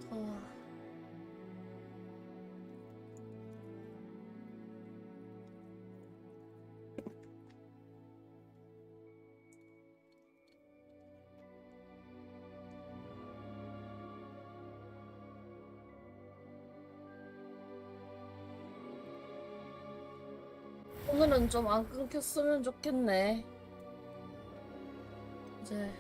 더워. 오늘은 좀 안 끊겼으면 좋겠네. 이제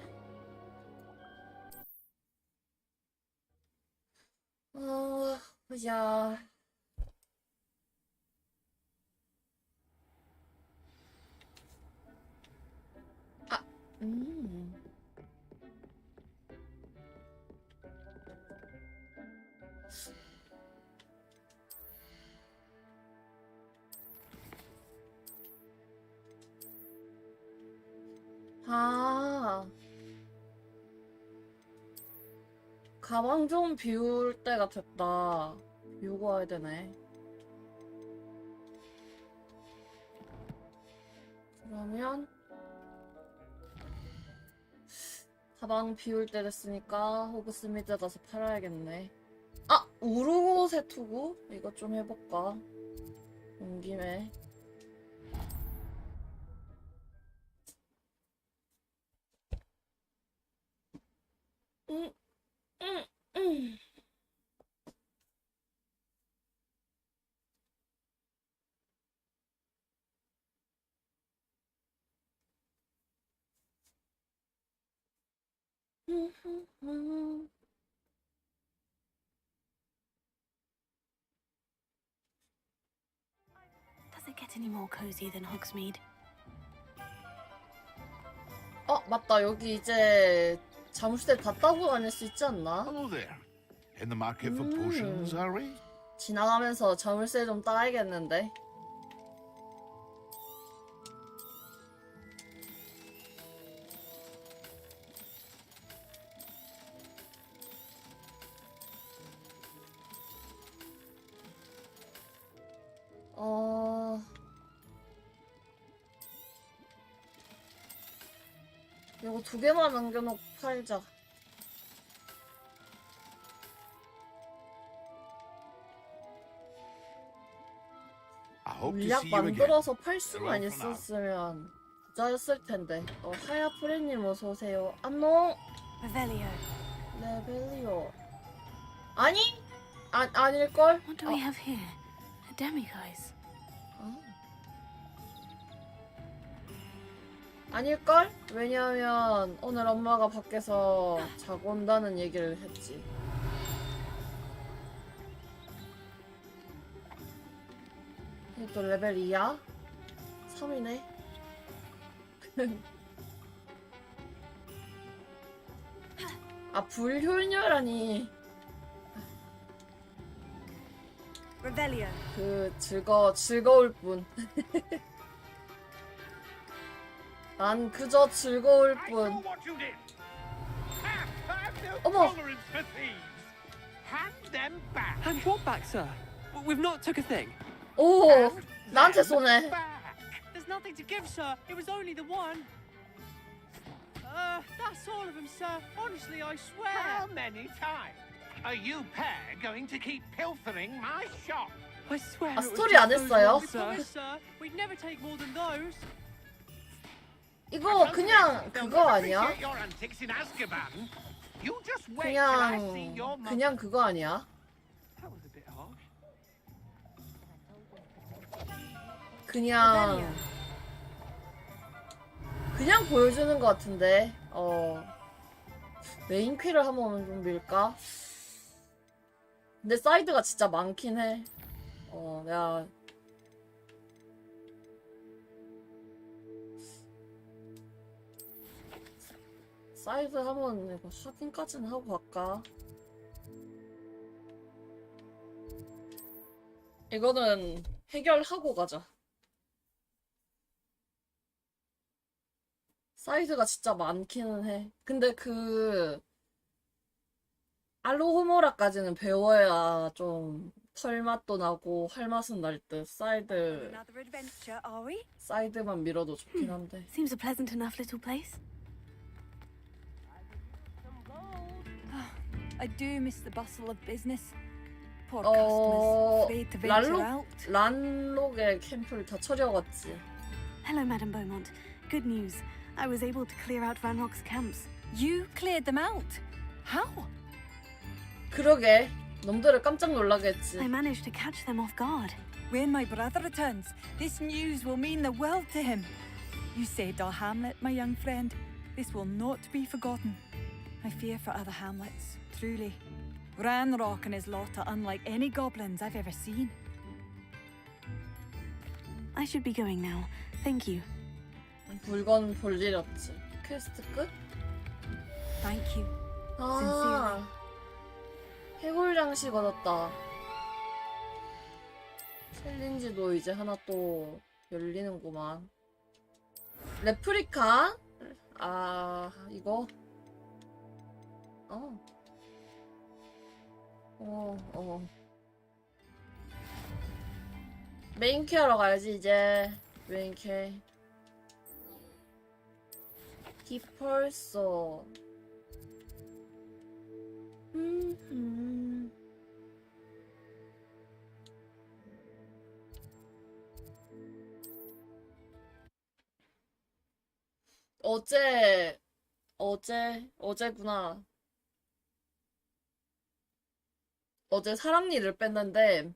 보자. 아, 아, 가방 좀 비울 때가 됐다. 비우고 와야 되네. 그러면 가방 비울 때 됐으니까 호그스미드 가서 팔아야겠네. 아! 우르고세 투구? 이거 좀 해볼까? 온 김에. 응, 응, 응. Does it get any more cozy than Hogsmeade? 맞다. 여기 이제 자물쇠 다 따고 다닐 수 있지 않나? Hello there. In the market for potions, are we? 지나가면서 자물쇠 좀 따야겠는데. 이거 2개만 남겨놓고 팔자. I hope to 물약 see you again. 만들어서 팔 수만 있었으면 부자였을 텐데. 하야프레님 어서오세요. 안녕. Revelio. 레벨리오. 아니? 아닐걸? What do we have here? A demiguise. 아닐걸? 왜냐하면 오늘 엄마가 밖에서 자고 온다는 얘기를 했지. 또 레벨 2야? 3이네? 아, 불효녀라니. Revelio. 즐거울 뿐. 난 그저 즐거울 뿐. 어머! And what back, sir? We've not took a thing. 오! 나한테 쏘네. There's nothing to give, sir. It was only the one. That's all of them, sir. Honestly, I swear. How many times are you pair going to keep pilfering my shop? I swear. 아, it was 스토리 just 안 those 했어요? ones, sir. We'd never take more than those. 이거 그냥 그거 아니야? Your antics in Azkaban. You just wait till I see your mother. 그냥 그거 아니야? That was a bit harsh. 그냥 보여주는 것 같은데. 메인 퀘를 한번 좀 밀까? 근데 사이드가 진짜 많긴 해. 내가 사이드 한번 이거 확인까지는 하고 갈까? 이거는 해결하고 가자. 사이즈가 진짜 많기는 해. 근데 알로호모라까지는 배워야 좀 털맛도 나고 활맛은 날 듯. Another adventure, are we? 사이드만 밀어도 좋긴 한데. Seems a pleasant enough little place. I do miss the bustle of business. Poor 어, customers, afraid to venture out. 란록의 캠프를 다 처리하겠지. Hello, Madame Beaumont. Good news. I was able to clear out Ranrock's camps. You cleared them out? How? 그러게. 놈들을 깜짝 놀라겠지. I managed to catch them off guard. When my brother returns, this news will mean the world to him. You saved our hamlet, my young friend. This will not be forgotten. I fear for other hamlets, truly. Ranrock and his lot are unlike any goblins I've ever seen. I should be going now. Thank you. 물건 볼 일 없지. 퀘스트 끝? Thank you. 아, 해골 장식 얻었다. 챌린지도 이제 하나 또 열리는구만. 레프리카? 아, 이거? 메인 케어러 가야지, 이제. 메인 케어. 디펄서. 어제구나. 어제 사랑니를 뺐는데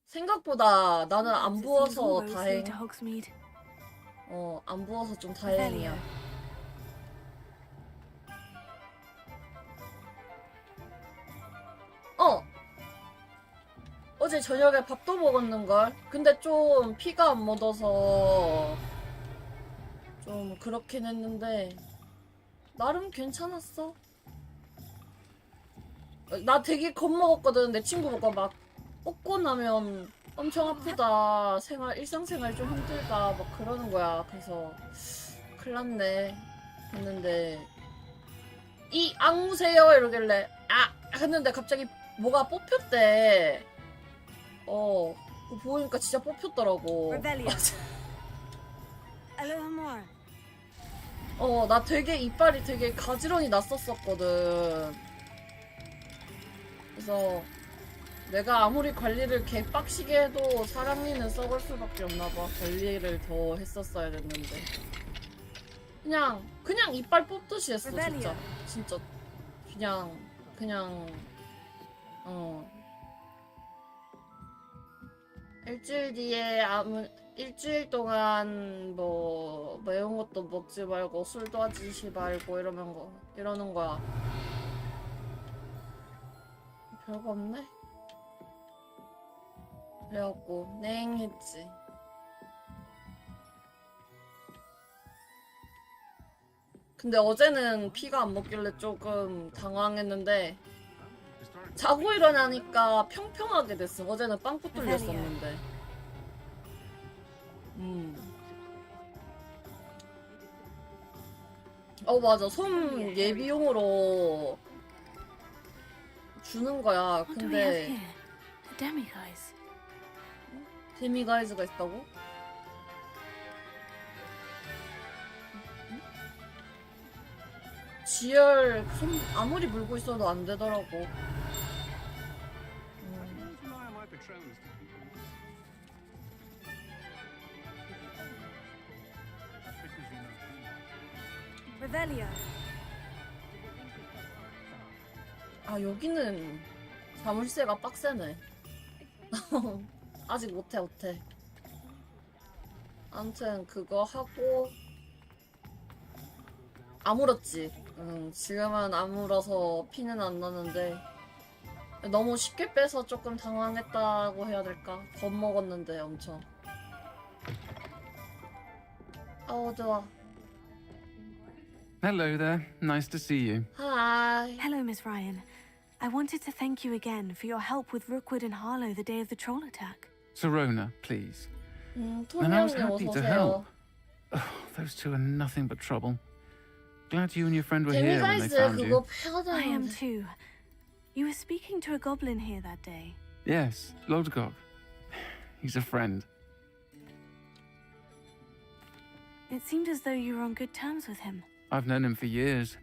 생각보다 나는 안 부어서 다행. 안 부어서 좀 다행이야. 어제 저녁에 밥도 먹었는걸. 근데 좀 피가 안 묻어서 좀 그렇긴 했는데 나름 괜찮았어. 나 되게 겁먹었거든. 내 친구 보고 막 뽑고 나면 엄청 아프다, 일상생활 좀 힘들다 막 그러는 거야. 그래서 큰일 났네 했는데 이 앙무세요 이러길래 아 했는데 갑자기 뭐가 뽑혔대. 그거 보니까 진짜 뽑혔더라고. 나 되게 이빨이 되게 가지런히 났었거든. 그래서 내가 아무리 관리를 개빡시게 해도 사랑니는 썩을 수밖에 없나봐. 관리를 더 했었어야 됐는데 그냥 이빨 뽑듯이 했어. 진짜 그냥 일주일 뒤에 일주일 동안 뭐 매운 것도 먹지 말고 술도 하지 말고 이러는 거야. 별거 없네. 그래갖고 냉했지. 근데 어제는 피가 안 먹길래 조금 당황했는데 자고 일어나니까 평평하게 됐어. 어제는 빵꾸 뚫렸었는데. 맞아. 솜 예비용으로 주는 거야. 근데 데미가이즈가 있다고? 지열 솜 아무리 물고 있어도 안 되더라고. 아, 여기는 자물쇠가 빡세네. 아직 못해. 아무튼 그거 하고 아물었지. 지금은 아물어서 피는 안 나는데 너무 쉽게 빼서 조금 당황했다고 해야 될까? 겁먹었는데 엄청. 좋아. Hello there. Nice to see you. Hi. Hello, Miss Ryan. I wanted to thank you again for your help with Rookwood and Harlow the day of the troll attack. Serona, please. 토니 And I was 형님 happy to 어서오세요. help. Oh, those two are nothing but trouble. Glad you and your friend were here when they 데미가이즈 found 그거 you. 패야 I am 되는데. too. You were speaking to a goblin here that day. Yes, Lodgok. He's a friend. It seemed as though you were on good terms with him. I've known him for years.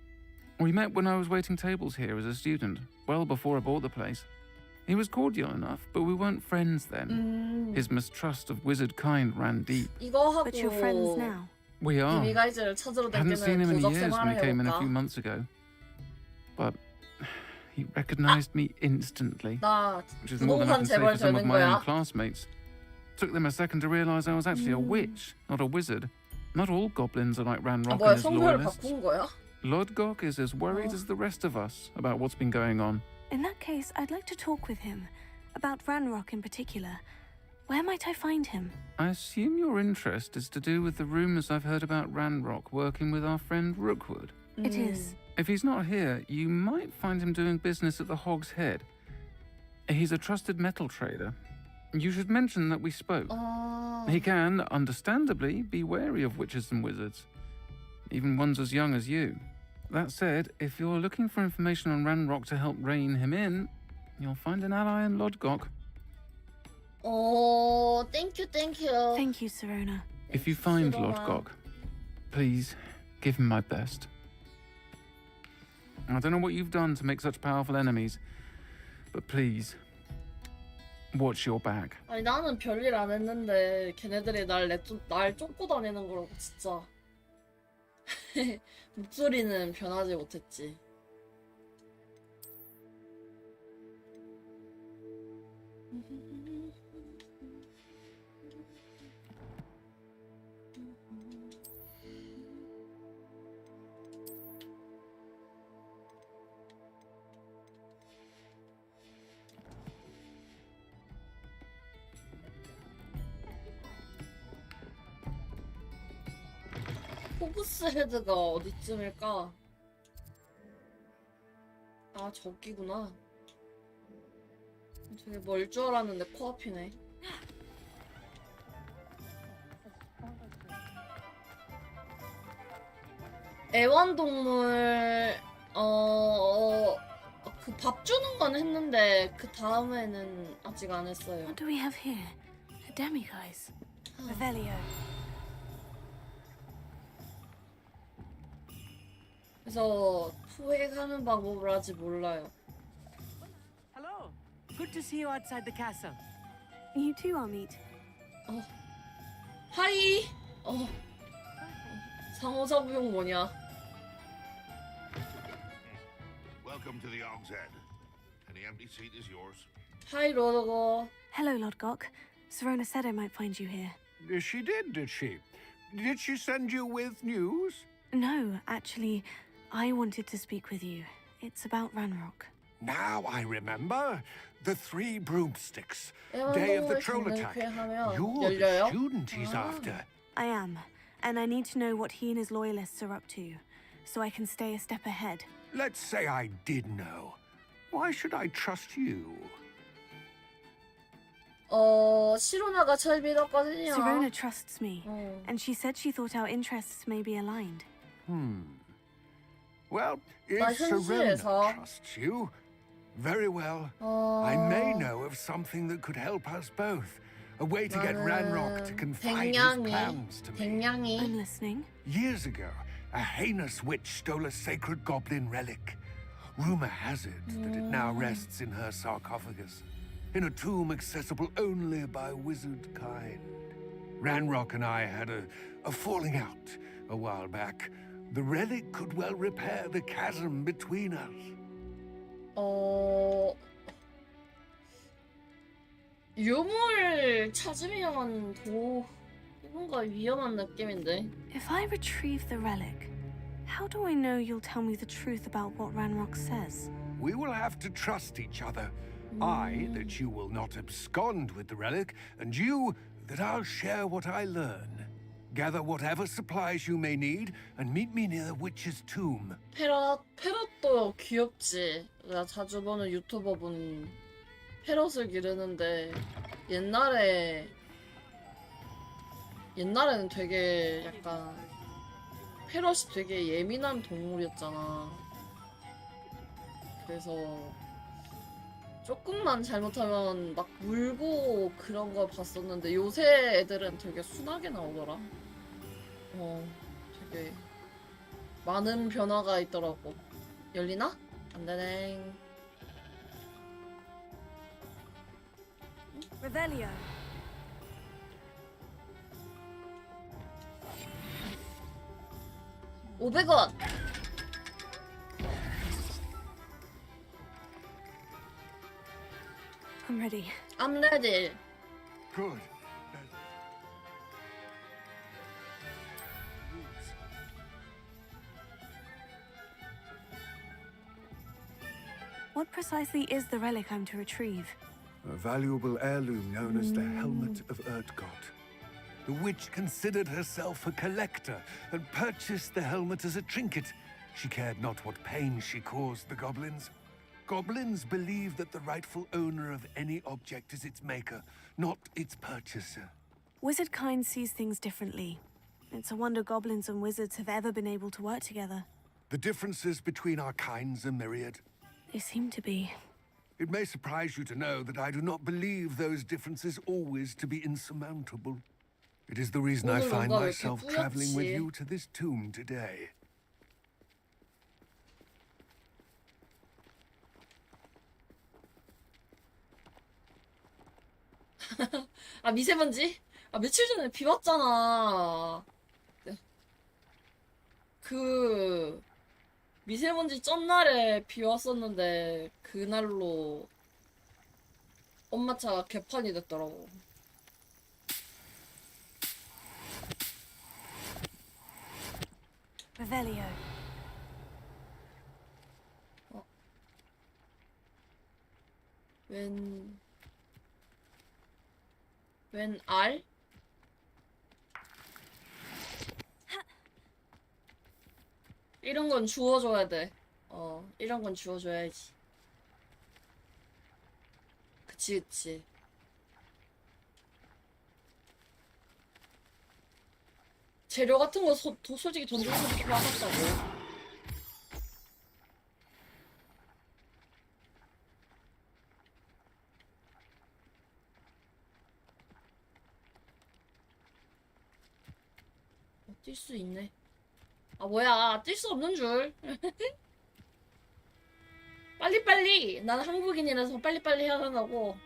We met when I was waiting tables here as a student, well before I bought the place. He was cordial enough, but we weren't friends then. His mistrust of wizard kind ran deep. 이거 But you're friends 하고 now. We are. 비밀가이즈를 찾으러 Hadn't seen 다니는 him in 도적 years when 생활을 he came in a few 해볼까? months ago. But he recognized me instantly, 나 which is more than I 부동산 can say 재벌 for some of 되는 my own 거야? classmates. Took them a second to realize I was actually a witch, not a wizard. Not all goblins are like 아 Ranrock 뭐야 and his 성별을 loyalists. 바꾼 거야? Lodgok is as worried Oh. as the rest of us about what's been going on. In that case, I'd like to talk with him. About Ranrock in particular. Where might I find him? I assume your interest is to do with the rumors I've heard about Ranrock working with our friend Rookwood. It is. If he's not here, you might find him doing business at the Hog's Head. He's a trusted metal trader. You should mention that we spoke. 아... He can, understandably, be wary of witches and wizards, even ones as young as you. That said, if you're looking for information on Ranrock to help rein him in, you'll find an ally in Lodgok. 오, 땡큐. Thank you, Serona. If you find 싫어라. Lodgok, please give him my best. I don't know what you've done to make such powerful enemies, but please, watch your back. 아니 나는 별일 안 했는데 걔네들이 날 쫓고 다니는 거라고 진짜. 목소리는 변하지 못했지. 호그스 헤드가 어디쯤일까? 아 저기구나. 되게 멀 줄 알았는데 코앞이네. 애완동물 그 밥 주는 건 했는데 그 다음에는 아직 안 했어요. What do we have here? A demiguise. Revelio. 그래서 포획하는 방법을 아직 몰라요. Hello. Good to see you outside the castle. You too, Amit. 하이. 상호작용 뭐냐? Welcome to the Hog's Head. Any empty seat is yours. 하이 로더거. Hello, Lodgok. Serona said I might find you here. She did she? Did she send you with news? No, actually, I wanted to speak with you. It's about Ranrock. Now I remember. The 3 broomsticks. Day of the 애완동물 troll 죽는 attack. 쾌하면 You're the 열려요? student he's Ah. after. I am, and I need to know what he and his loyalists are up to, so I can stay a step ahead. Let's say I did know. Why should I trust you? 시로나가 절 믿었거든요. Serona trusts me, 어. and she said she thought our interests may be aligned. Well, if 나 Serena 현실에서 trusts you, very well. I may know of something that could help us both. A way to get Ranrock to confide his plans to me. 백냥이. I'm listening. Years ago, a heinous witch stole a sacred goblin relic. Rumor has it that it now rests in her sarcophagus, in a tomb accessible only by wizard kind. Ranrock and I had a falling out a while back. The relic could well repair the chasm between us. 유물 찾으면 뭔가 위험한 느낌인데. If I retrieve the relic, how do I know you'll tell me the truth about what Ranrock says? We will have to trust each other. I, that you will not abscond with the relic, and you, that I'll share what I learn. Gather whatever supplies you may need, and meet me near the witch's tomb. 페럿도 귀엽지. 내가 자주 보는 유튜버분 페럿을 기르는데 옛날에는 되게 약간 페럿이 되게 예민한 동물이었잖아. 그래서 조금만 잘못하면 막 물고 그런 걸 봤었는데 요새 애들은 되게 순하게 나오더라. 되게 많은 변화가 있더라고. 열리나? 안 되네. Revelio. 500원. I'm ready. I'm ready. Good. What precisely is the relic I'm to retrieve? A valuable heirloom known as the Helmet of Urtgott. The witch considered herself a collector and purchased the helmet as a trinket. She cared not what pain she caused the goblins. Goblins believe that the rightful owner of any object is its maker, not its purchaser. Wizard kind sees things differently. It's a wonder goblins and wizards have ever been able to work together. The differences between our kinds are myriad. They seem to be. It may surprise you to know that I do not believe those differences always to be insurmountable. It is the reason I 오늘 find 뭔가 왜 myself 이렇게 traveling with 뿌옇지? you to this tomb today. 아, 미세먼지? 아, 며칠 전에 비 왔잖아. 네. 그 미세먼지 쩐날에 비 왔었는데 그날로 엄마 차가 개판이 됐더라고. Revelio. 웬 알? 이런 건 주워줘야 돼. 이런 건 주워줘야지. 그치, 그치. 재료 같은 거 솔직히 돈 주고 필요 하겠다고. 뛸 수 있네. 아, 뭐야. 뛸 수 없는 줄. 빨리빨리. 나는 한국인이라서 빨리빨리 해야 한다고.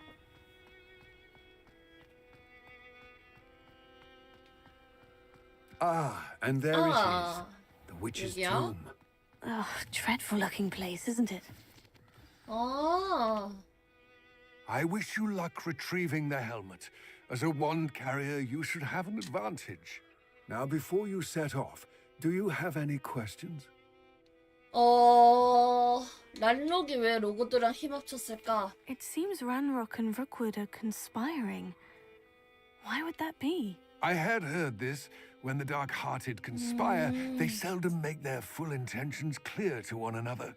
Ah, and there it is. The witch's 여기야? tomb. Oh, dreadful looking place, isn't it? 아, I wish you luck retrieving the helmet. As a wand carrier, you should have an advantage. Now, before you set off, do you have any questions? 란록이 왜 로고들랑 힘 합쳤을까? It seems Ranrock and Rookwood are conspiring. Why would that be? I had heard this. When the dark-hearted conspire, they seldom make their full intentions clear to one another.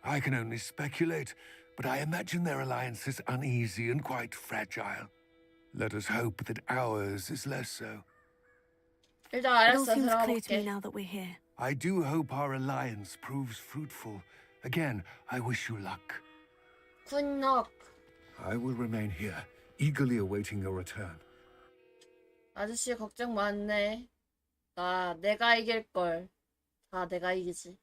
I can only speculate, but I imagine their alliance is uneasy and quite fragile. Let us hope that ours is less so. 일단 It all 알았어, seems clear to me 들어가볼게. now that we're here. I do hope our alliance proves fruitful. Again, I wish you luck. 굿nok. I will remain here, eagerly awaiting your return. 아저씨 걱정 많네. 내가 이길걸. 다 내가 이기지.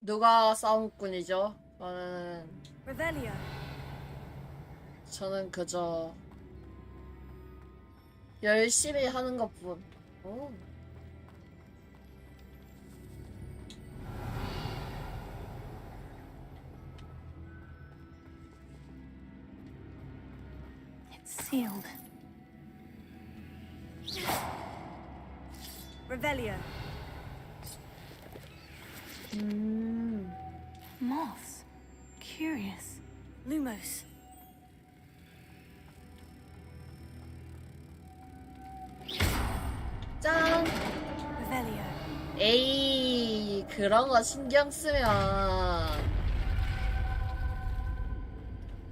누가 싸움꾼이죠? Revelio. 저는 그저 열심히 하는 것뿐. 오. It's sealed. Revelio. Moths. Curious. Lumos. 짠! Revelio. 에이, 그런 거 신경 쓰면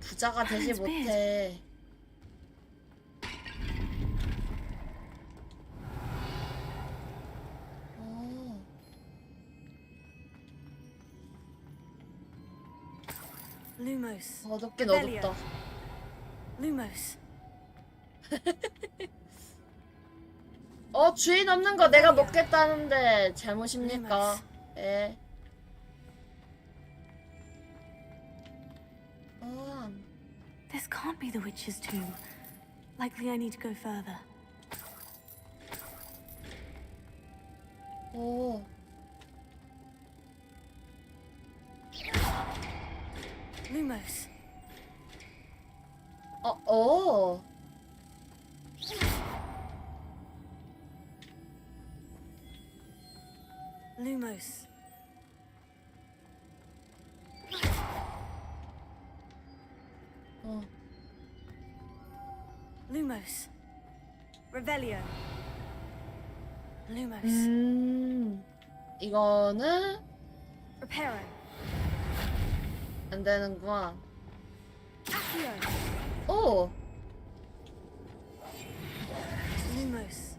부자가 되지 못해. 어. Lumos. 어둡긴 Rebellion. 어둡다. Lumos. 주인 없는 거 내가 먹겠다는데 잘못입니까? 예. This can't be the witch's tomb. Likely I need to go further. 오. Lumos. 오. Lumos. Lumos. Revelio. Lumos. 이거는 Reparo. 안 되는구만. Accio. 오. Lumos.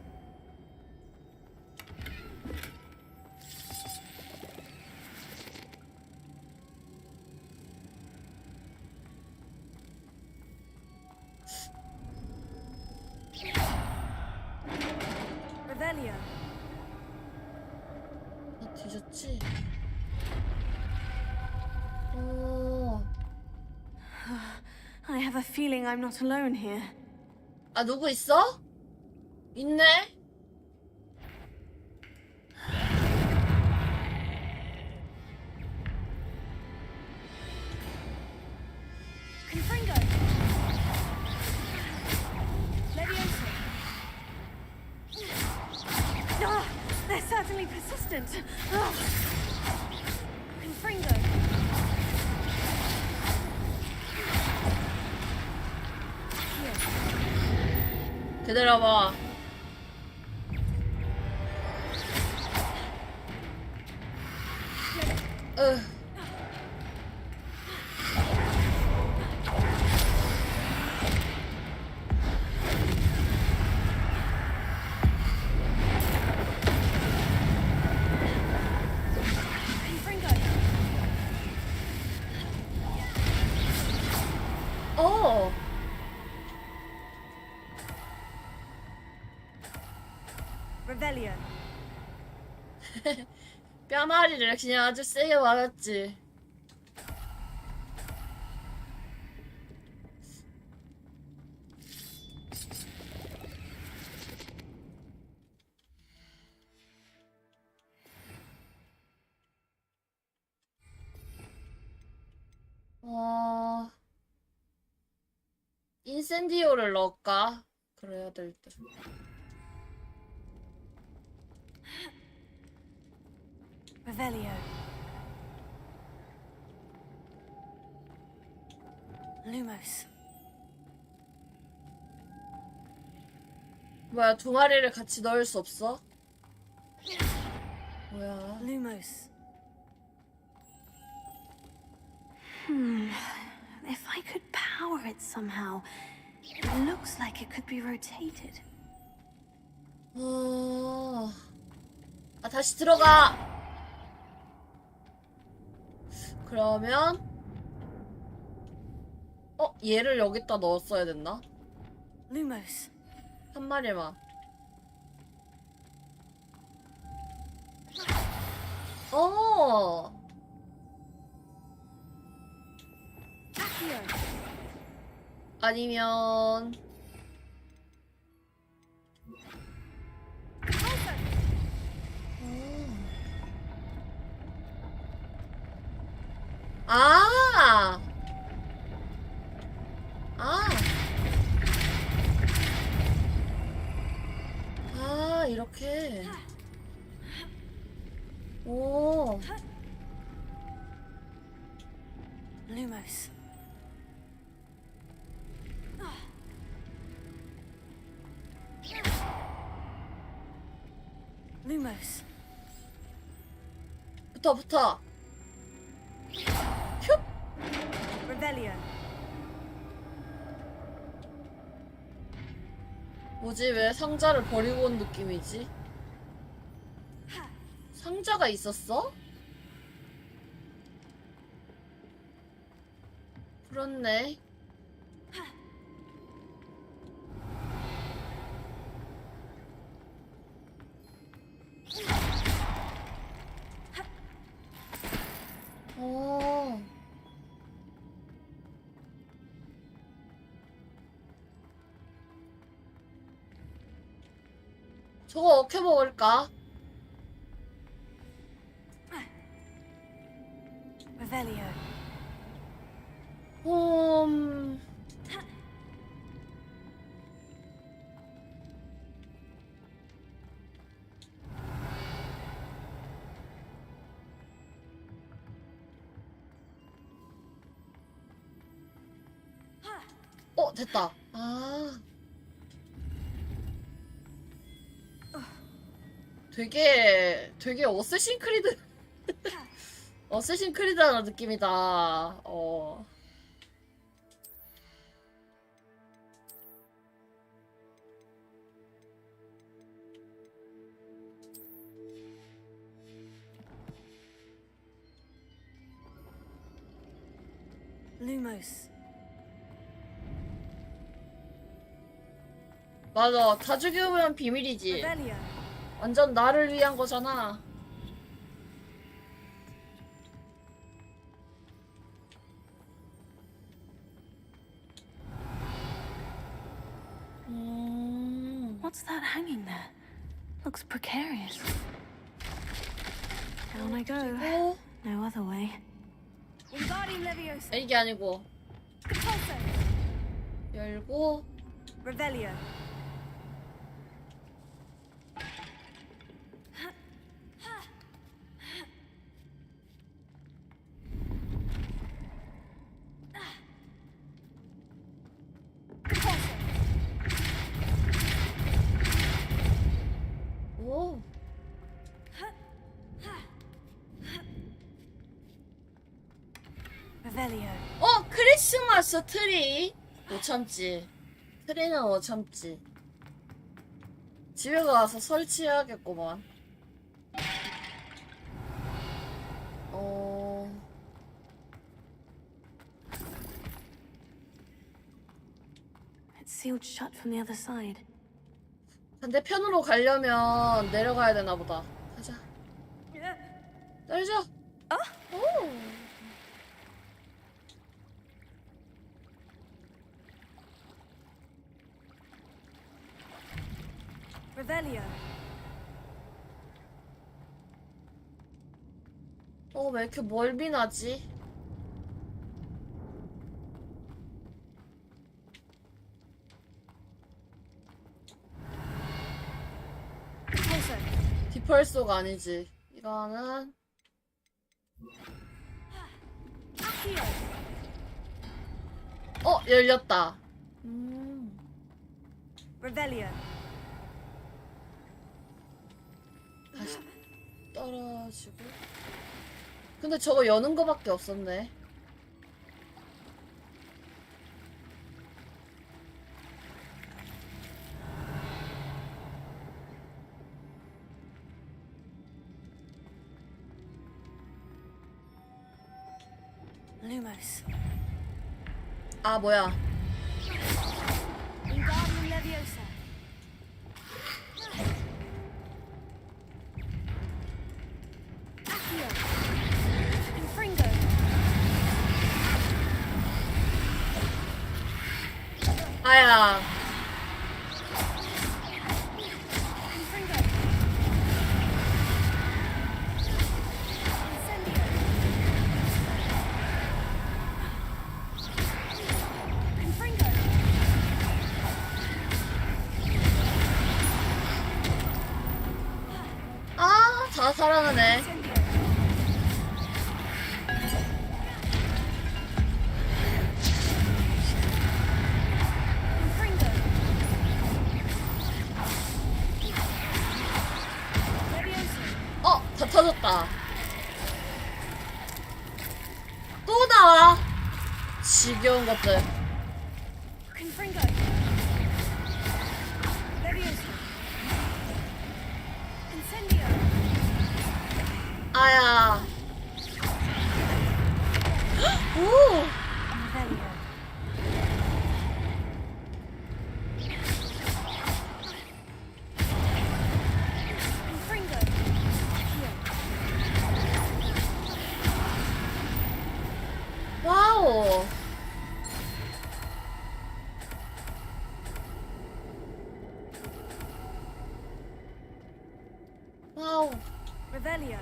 Revelio. 뒤졌지? 오. I have a feeling I'm not alone here. 누구 있어? 있네? Confringo. Leviosa. They're certainly persistent. Confringo. 기다려봐. Confringo. 오. Revelio. 뺨아리를 그냥 아주 세게 맞았지. 인센디오를 넣을까? 그래야 될 듯. Revelio. Lumos. 뭐야, 두 마리를 같이 넣을 수 없어? 뭐야? Lumos. If I could power it somehow, it looks like it could be rotated. 다시 들어가! 그러면 얘를 여기다 넣었어야 됐나? Lumos. 한 마리만. Accio. 아니면 아! 이렇게. 오. Lumos. Lumos. 붙어. 슉! Revelio. 뭐지, 왜 상자를 버리고 온 느낌이지? 상자가 있었어? 그렇네. 어. 저거 어떻게 먹을까? Revelio. 음. 됐다. 아. 되게 어쌔신 크리드 어쌔신 크리드라는 느낌이다. 어. Lumos. 맞아. 다 죽이면 비밀이지. Revelio. 완전 나를 위한 거잖아. What's that hanging there? Looks precarious. Down I go. 어? No other way. Wingardium Leviosa. 이게 아니고 Compulso. 열고 Revelio. 오. Revelio. 크리스마스 트리. 못 참지. 트리는 못 참지. 집에 가서 설치해야겠구만. It's sealed shut from the other side. 반대편으로 가려면 내려가야 되나 보다. 가자. 떨어져. 오. Revelio. 왜 이렇게 멀미나지? Compulso. 디펄소가 아니지. 이거는 Accio. 열렸다. Revelio. 다시 떨어지고. 근데 저거 여는 거밖에 없었네. Lumos. 아, 뭐야. Wingardium Leviosa. Accio. Confringo. 아야. Confringo. Incendio. Confringo. 다 살아나네. Incendio. Confringo. Leviosa. 다 터졌다. 또 나와. 지겨운 것들. Confringo. Leviosa. Incendio. 아야. 오. Revelio. 와우. Revelio.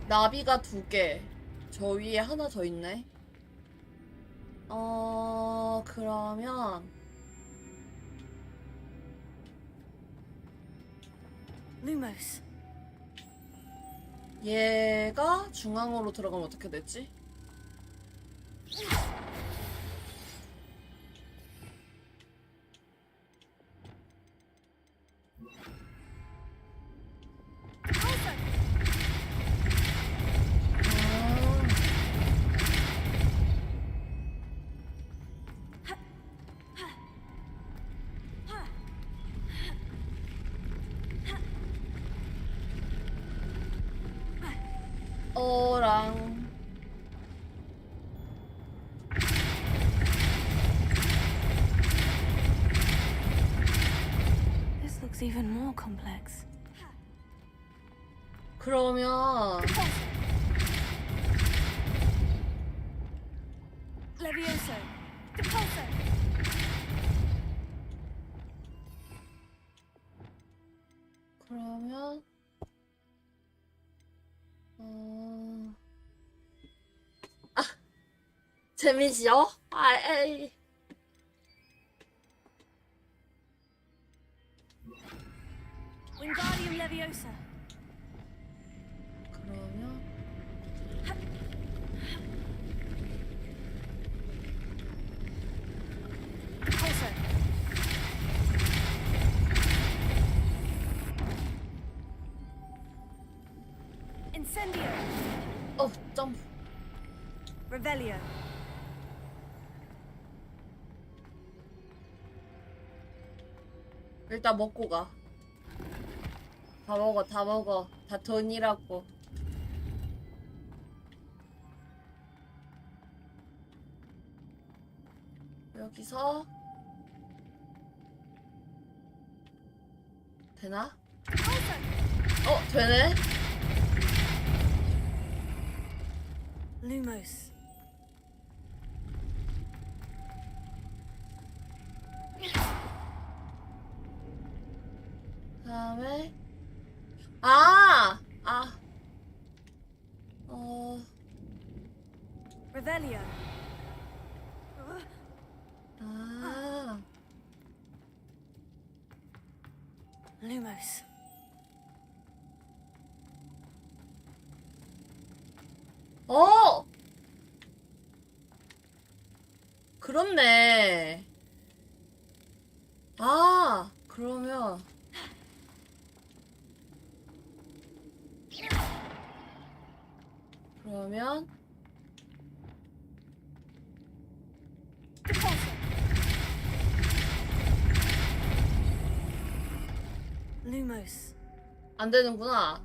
나비가 2개. 저 위에 하나 더 있네. 그러면 Lumos. 얘가 중앙으로 들어가면 어떻게 됐지? 어랑 This looks even more complex. 그러면 Levioso. Depulso. 그러면 재미지요? 에이. Wingardium Leviosa. 그러면 Depulso. Incendio. 점프. Revelio. 일단 먹고 가. 다 먹어, 다 먹어. 다 돈이라고. 여기서 되나? 되네? Lumos. 다음에 Revelio. Lumos. 그렇네. 그러면 Lumos. 안 되는구나.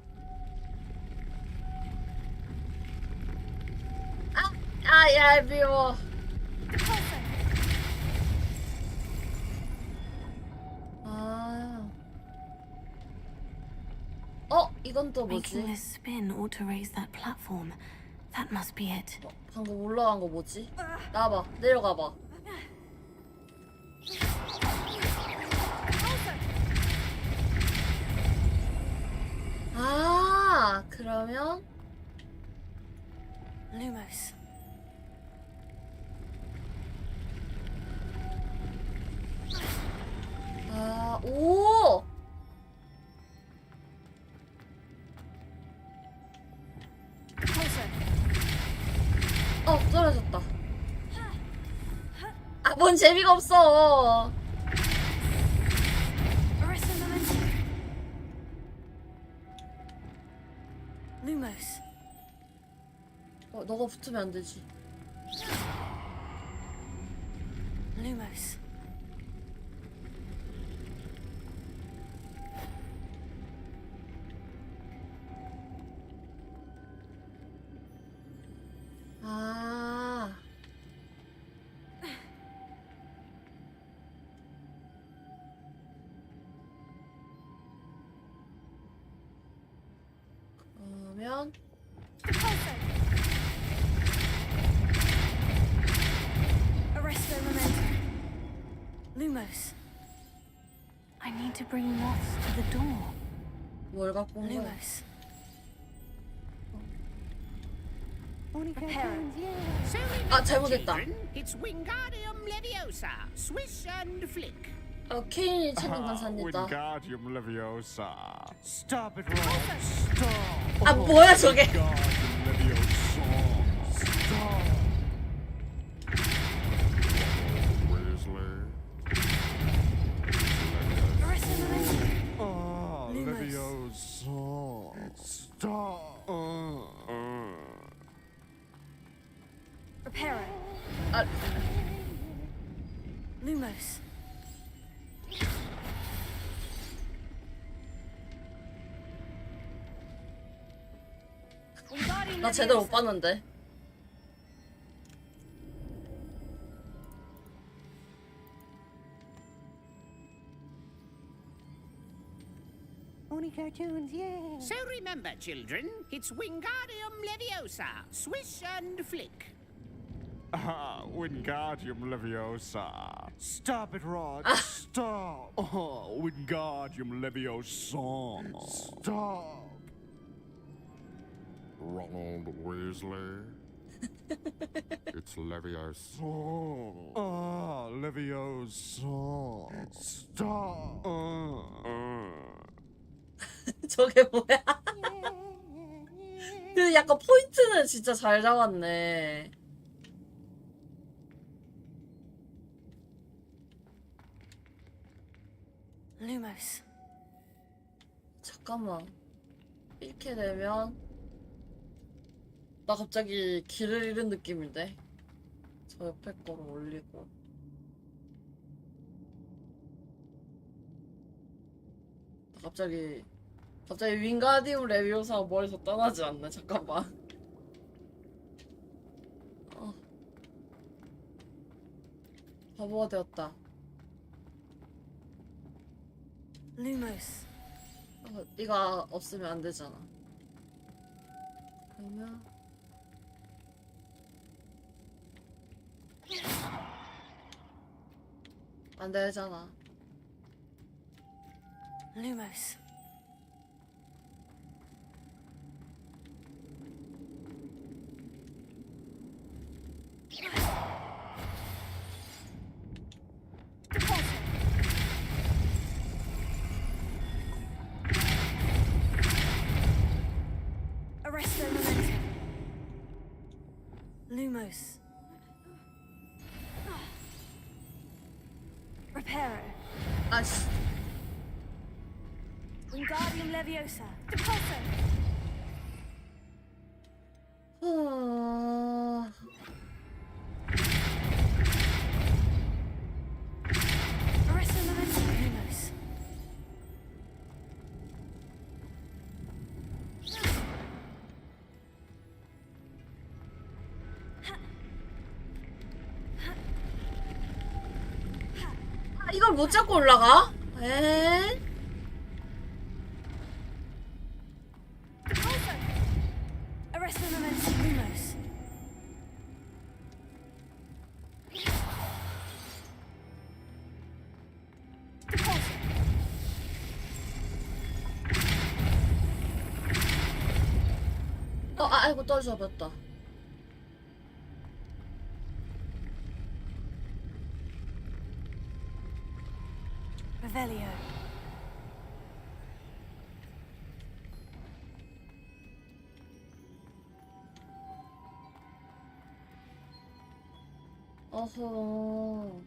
얄미워. 이건 또 Making 뭐지? this spin ought to raise that platform. That must be it. 방금 올라간 거 뭐지? 나와봐, 내려가봐. 그러면 Lumos. 오! 떨어졌다. 뭔 재미가 없어. Lumos. 너가 붙으면 안 되지. Lumos. Lumos. I need to bring moths to the door. 뭘 갖고 온 거야? Lumos. 아, 잘못했다. It's Wingardium Leviosa, swish and flick. 케인이 챙긴 간사입니다. Wingardium Leviosa. Stop it, Rod. Stop. 아, 뭐야 저게? Wingardium Leviosa. Stop. Weasley. Oh, Leviosa. Stop. Reparo. 아, Lumos. 나 제대로 못 봤는데. Only cartoons, yeah. So remember, children, it's Wingardium Leviosa, swish and flick. Ah, Wingardium Leviosa. Stop it, Rod. Stop. Oh, Wingardium Leviosa. Stop! Ronald Weasley. It's Leviosa. Oh, Leviosa. Stop! 저게 뭐야? 그 약간 포인트는 진짜 잘 잡았네. Lumos. 잠깐만. 이렇게 되면 나 갑자기 길을 잃은 느낌인데. 저 옆에 거를 올리고. 나 갑자기 윙가디움 레비오사가 머리에서 떠나지 않네. 잠깐만. 바보가 되었다. Lumos. 이거 없으면 안 되잖아. 그러면 안 되잖아. Lumos. Arresto momentum. Lumos. Reparo. 아씨. Wingardium Leviosa. Depulso. Arresto momentum. Lumos. 아, 이걸 못 잡고 올라가? 에? Depulso. Arresto momentum. Lumos. Depulso. 아이고 떨어져버렸다. Revelio. 어허.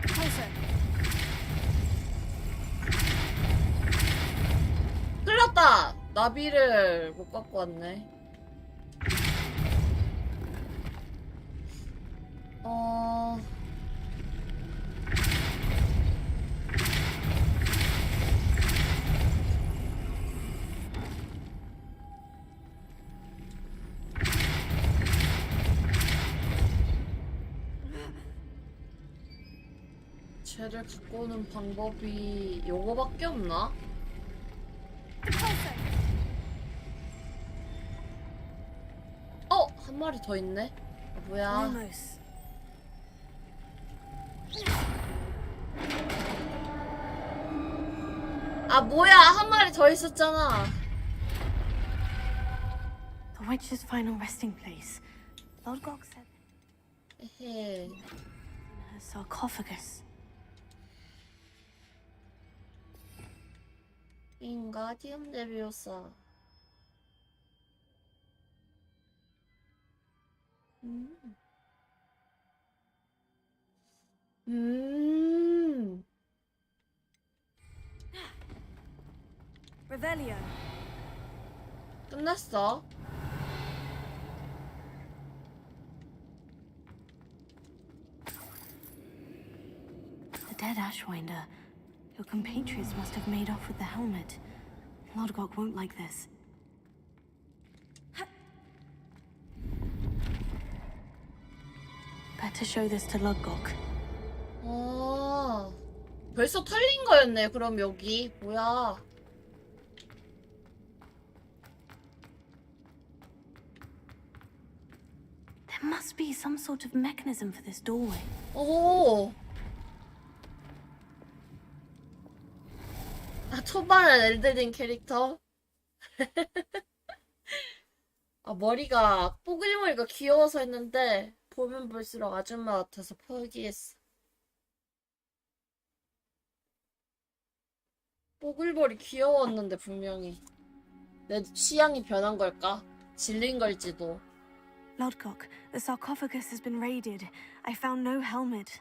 Depulso. 끌렸다. 나비를 못 갖고 왔네. 쟤를 갖고 오는 방법이 요거밖에 없나? 한 마리 더 있네. 뭐야? Almost. 뭐야? 한 마리 더 있었잖아. The witch's final resting place. Lodgok said 에헤. in her sarcophagus. 윙가디움 레비오사. Revelio. 끝났어. The dead Ashwinder. Your compatriots must have made off with the helmet. Lodgok won't like this. Better show this to Lodgok. 벌써 털린 거였네. 그럼 여기 뭐야? There must be some sort of mechanism for this doorway. 오. 초반에 엘드린 캐릭터. 머리가 뽀글머리가 귀여워서 했는데 보면 볼수록 아줌마 같아서 포기했어. 뽀글머리 귀여웠는데 분명히 내 취향이 변한 걸까? 질린 걸지도. Lodgok, the sarcophagus has been raided. I found no helmet,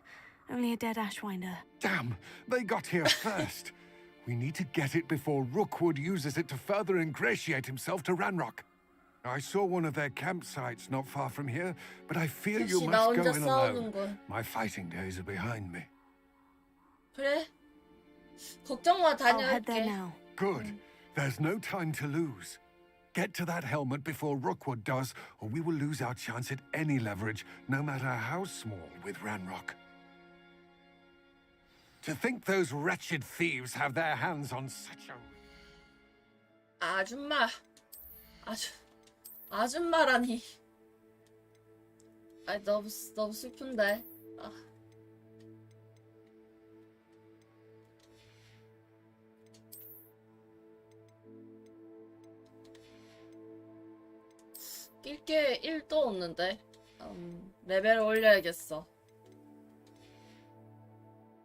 only a dead Ashwinder. Damn, they got here first. We need to get it before Rookwood uses it to further ingratiate himself to Ranrock. I saw one of their campsites not far from here, but I fear you 역시 나 must go 혼자 in alone. 싸우는군. My fighting days are behind me. 그래? 걱정 마, I'll head there 다녀올게. now. Good. There's no time to lose. Get to that helmet before Rookwood does, or we will lose our chance at any leverage, no matter how small, with Ranrock. To think those wretched thieves have their hands on such a... 아줌마라니. 너무 슬픈데. 낄게 1도 없는데. 레벨을 올려야겠어.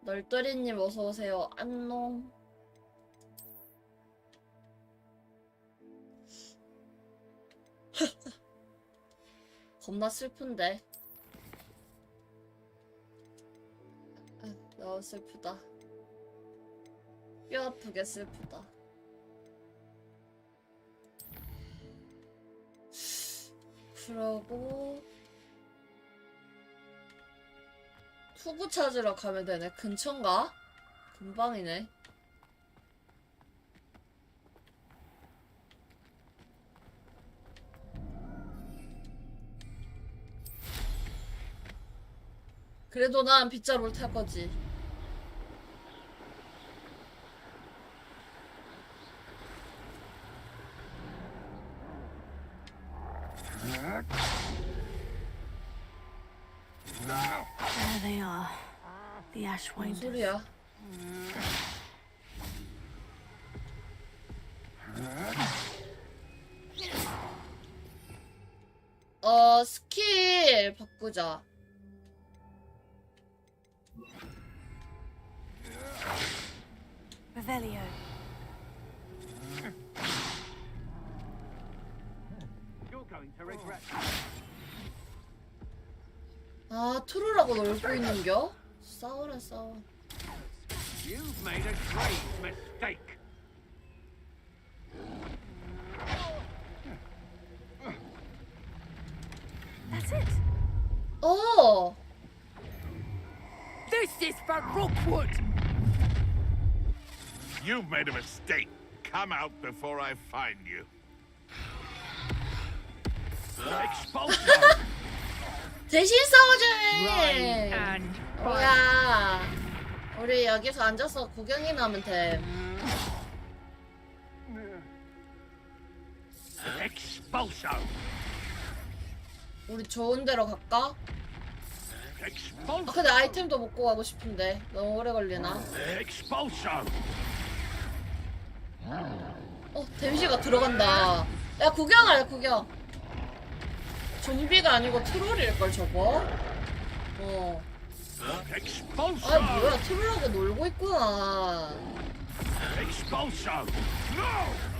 널떠리님 어서오세요. 안녕. 겁나 슬픈데. 너무 슬프다. 뼈 아프게 슬프다. 그러고 투구 찾으러 가면 되네. 근처인가? 금방이네. 그래도 난 빗자루를 탈 거지. There they are. The 뭔 Ashwinders. 소리야? 스킬 바꾸자. Revelio. You're going to regret. 트루라고 놀고 있는겨? 싸워라. You've made a grave mistake. That's it. This is for Rookwood! You've made a mistake. Come out before I find you. Expulsion! 대신 싸워주네. And 뭐야? 우리 여기서 앉아서 구경이나 하면 돼. Expulso. 우리 좋은 데로 갈까? 아 Expulso. 근데 아이템도 먹고 가고 싶은데 너무 오래 걸리나? Expulso. 데미지가 들어간다. 야 구경하래 구경. 좀비가 아니고 트롤일걸 저거? Expulso. 아 뭐야 트롤하고 놀고 있구나. Expulso. No.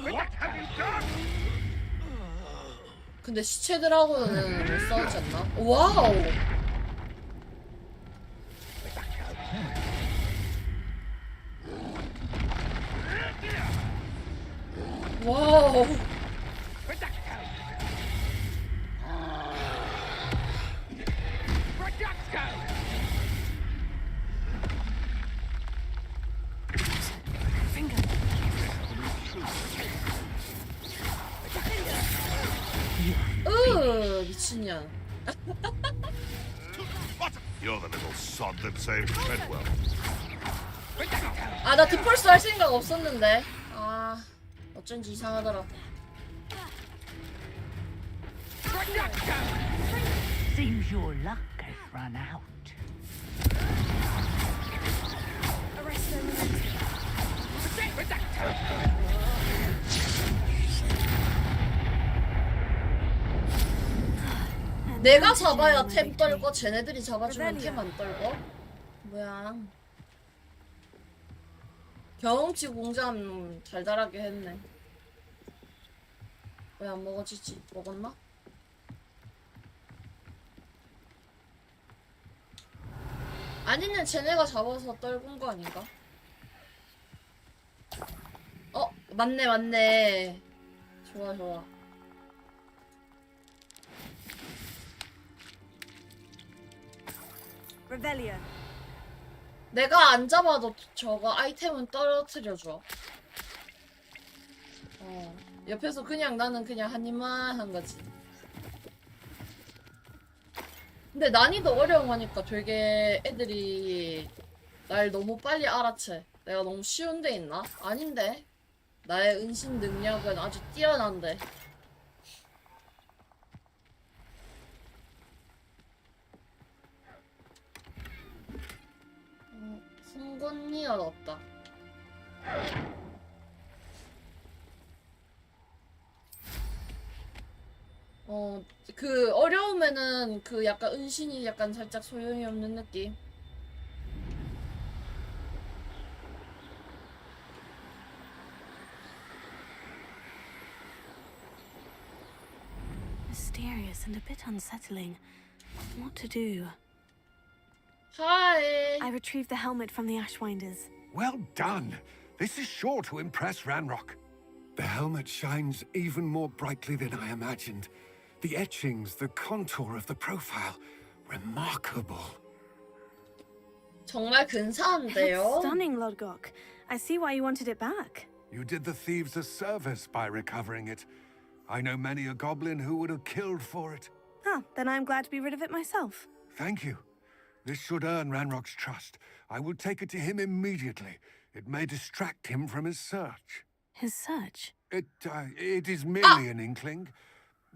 What have you done? 근데 시체들하고는 못 싸우지 않나? 와우! 와우! 미친년. You're the little sod that saved Treadwell. 아, 나 디폴스 할 생각 없었는데. 아, 어쩐지 이상하더라. Seems your luck has run out. 내가 잡아야 템 떨고 쟤네들이 잡아주면 템 안 떨고? 뭐야. 경험치 공장 달달하게 했네. 왜 안 먹어지지? 먹었나? 아니면 쟤네가 잡아서 떨군 거 아닌가? 맞네 맞네. 좋아 좋아. Revelio. 내가 안 잡아도 저거 아이템은 떨어뜨려줘. 옆에서 그냥 나는 그냥 한 입만 한 거지. 근데 난이도 어려운 거니까 되게 애들이 날 너무 빨리 알아채. 내가 너무 쉬운 데 있나? 아닌데. 나의 은신 능력은 아주 뛰어난데. 승곤니어 없다. 그 어려우면은 그 약간 은신이 약간 살짝 소용이 없는 느낌. Mysterious and a bit unsettling. What to do? Hi. I retrieved the helmet from the Ashwinders. Well done. This is sure to impress Ranrock. The helmet shines even more brightly than I imagined. The etchings, the contour of the profile, remarkable. 정말 It's 근사한데요? stunning, Lodgok. I see why you wanted it back. You did the thieves a service by recovering it. I know many a goblin who would have killed for it. Ah, then I'm glad to be rid of it myself. Thank you. This should earn Ranrock's trust. I will take it to him immediately. It may distract him from his search. His search? It is merely an inkling.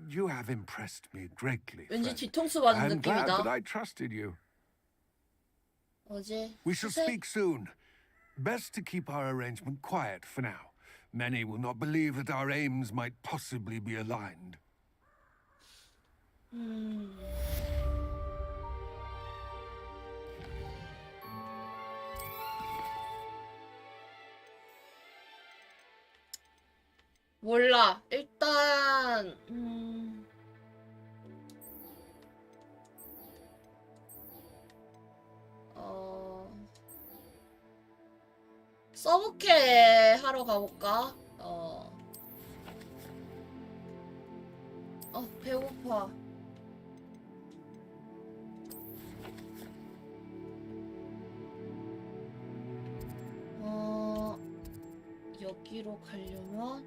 You have impressed me greatly. 왠지 friend. 뒤통수 맞은 I'm glad that 느낌이다. I trusted you. 어제 We shall speak soon. Best to keep our arrangement quiet for now. Many will not believe that our aims might possibly be aligned. 몰라. 일단 서브캐 하러 가볼까? 배고파. 여기로 가려면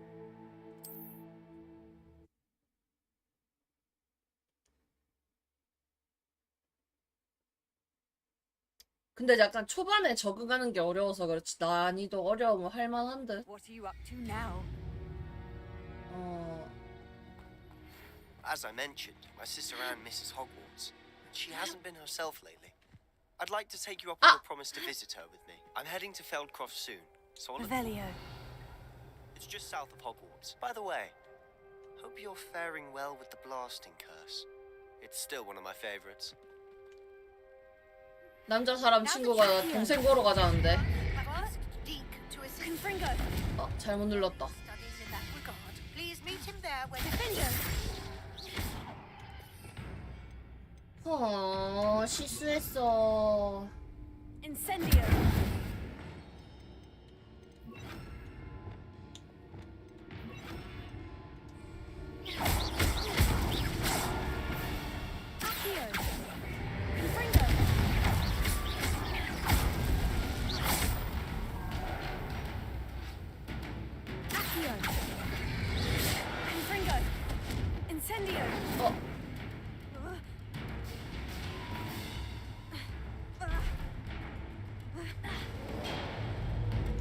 근데 약간 초반에 적응하는 게 어려워서 그렇지 난이도 어려우면 할만한 듯. What are you up to now? As I mentioned, my sister Anne misses Hogwarts, and she hasn't been herself lately. I'd like to take you up on your promise to visit her with me. I'm heading to Feldcroft soon, so I'll look forward. Revelio. It's just south of Hogwarts. By the way, hope you're faring well with the blasting curse. It's still one of my favorites. 남자 사람 친구가 동생 보러 가자는데. I've asked Deke to assist Confringo. 잘못 눌렀다. Studies in that regard. Please meet him there when 실수했어. Incendio. Accio. Confringo. Accio. Confringo. Incendio.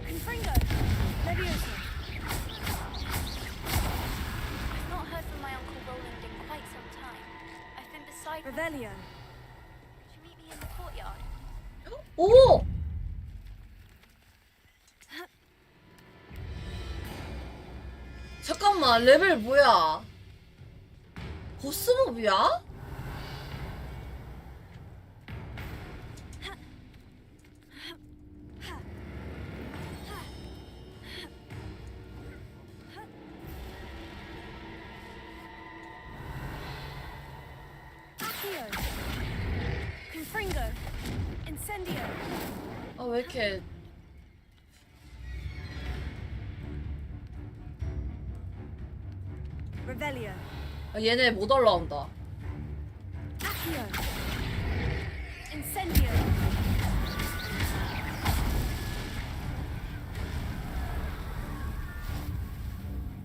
Confringo. Leviosa. I've not heard from my Uncle Roland in quite some time. I've been beside him. Revelio. Could you meet me in the courtyard? 오! 잠깐만 레벨 뭐야? 보스몹이야? Accio. Confringo. Incendio. 아 왜 이렇게 Revelio. 얘네 못 올라온다. Accio. Incendio.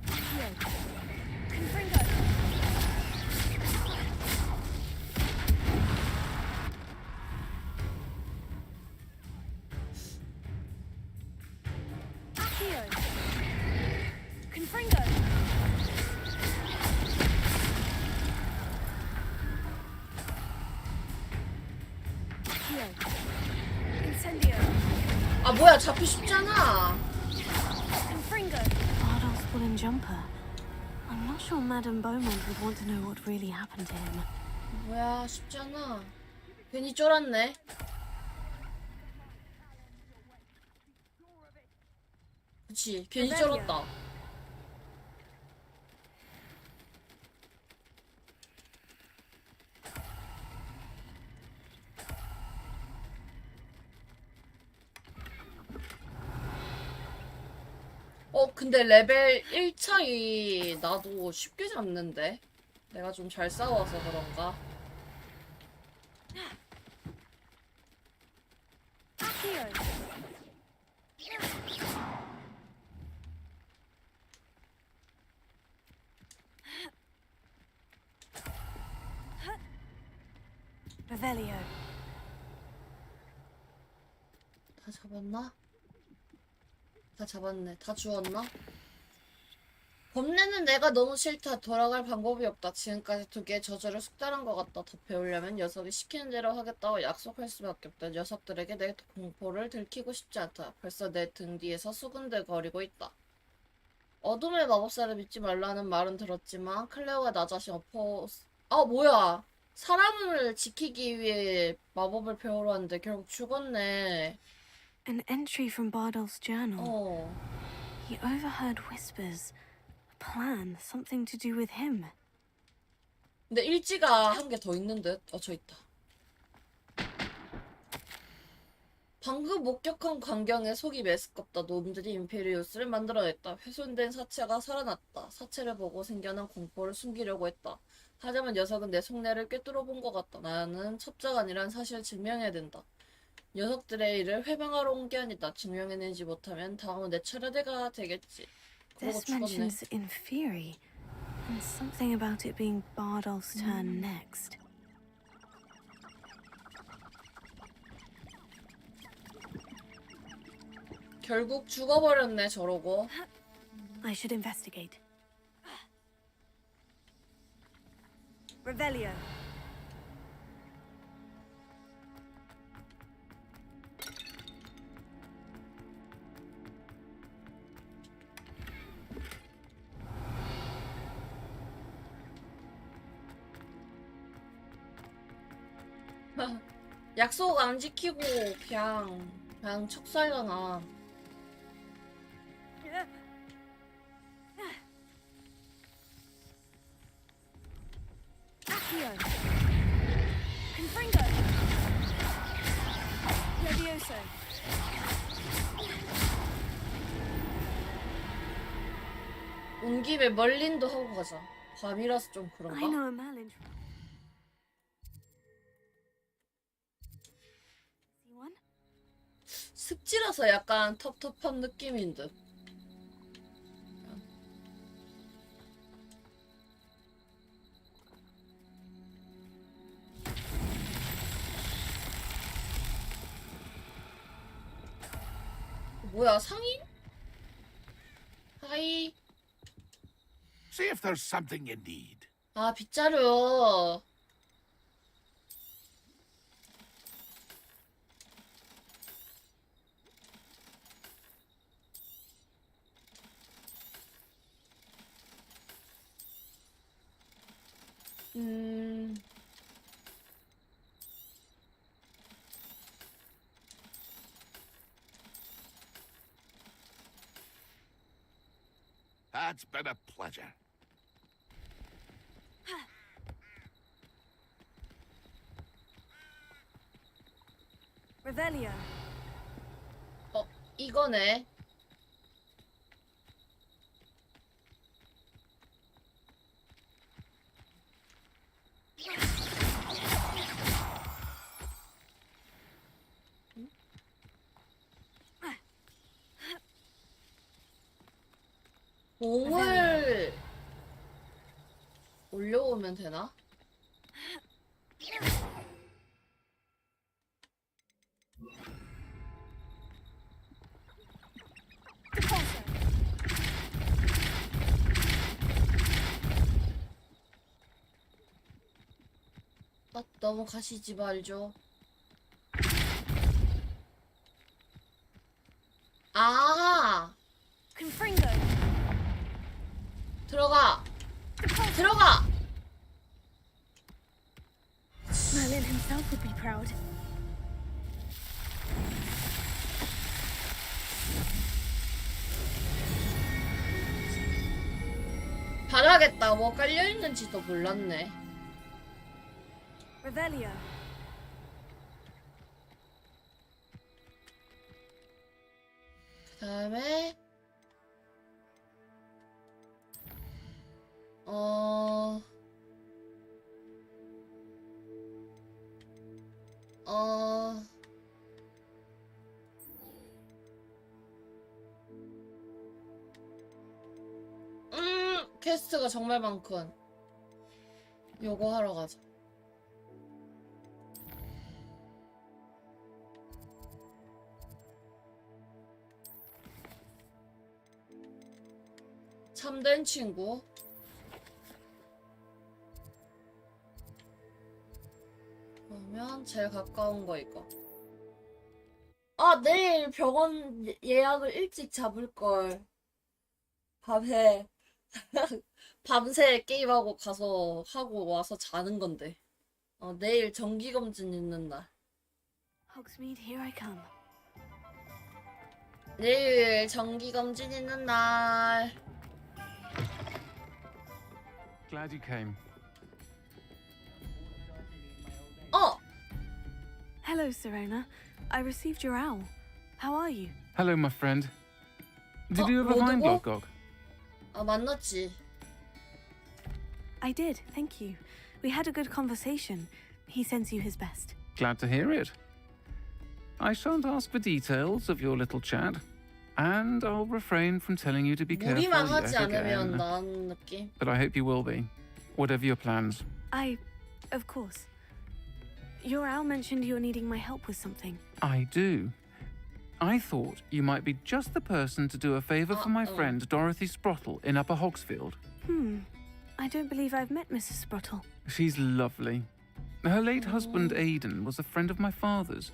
Accio. Confringo. Accio. Confringo. Accio. Incendio. 아 뭐야 잡기 쉽잖아. Confringo. Bardolph's woolen jumper. I'm not sure Madame Beaumont would want to know what really happened to him. 뭐야 쉽잖아. 괜히 쫄았네. 그치 괜히 쫄았다. 근데 레벨 1 차이 나도 쉽게 잡는데 내가 좀 잘 싸워서 그런가? Accio. Revelio. 다 잡았나? 다 잡았네. 다 주웠나? 범례는 내가 너무 싫다. 돌아갈 방법이 없다. 지금까지 두 개의 저주를 숙달한 것 같다. 더 배우려면 녀석이 시키는 대로 하겠다고 약속할 수밖에 없다. 녀석들에게 내 공포를 들키고 싶지 않다. 벌써 내 등 뒤에서 수근들거리고 있다. 어둠의 마법사를 믿지 말라는 말은 들었지만 클레오가 나 자신 뭐야. 사람을 지키기 위해 마법을 배우러 왔는데 결국 죽었네. An entry from Bardolph's journal. He overheard whispers. A plan, something to do with him. 근데 일지가 한 개 더 있는 듯. 저 있다. 방금 목격한 광경에 속이 메스껍다. 놈들이 임페리우스를 만들어냈다. 훼손된 사체가 살아났다. 사체를 보고 생겨난 공포를 숨기려고 했다. 하지만 녀석은 내 속내를 꿰뚫어 본 것 같다. 나는 첩자가 아니란 사실을 증명해야 된다. 녀석들의 일을 회방하러 온 게 아니다. 증명해내지 못하면 다음은 내 차례가 되겠지. 그러고 This 죽었네. mentions Inferi, and something about it being Bardolph's turn next. 결국 죽어버렸네 저러고. I should investigate. Revelio. 약속 안 지키고 그냥 척살잖아. Accio. Confringo. Levioso. 온 김에 멀린도 하고 가자. 밤이라서 좀 I 그런가? know a Merlin. See one? 습지라서 약간 텁텁한 느낌인 듯. 뭐야 상인? 하이. See if there's something you need. 아 빗자루. That's been a pleasure. Revelio. 이거네. 공을 올려오면 되나? 아, 너무 가시지 말죠. 아, Confringo. 들어가. 들어가. Merlin himself would be proud. 바닥에다 뭐 깔려있는지도 몰랐네. Revelio. 그 다음에 퀘스트가 정말 많군. 요거 하러 가자. 참된 친구. 그러면 제일 가까운 거 이거. 아, 내일 병원 예약을 일찍 잡을 걸. 밤새 밤새 게임하고 가서 하고 와서 자는 건데. 내일 정기 검진 있는 날. Hogsmeade, here I come. 내일 정기 검진 있는 날. Glad you came. Hello, Serena. I received your owl. How are you? Hello, my friend. Did you ever 뭐 find 누구? Glogog? 만났지. I did, thank you. We had a good conversation. He sends you his best. Glad to hear it. I shan't ask for details of your little chat, and I'll refrain from telling you to be careful 무리만 yet 하지 않으면 again. 나은 느낌. But I hope you will be, whatever your plans. Of course. Your owl mentioned you're needing my help with something. I do. I thought you might be just the person to do a favor for my friend Dorothy Sprottle in Upper Hogsfield. I don't believe I've met Mrs. Sprottle. She's lovely. Her late husband Aidan was a friend of my father's.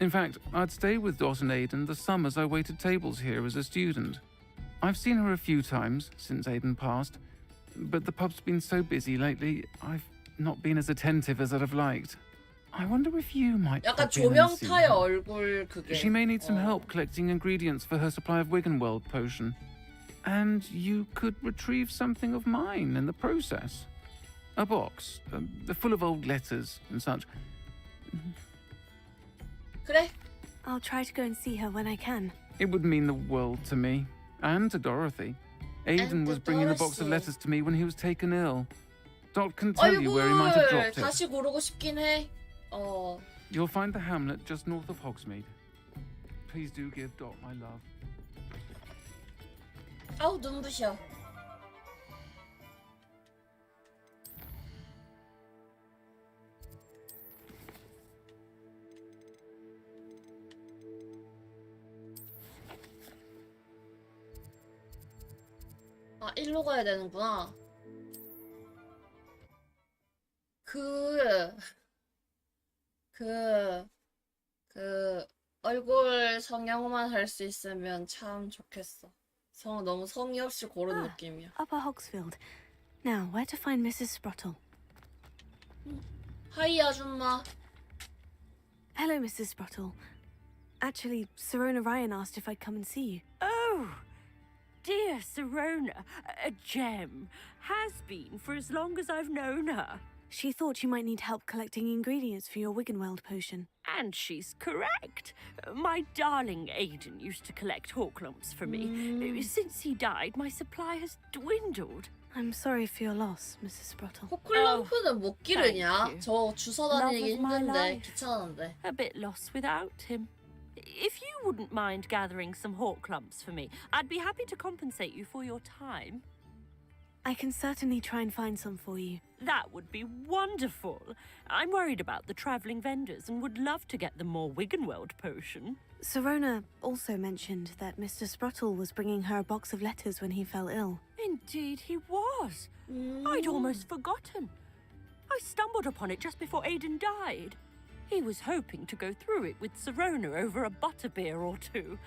In fact, I'd stay with Dot and Aidan the summers I waited tables here as a student. I've seen her a few times since Aidan passed, but the pub's been so busy lately, I've not been as attentive as I'd have liked. I wonder if you might 약간 pop in and see 조명타의 her. 얼굴 그게. She may need some help collecting ingredients for her supply of Wiggenweld potion. And you could retrieve something of mine in the process. A box, full of old letters and such. 그래. I'll try to go and see her when I can. It would mean the world to me, and to Dorothy. Aidan was bringing the box of letters to me when he was taken ill. Dot can tell you where he might have dropped it. 다시 고르고 싶긴 해. You'll find the hamlet just north of Hogsmeade. Please do give Dot my love. 아우 눈부셔. 아, 일로 가야 되는구나. 얼굴 성형만 할 수 있으면 참 좋겠어. 너무 성의 없이 고른 느낌이야. Upper Hogsfield. Now, where to find Mrs. Sprottle? 하이 아줌마. Hello, Mrs. Sprottle. Actually, Sirona Ryan asked if I'd come and see you. Oh, dear Sirona, a gem. Has been for as long as I've known her. She thought you might need help collecting ingredients for your Wiggenweld potion. And she's correct. My darling Aidan used to collect hawk lumps for me. Since he died, my supply has dwindled. I'm sorry for your loss, Mrs. Sprottle. 호클럼프는 못 기르냐? thank you. 저 주워 다니기 Love of my 힘든데 life. 귀찮은데. A bit lost without him. If you wouldn't mind gathering some hawk lumps for me, I'd be happy to compensate you for your time. I can certainly try and find some for you. That would be wonderful. I'm worried about the travelling vendors and would love to get them more Wiggenweld potion. Sirona also mentioned that Mr. Sprottle was bringing her a box of letters when he fell ill. Indeed he was. I'd almost forgotten. I stumbled upon it just before Aidan died. He was hoping to go through it with Sirona over a butterbeer or two.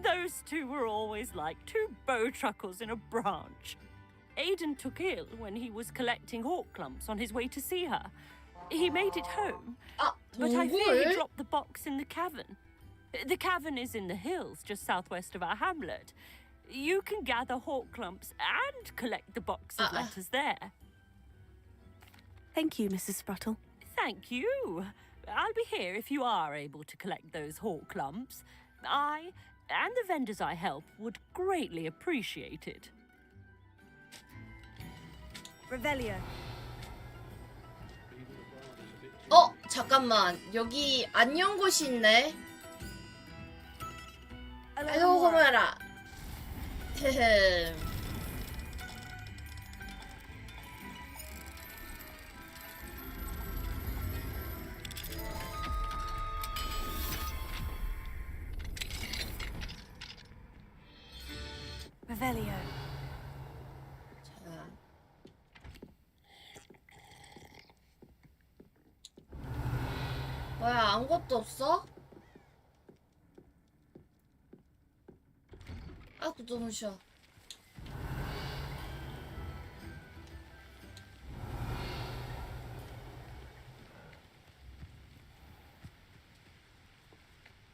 Those two were always like two bowtruckles in a branch. Aidan took ill when he was collecting hawk clumps on his way to see her. He made it home, but I fear he dropped the box in the cavern. The cavern is in the hills just southwest of our hamlet. You can gather hawk clumps and collect the box of letters there. Thank you, Mrs. Sprottle. Thank you. I'll be here if you are able to collect those hawk clumps. I and the vendors I help would greatly appreciate it. Revelio. 잠깐만. 여기 안 연 곳이 있네. 알로 호그와라. 헤헤. Revelio. 자. 뭐야, 아무것도 없어? 너무 쉬워.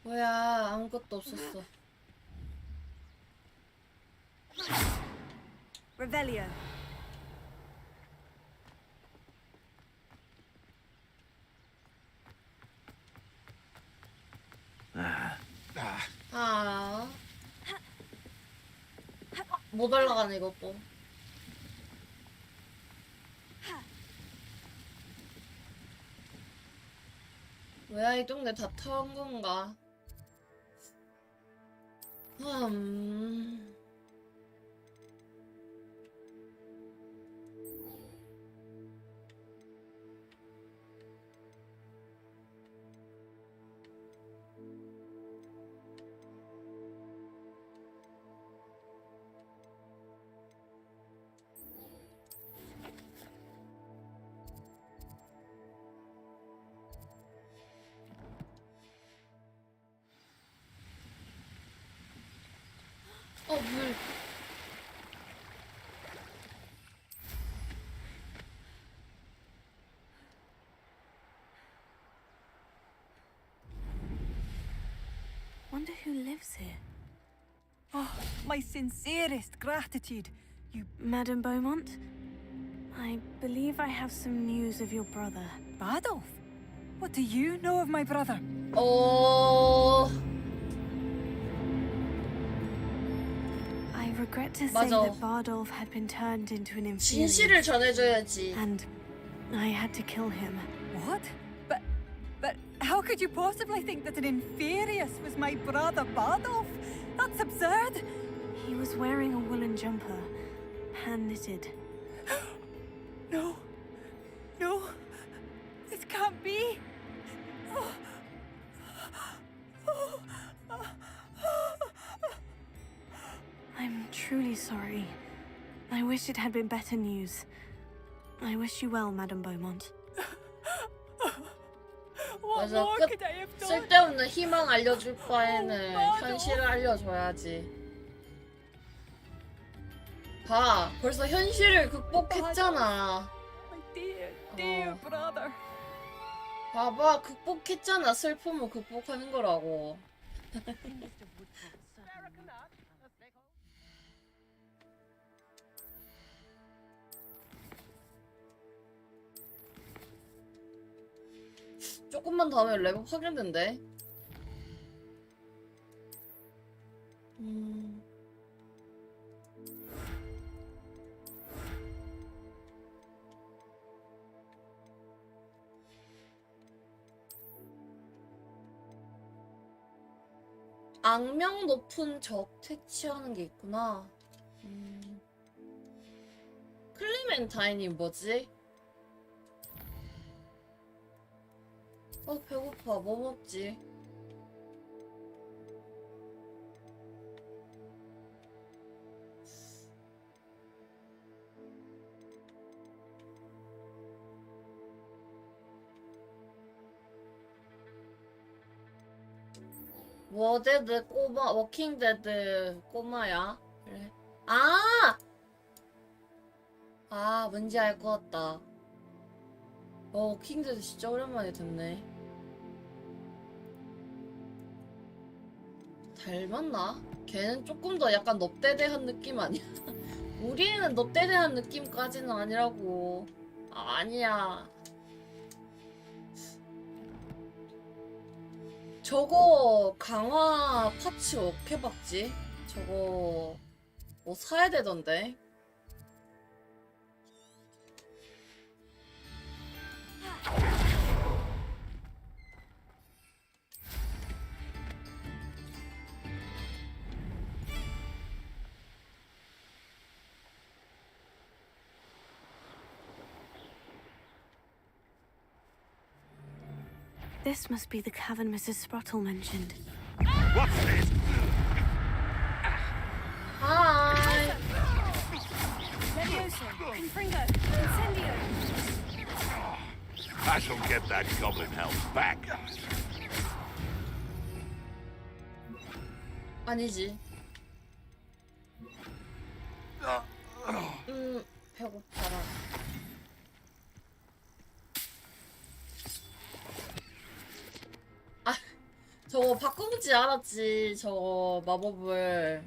뭐야, 아무것도 없었어. Revelio. 못 올라가네 이것도. 뭐야, 이 동네 다 턴 건가? 물. Wonder who lives here. Oh, my sincerest gratitude. You, Madame Beaumont? I believe I have some news of your brother. Badolf? What do you know of my brother? 어. I regret to say 맞아. that Bardolph had been turned into an 진실을 inferior, 전해줘야지. and I had to kill him. What? But how could you possibly think that an inferius was my brother Badolf? That's absurd. He was wearing a woolen jumper, hand-knitted. No. No. This can't be. I'm truly sorry. I wish it had been better news. I wish you well, Madame Beaumont. What 맞아. more 끝. could I have done? 쓸데없는 희망 알려줄 바에는 현실을 알려줘야지. 봐, 벌써 현실을 극복했잖아. My dear brother. 봐봐, 극복했잖아. 슬픔을 극복하는 거라고. 조금만 더 하면 레벨 확인된대. 악명 높은 적 퇴치하는 게 있구나. 클리멘타인이 뭐지? 배고파. 뭐 먹지? 워데드 꼬마, 워킹데드 꼬마야? 그래. 뭔지 알 것 같다. 워킹데드 진짜 오랜만에 듣네. 닮았나? 걔는 조금 더 약간 넙대대한 느낌 아니야? 우리 애는 넙대대한 느낌까지는 아니라고. 아니야. 저거 강화 파츠 어떻게 박지? 저거 뭐 사야 되던데. This must be the cavern Mrs. Sprottle mentioned. What's this? Hi. Leviosa, Confringo, Incendio. I shall get that goblin help back. 아니지. 배고파라. 저거 바꾸지 않았지. 저거 마법을.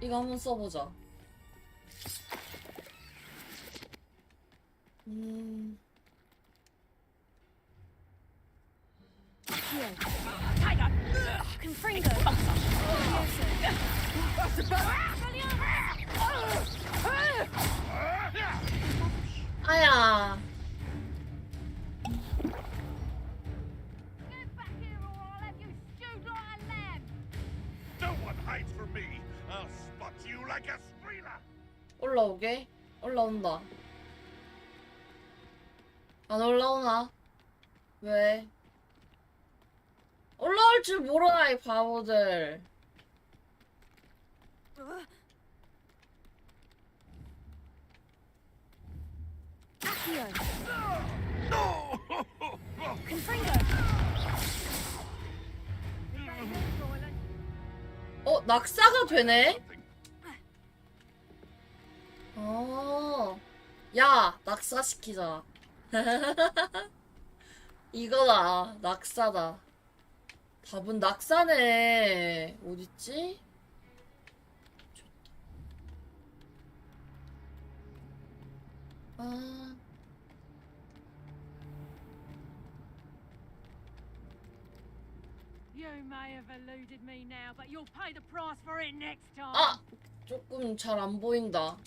이거 한번 써보자. Confringo. 아야. No one hides from me. I'll spot you like a streeler. 올라오게? 올라온다. 안 올라오나? 왜? 올라올 줄 모르나 이 바보들. Accio. Confringo. 낙사가 되네? 야, 낙사시키자. 이거다, 낙사다. 답은 낙사네. 어딨지? 아. You may have eluded me now, but you'll pay the price for it next time. 아! 조금 잘 안 보인다.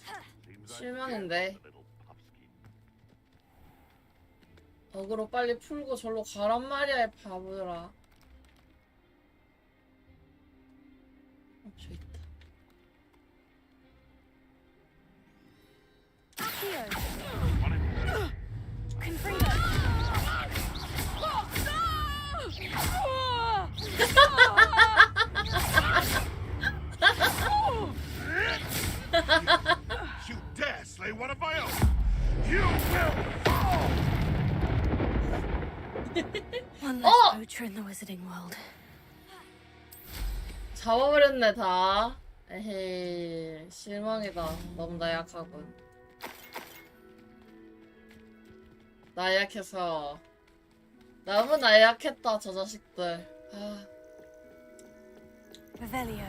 실망인데. 어그로 빨리 풀고 절로 가란 말이야, 이 바보들아. 저 있다. You dare slay one of my own! You will fall! One less poacher in the wizarding world. 잡아버렸네 다. 에헤이 실망이다. 너무 나약하군. 나약해서 너무 나약했다 저 자식들. 아. Revelio.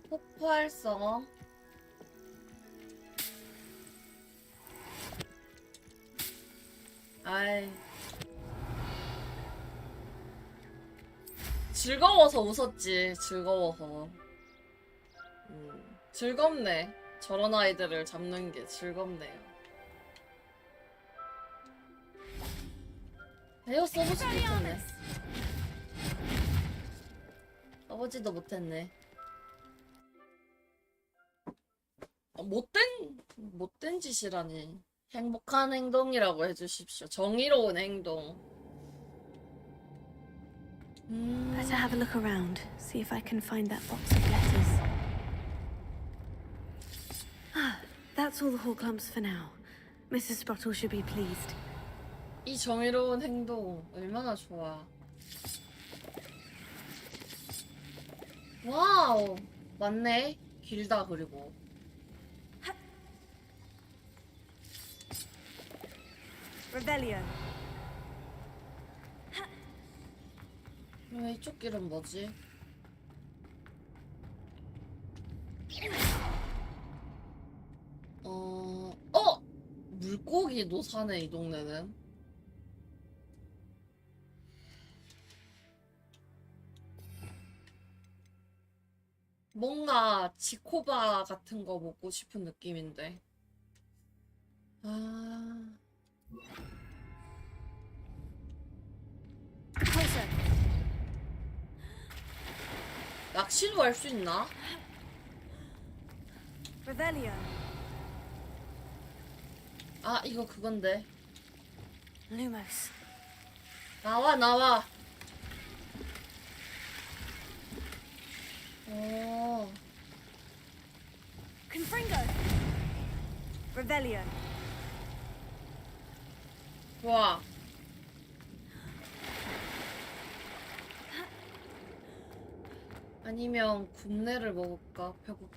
폭발성. 아이. 즐거워서 웃었지. 즐거워서. 즐겁네. 저런 아이들을 잡는 게 즐겁네요. 에어 써보지도 못했네. 써보지도 못했네. 못된 짓이라니. 행복한 행동이라고 해주십시오. 정의로운 행동. Better have a look around, see if I can find that box of letters. Ah, that's all the Horclumps for now. Mrs. Sprottle should be pleased. 이 정의로운 행동 얼마나 좋아. 와우, 맞네. 길다. 그리고 Revelio. 왜 이쪽 길은 뭐지? 물고기도 사네 이 동네는. 뭔가 지코바 같은 거 먹고 싶은 느낌인데. 아. 낚시도 할 수 있나? Revelio. 아, 이거 그건데. Lumos. 나와, 나와. 오. Confringo. Revelio. 좋아. 아니면 굽내를 먹을까? 배고.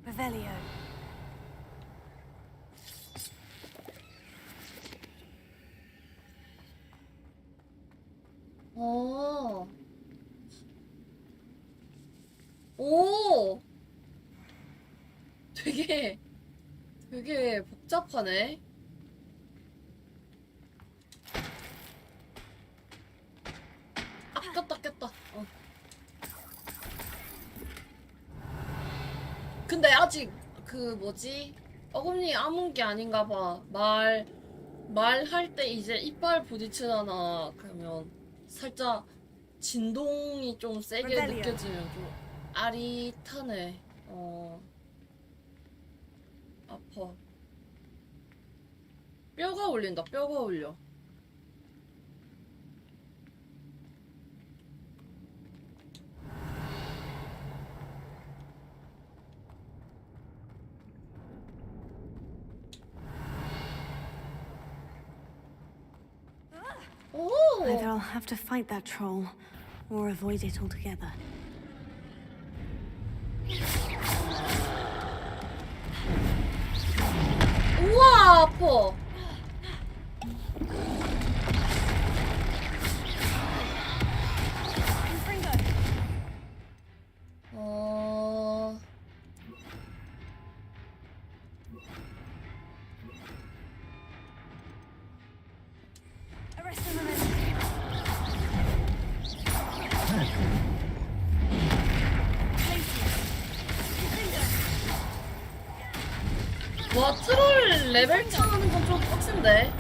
Revelio. 오. 되게 복잡하네. 꼈다. 근데 아직 그 뭐지? 어금니 아문 게 아닌가 봐. 말할 때 이제 이빨 부딪히잖아. 그러면 살짝 진동이 좀 세게 Rebellion. 느껴지면 좀 아릿하네. 아파. 뼈가 울린다. 뼈가 울려. Either I'll have to fight that troll, or avoid it altogether. 우와 아파. 와 트롤 레벨 차하는 건 좀 빡센데.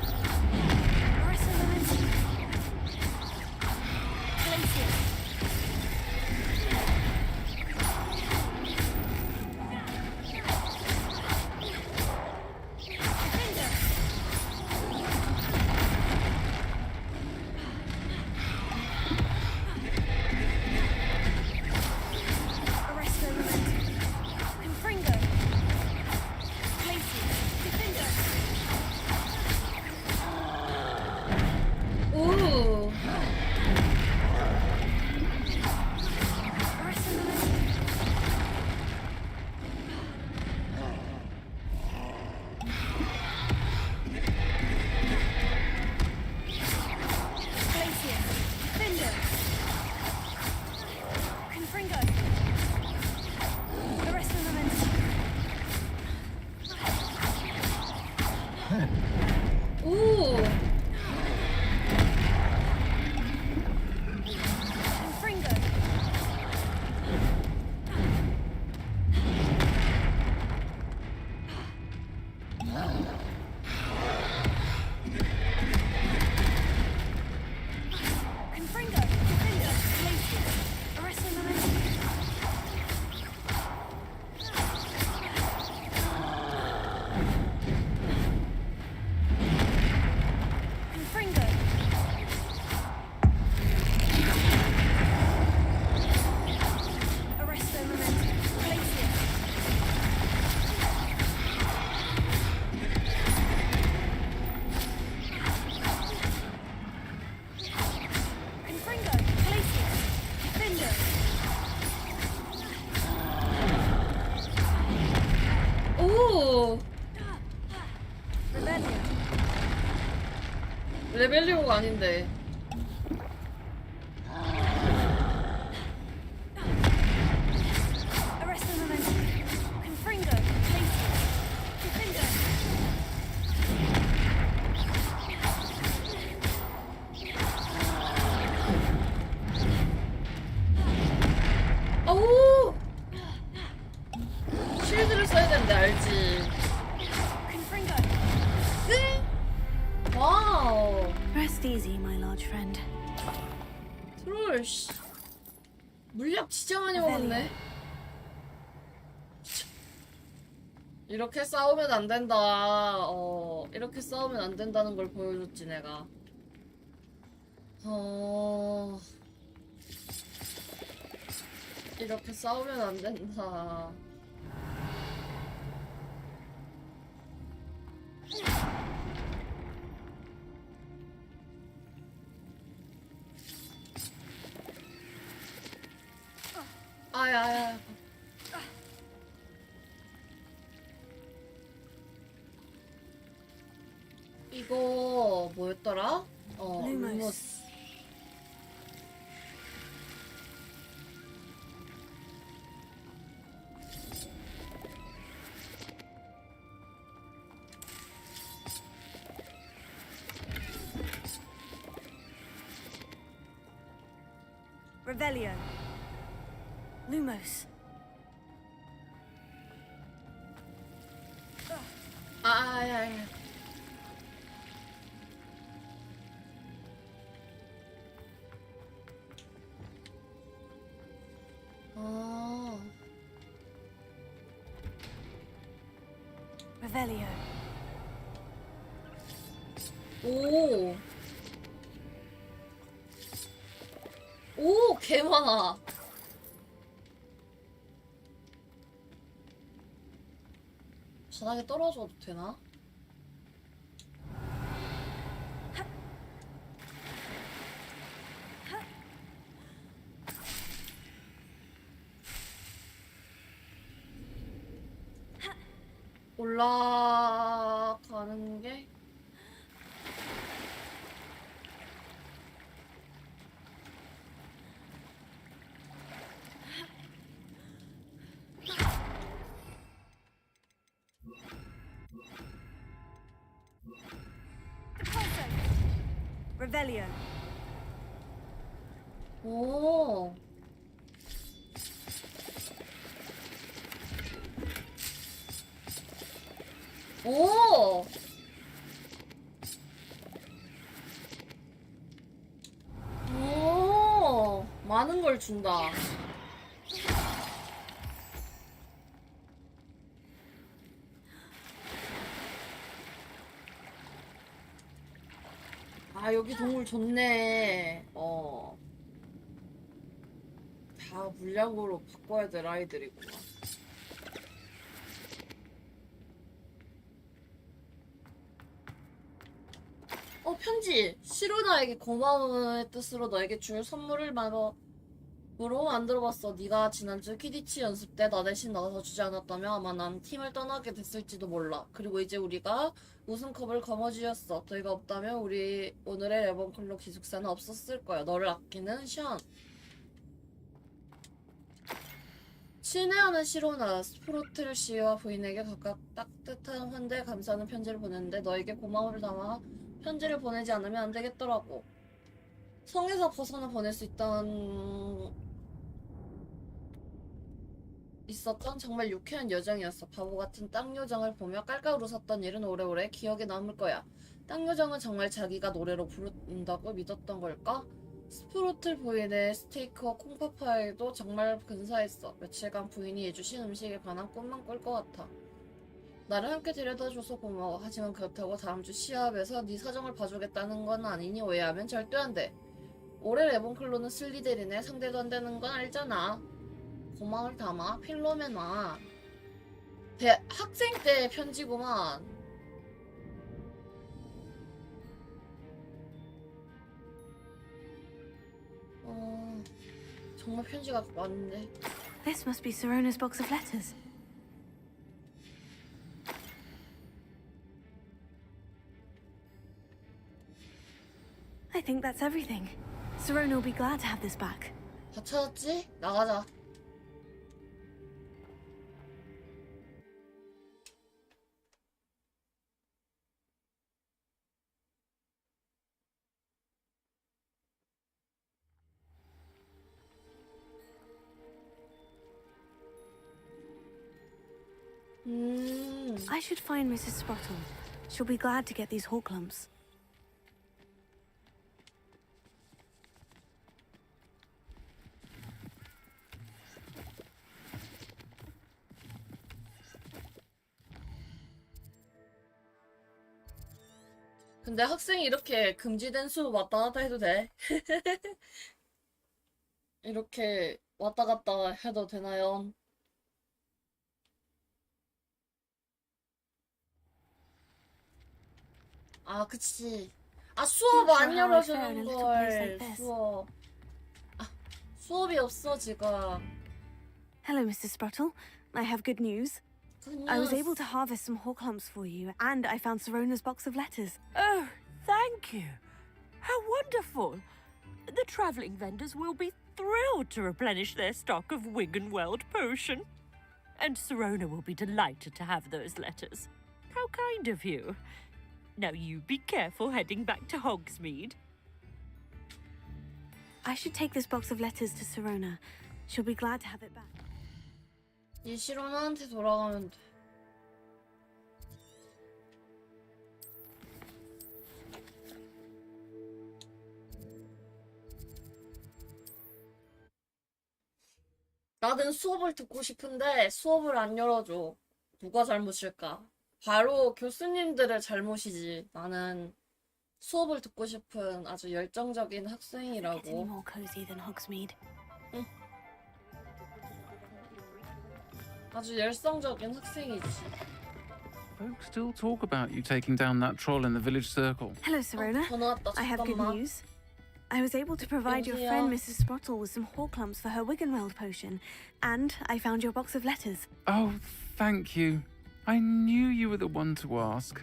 오. 오. 오. 레벨리오가 아닌데. 오. 쉴드를 써야 되는데 알지? 와우. Rest easy, my large friend. 트롤 씨. 물약 진짜 많이 먹었네. 이렇게 싸우면 안 된다. 이렇게 싸우면 안 된다는 걸 보여줬지 내가. 이렇게 싸우면 안 된다. 아야야. 이거 뭐였더라? 루머스. Revelio. Lumos. 아야야. Revelio. 오. 오, 개 많아. 바닥에 떨어져도 되나? 올라가는 게 Revelio. 오. 오. 오. 많은 걸 준다. 아, 여기 동물 좋네. 다 물약으로 바꿔야 될 아이들이구나. 편지! 시로나에게 고마움의 뜻으로 너에게 줄 선물을 무로 만들어봤어. 네가 지난주 퀴디치 연습 때 나 대신 나가서 주지 않았다면 아마 난 팀을 떠나게 됐을지도 몰라. 그리고 이제 우리가 우승컵을 거머쥐었어. 너희가 없다면 우리 오늘의 레번클럽 기숙사는 없었을 거야. 너를 아끼는 션. 친애하는 시로나, 스프로틀 씨와 부인에게 각각 따뜻한 환대 감사하는 편지를 보냈는데 너에게 고마움을 담아 편지를 보내지 않으면 안 되겠더라고. 성에서 벗어나 보낼 수 있었던 정말 유쾌한 여정이었어. 바보 같은 땅 요정을 보며 깔깔 웃었던 일은 오래오래 기억에 남을 거야. 땅 요정은 정말 자기가 노래로 부른다고 믿었던 걸까? 스프로틀 부인의 스테이크와 콩파파이도 정말 근사했어. 며칠간 부인이 해주신 음식에 관한 꿈만 꿀 것 같아. 나를 함께 데려다줘서 고마워. 하지만 그렇다고 다음 주 시합에서 네 사정을 봐주겠다는 건 아니니 오해하면 절대 안 돼. 올해 레본클로는 슬리데린의 상대도 안 되는 건 알잖아. 고마움을 담아 필로메나. 학생 때 편지구만. 정말 편지가 많은데. This must be Sirona's box of letters. I think that's everything. Sirona will be glad to have this back. 다 찾았지? 나가자. I should find Mrs. Sprottle. She'll be glad to get these hawk lumps. 근데 학생이 이렇게 금지된 수 왔다 갔다 해도 돼? 이렇게 왔다 갔다 해도 되나요? 아, 그치. 아, 수업 안 열어주는 걸. 수업. 아, 수업이 없어, 지금. Hello, Mrs. Sprottle. I have good news. I was able to harvest some hawk lumps for you, and I found Sirona's box of letters. Oh, thank you. How wonderful. The travelling vendors will be thrilled to replenish their stock of Wiggenweld potion. And Sirona will be delighted to have those letters. How kind of you. Now you be careful heading back to Hogsmeade. I should take this box of letters to Sirona. She'll be glad to have it back. 이 시로나한테 돌아가면 돼. 나는 수업을 듣고 싶은데 수업을 안 열어줘. 누가 잘못일까? 바로 교수님들의 잘못이지. 나는 수업을 듣고 싶은 아주 열정적인 학생이라고. More cozy than Hogsmeade. 응. 아주 열성적인 학생이지. Folks still talk about you taking down that troll in the village circle. Hello, Sirona. 전화 왔다. I have good 잠깐만. news. I was able to provide your friend Mrs. Sprottle with some hawk lumps for her Wiggenweld potion, and I found your box of letters. Oh, thank you. I knew you were the one to ask.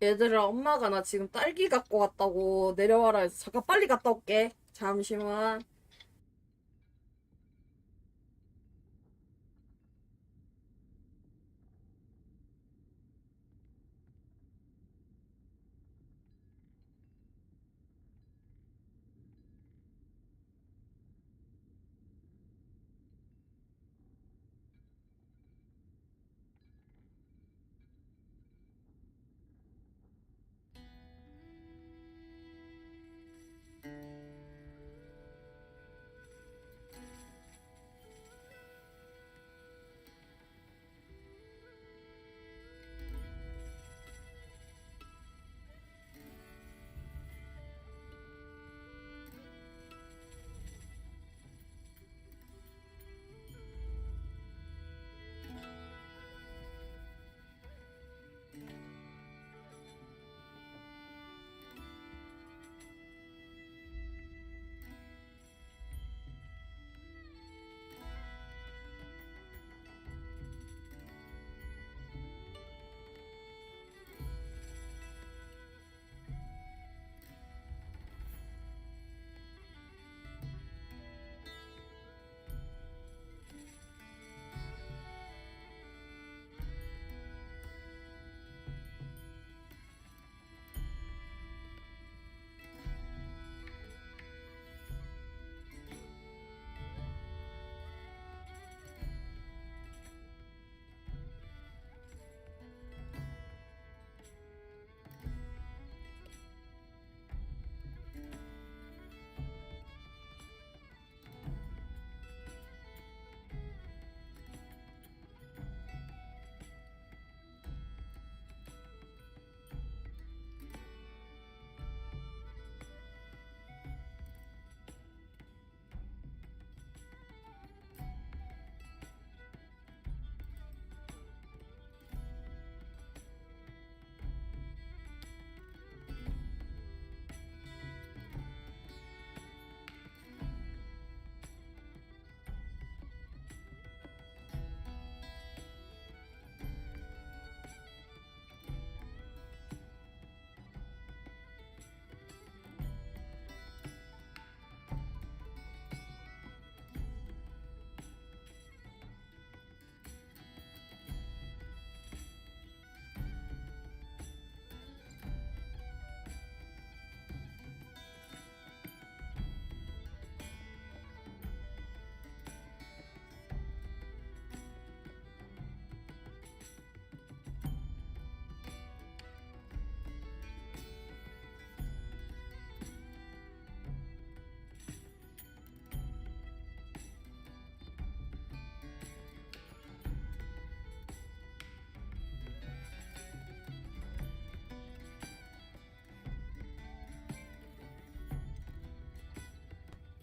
얘들아, 엄마가 나 지금 딸기 갖고 왔다고 내려와라 해서 잠깐 빨리 갔다 올게. 잠시만.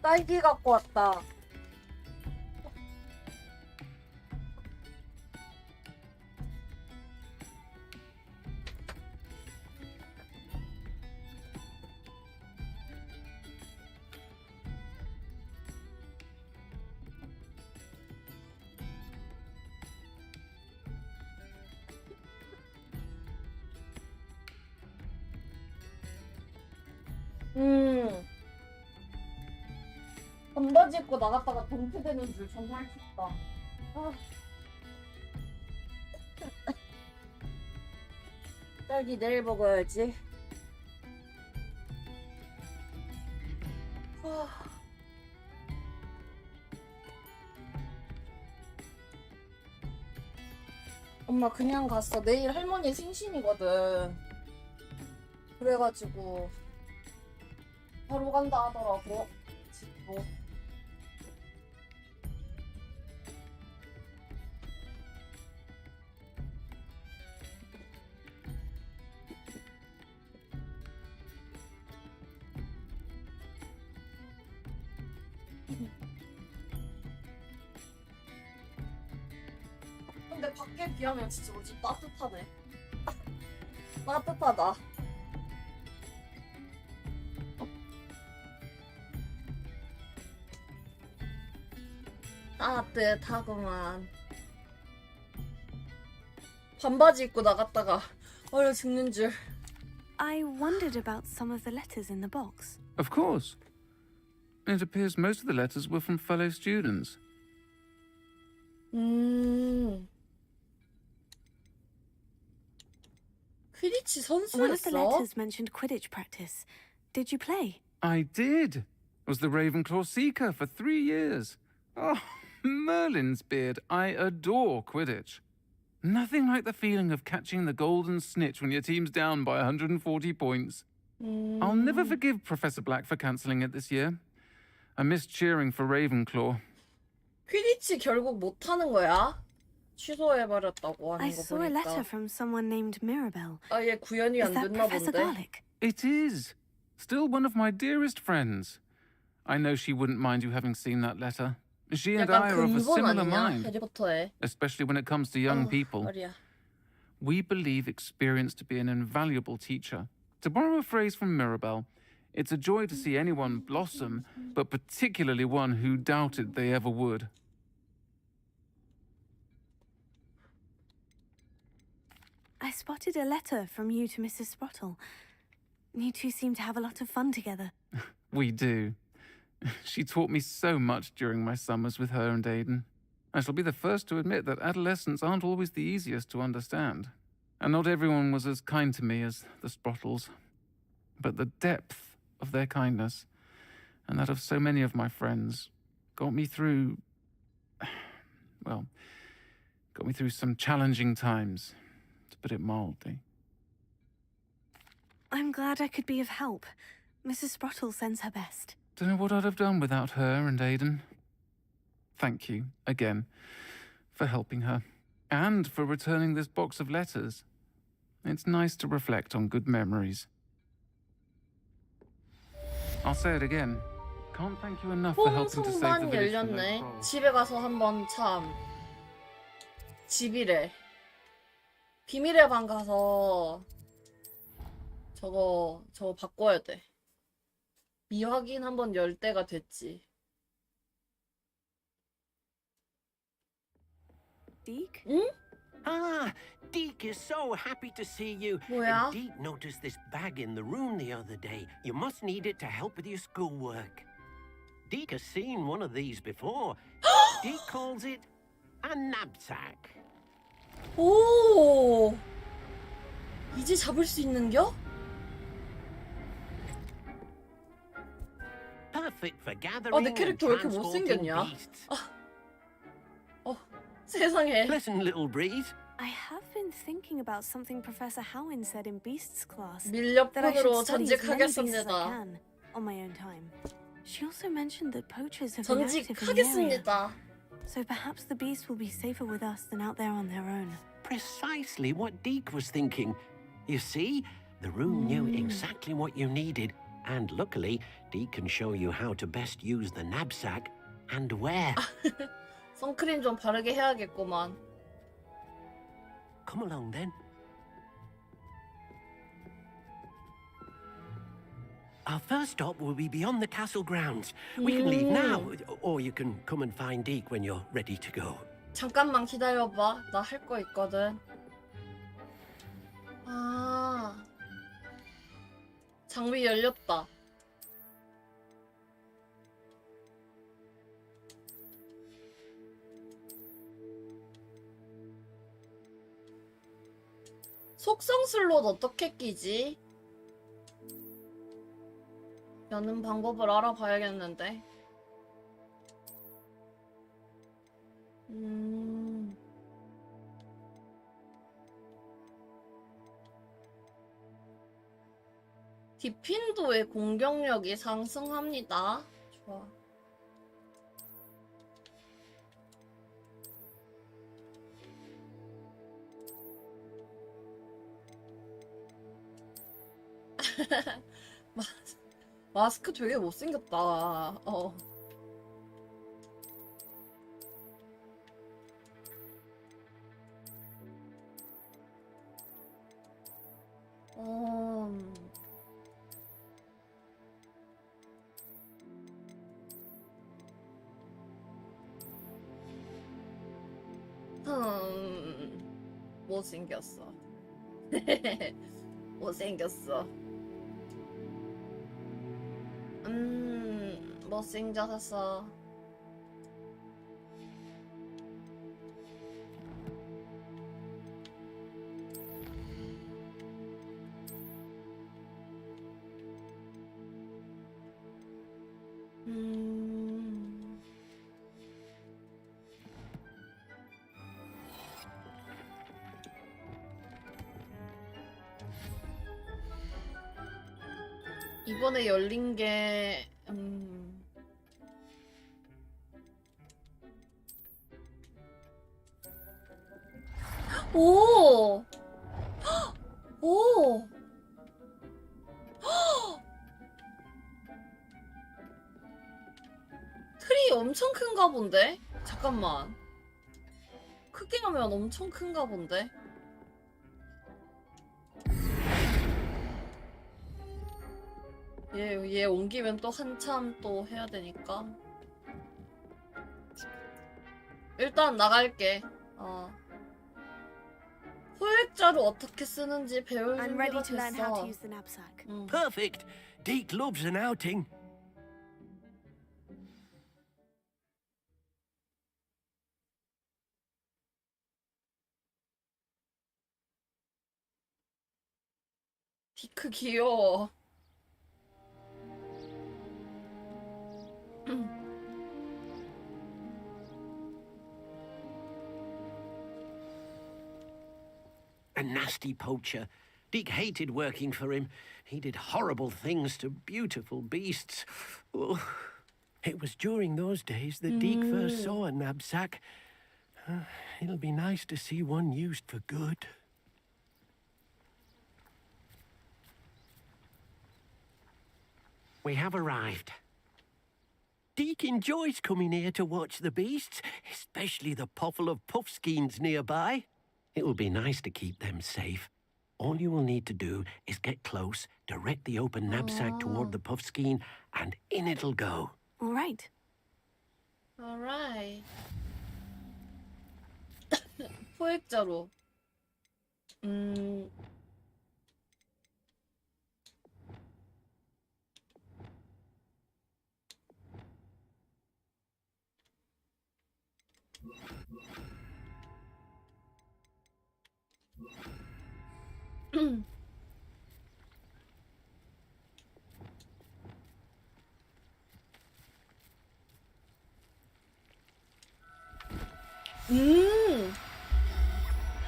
딸기 갖고 왔다. 반바지 입고 나갔다가 동태되는 줄 정말 춥다. 아. 딸기 내일 먹어야지. 아. 엄마 그냥 갔어. 내일 할머니 생신이거든. 그래가지고 바로 간다 하더라고. 집도. 근데 밖에 비하면 진짜 우리 집 따뜻하네. 따뜻하다. 따뜻하구만. 반바지 입고 나갔다가 얼어 죽는 줄. I wondered about some of the letters in the box. Of course. It appears most of the letters were from fellow students. 퀴디치 One of the 선수였어? letters mentioned Quidditch practice. Did you play? I did. Was the Ravenclaw Seeker for 3 years. Oh, Merlin's beard. I adore Quidditch. Nothing like the feeling of catching the golden snitch when your team's down by 140 points. I'll never forgive Professor Black for cancelling it this year. I missed cheering for Ravenclaw. 퀴디치 결국 못하는 거야? 취소해버렸다고 I 하는 거 saw a letter 보니까. from someone named Mirabelle. 아, 얘 구현이 Is 안 that 됐나 Professor 본데? Garlick? It is. Still one of my dearest friends. I know she wouldn't mind you having seen that letter. She and I 약간 are of a 근본 similar 아니냐? mind, 해리포터에. especially when it comes to young people. 머리야. We believe experience to be an invaluable teacher. To borrow a phrase from Mirabelle, it's a joy to see anyone blossom, but particularly one who doubted they ever would. I spotted a letter from you to Mrs. Sprottle. You two seem to have a lot of fun together. We do. She taught me so much during my summers with her and Aidan. I shall be the first to admit that adolescents aren't always the easiest to understand. And not everyone was as kind to me as the Sprottles. But the depth of their kindness, and that of so many of my friends, got me through... well, got me through some challenging times, to put it mildly. I'm glad I could be of help. Mrs. Sprottle sends her best. Don't know what I'd have done without her and Aidan. Thank you, again, for helping her, and for returning this box of letters. It's nice to reflect on good memories. I'll say it again. Can't thank you enough for helping to save the 홍성반 village from those 열렸네. trolls. 집에 가서 한번 참. 집이래. 비밀의 방 가서 저거 바꿔야 돼. 미확인 한번 열 때가 됐지. Deke? 응? Ah, Deke is so happy to see you. 뭐야? Deke noticed this bag in the room the other day. You must need it to help with your schoolwork. Deke has seen one of these before. Deke calls it a knapsack. 오! 이제 잡을 수 있는겨? Perfect for 내 gathering and 캐릭터 왜 이렇게 transporting 못생겼냐? beasts. 세상에. Pleasant little breeze. I have been thinking about something Professor Howin said in Beasts class. that I should 밀렵폰으로 study as many beasts as I 전직하겠습니다. can on my own time. She also mentioned that poachers have been active in the area. 전직하겠습니다. So perhaps the beasts will be safer with us than out there on their own. Precisely what Deke was thinking. You see, the room knew exactly what you needed, and luckily, Deke can show you how to best use the knapsack and where. 선크림 좀 바르게 해야겠구만. Come along then. Our first stop will be beyond the castle grounds. We can leave now, or you can come and find Deke when you're ready to go. 잠깐만 기다려봐. 나 할 거 있거든. 아. 장비 열렸다. 속성 슬롯 어떻게 끼지? 여는 방법을 알아봐야겠는데. 디핀도의 공격력이 상승합니다. 좋아. 마스크 되게 못생겼다. 못생겼어. 못생겼어. 못생겼어. 이번에 열린 게 오! 오! 틀이 엄청 큰가 본데? 잠깐만. 크게 하면 엄청 큰가 본데? 얘 옮기면 또 한참 또 해야 되니까. 일단 나갈게. 포획자를 어떻게 쓰는지 배울 I'm 준비가 ready to learn how to 됐어. use the knapsack. Perfect. Deke loves an outing. 디크 귀여워. A nasty poacher. Deke hated working for him. He did horrible things to beautiful beasts. Oh. It was during those days that Deke first saw a knapsack. It'll be nice to see one used for good. We have arrived. Deke enjoys coming here to watch the beasts, especially the potful of puffskeins nearby. It will be nice to keep them safe. All you will need to do is get close, direct the open knapsack toward the puffskein, and in it'll go. All right. Alright. 포획자로.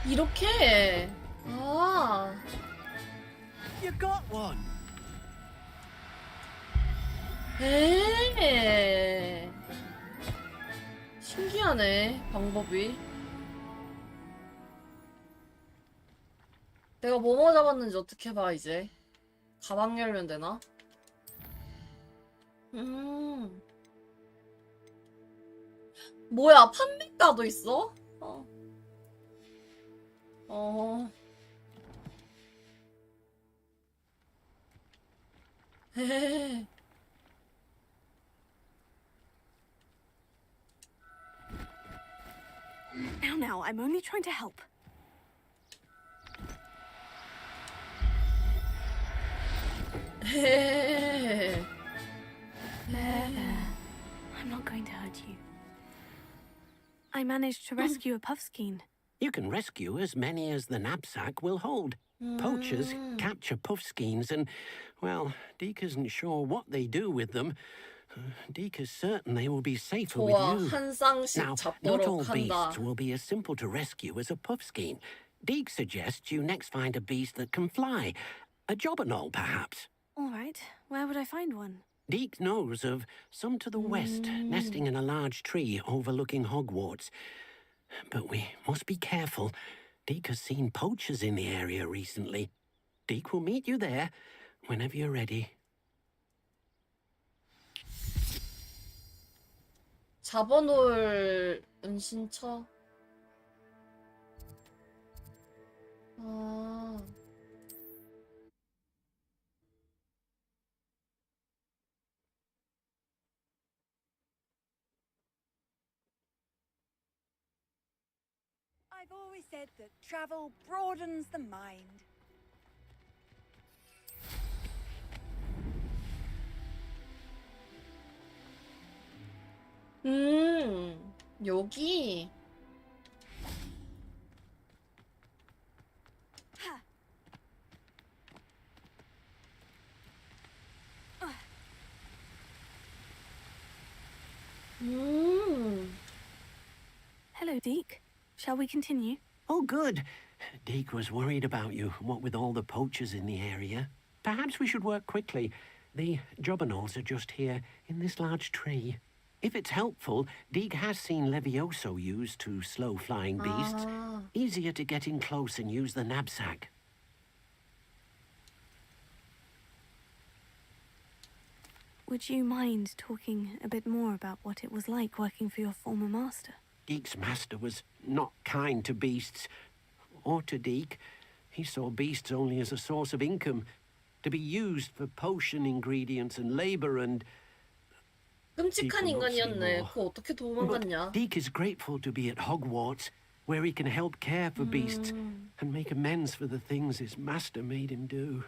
이렇게. 아. You got one. 에. 신기하네, 방법이. 내가 뭐뭐 잡았는지 어떻게 봐, 이제. 가방 열면 되나? 뭐야, 판매가도 있어? 헤헤헤. Now, I'm only trying to help. 헤헤헤헤. I'm not going to hurt you. I managed to rescue a puffskein. You can rescue as many as the knapsack will hold. Poachers capture puffskeins and, well, Deke isn't sure what they do with them. Deke is certain they will be safer with 좋아, you. 한 쌍씩 Now, not all 잡도록 한다. beasts will be as simple to rescue as a puffskein. Deke suggests you next find a beast that can fly. A jobberknoll, perhaps. All right. Where would I find one? Deke knows of some to the west, nesting in a large tree overlooking Hogwarts. But we must be careful. Deke has seen poachers in the area recently. Deke will meet you there whenever you're ready. 잡아놓을 은신처? 아. I've always said that travel broadens the mind. 여기. Hello, Deke. Shall we continue? Oh, good. Deke was worried about you, what with all the poachers in the area. Perhaps we should work quickly. The jobberknolls are just here, in this large tree. If it's helpful, Deke has seen Levioso used to slow flying beasts. Easier to get in close and use the knapsack. Would you mind talking a bit more about what it was like working for your former master? Deke's master was not kind to beasts, or to Deke. He saw beasts only as a source of income, to be used for potion ingredients and labor and... 끔찍한 인간이었네. 그거 어떻게 도망갔냐? Deke is grateful to be at Hogwarts, where he can help care for beasts and make amends for the things his master made him do.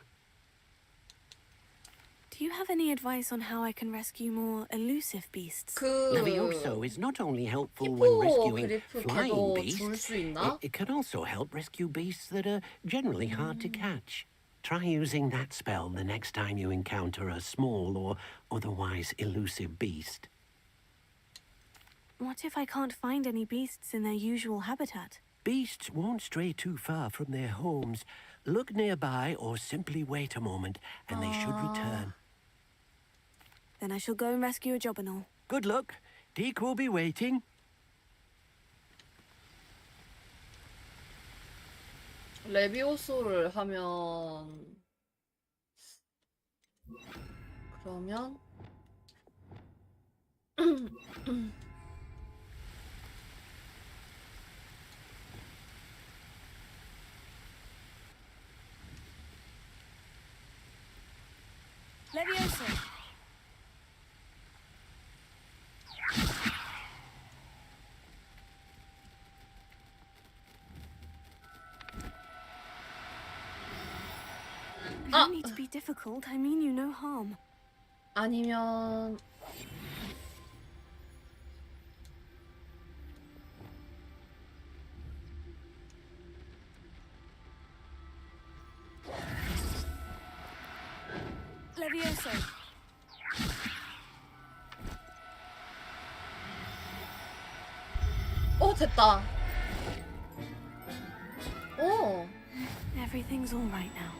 Do you have any advice on how I can rescue more elusive beasts? Levioso is not only helpful when rescuing flying 줄 beasts, 수 있나? it can also help rescue beasts that are generally hard to catch. Try using that spell the next time you encounter a small or otherwise elusive beast. What if I can't find any beasts in their usual habitat? Beasts won't stray too far from their homes. Look nearby or simply wait a moment and they should return. Then I shall go and rescue a jobberknoll. Good luck. Deke will be waiting. 레비오소를 하면 그러면 Levioso! I don't need to be difficult. I mean you no harm. 아니면 Levioso! 됐다. 오. Everything's all right now.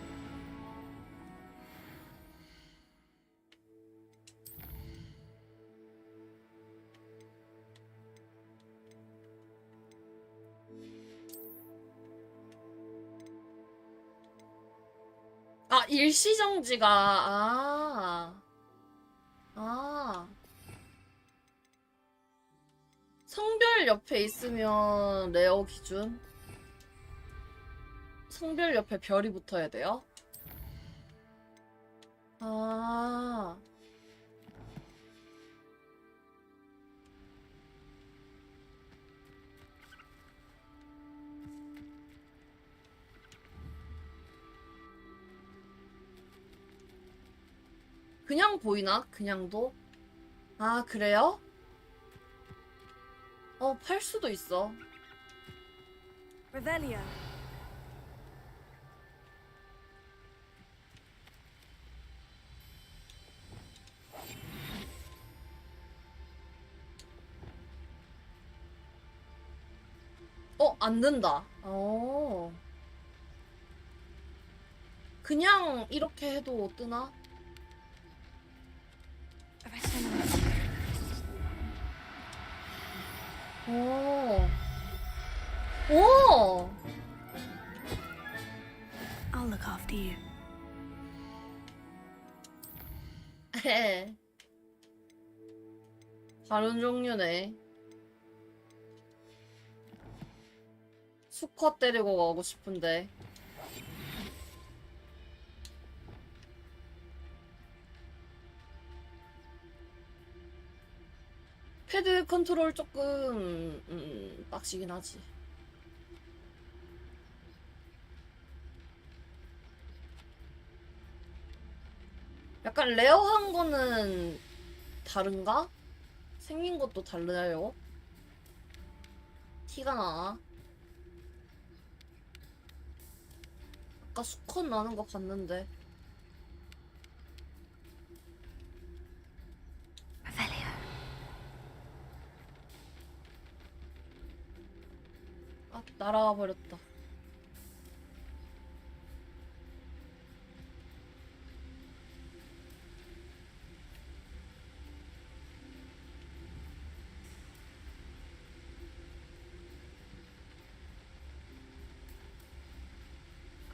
일시정지가 성별 옆에 있으면 레어 기준. 성별 옆에 별이 붙어야 돼요? 그냥 보이나? 그냥도? 그래요? 팔 수도 있어. Revelio. 안 된다. 그냥 이렇게 해도 뜨나? I'll look after you. 다른 종류네. 수컷 데리고 가고 싶은데. 패드 컨트롤 조금 빡시긴 하지. 약간 레어한 거는 다른가? 생긴 것도 달라요? 티가 나? 아까 수컷 나는 거 봤는데. 아, 날아가 버렸다.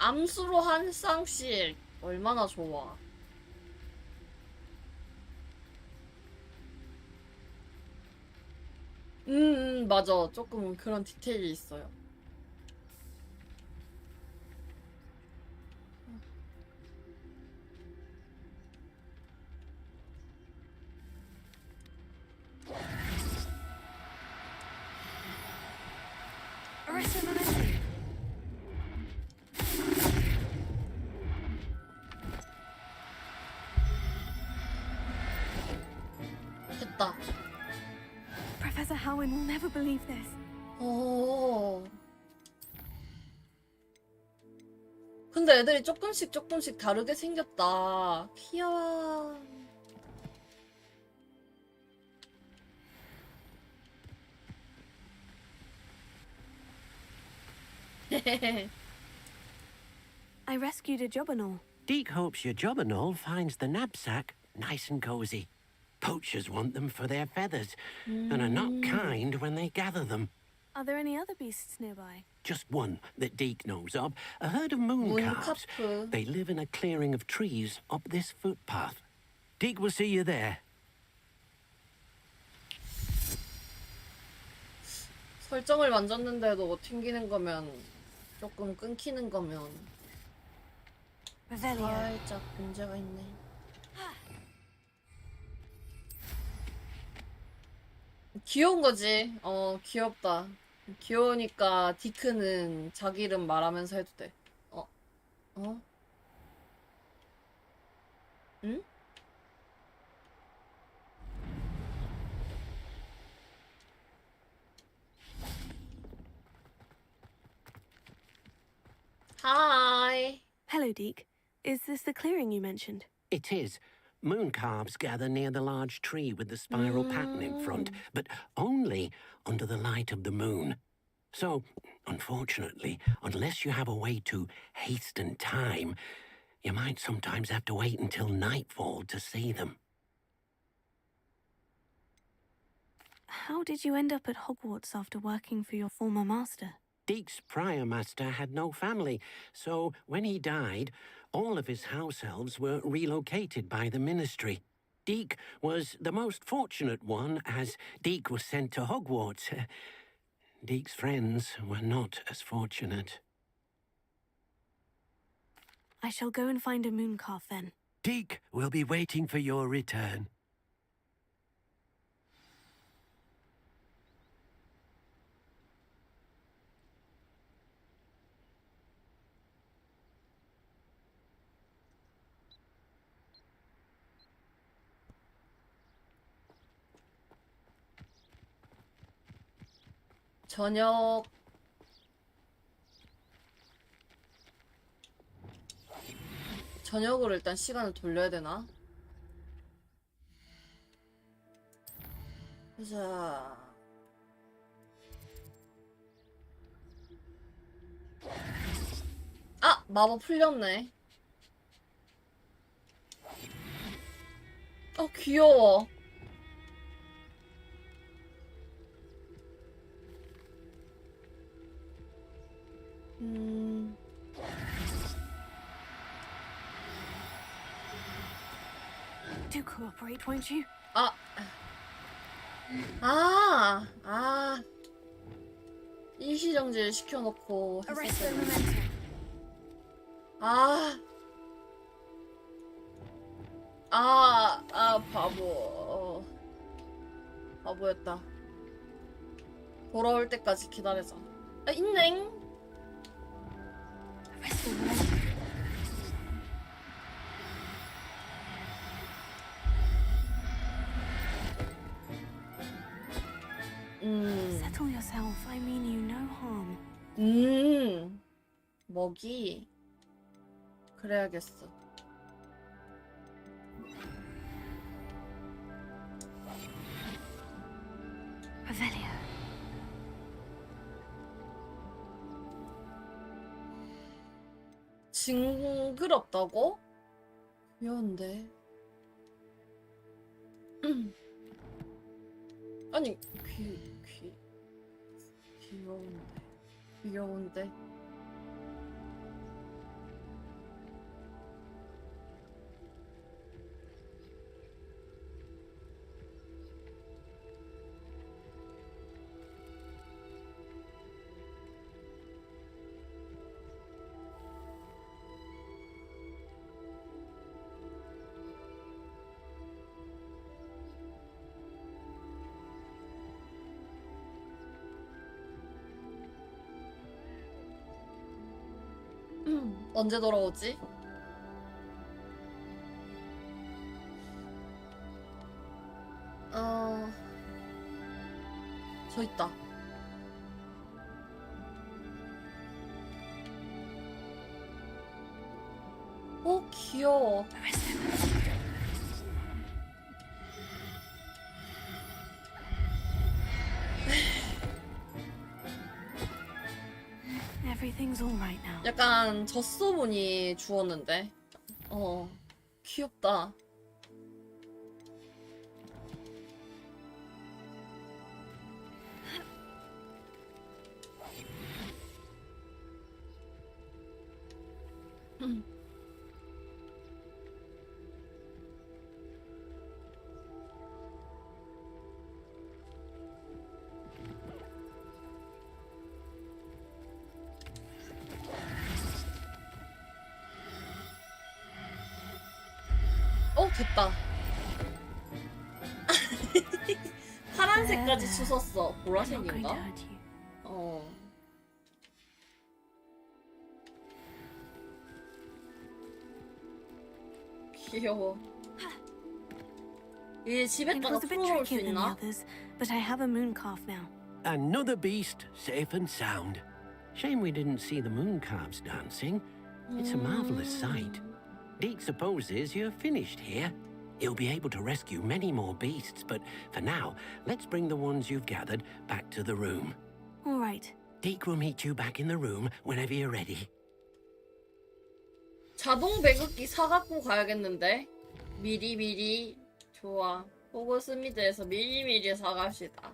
암수로 한 쌍씩 얼마나 좋아. 맞아. 조금 그런 디테일이 있어요. 됐다. Professor Howin will never believe this. 오. 근데 애들이 조금씩 다르게 생겼다. 귀여워. I rescued a jobberknoll. Deke hopes your jobberknoll finds the knapsack nice and cozy. Poachers want them for their feathers and are not kind when they gather them. Are there any other beasts nearby? Just one that Deke knows of, a herd of moon calves. 문카프. They live in a clearing of trees up this footpath. Deke will see you there. 설정을 만졌는데도 튕기는 거면 조금 끊기는 거면 살짝 문제가 있네. 귀여운 거지. 귀엽다. 귀여우니까 디크는 자기 이름 말하면서 해도 돼. 응? Hi. Hello, Deke. Is this the clearing you mentioned? It is. Moon calves gather near the large tree with the spiral pattern in front, but only under the light of the moon. So, unfortunately, unless you have a way to hasten time, you might sometimes have to wait until nightfall to see them. How did you end up at Hogwarts after working for your former master? Deke's prior master had no family, so when he died, all of his house elves were relocated by the ministry. Deke was the most fortunate one, as Deke was sent to Hogwarts. Deke's friends were not as fortunate. I shall go and find a moon calf then. Deke will be waiting for your return. 저녁으로 일단 시간을 돌려야 되나? 자. 아! 마법 풀렸네. 귀여워. Do cooperate, won't you? 일시정지를 시켜놓고 Arrest the 했었어요. momentum. 바보. 바보였다. 돌아올 때까지 기다리자. 있넹. Arrest the momentum. settle yourself. I mean you no harm. 먹이. 그래야겠어. Revelio. 징그럽다고? 귀여운데. 아니 귀여운데. 언제 돌아오지? 저 있다. 귀여워. Everything's all right now. 약간 젖소문이 주웠는데. 귀엽다. 됐다. 파란색까지 주웠어. 보라색인가? 귀여워. 얘 집에다가 풀어올 수 있나? But I have a moon calf now. Another beast safe and sound. Shame we didn't see the moon calves dancing. It's a marvelous sight. Deke supposes you're finished here. He'll be able to rescue many more beasts, but for now, let's bring the ones you've gathered back to the room. All right. Deke will meet you back in the room whenever you're ready. 자동 배급기 사갖고 가야겠는데? 미리. 좋아. 호그스미드에서 미리 사갑시다.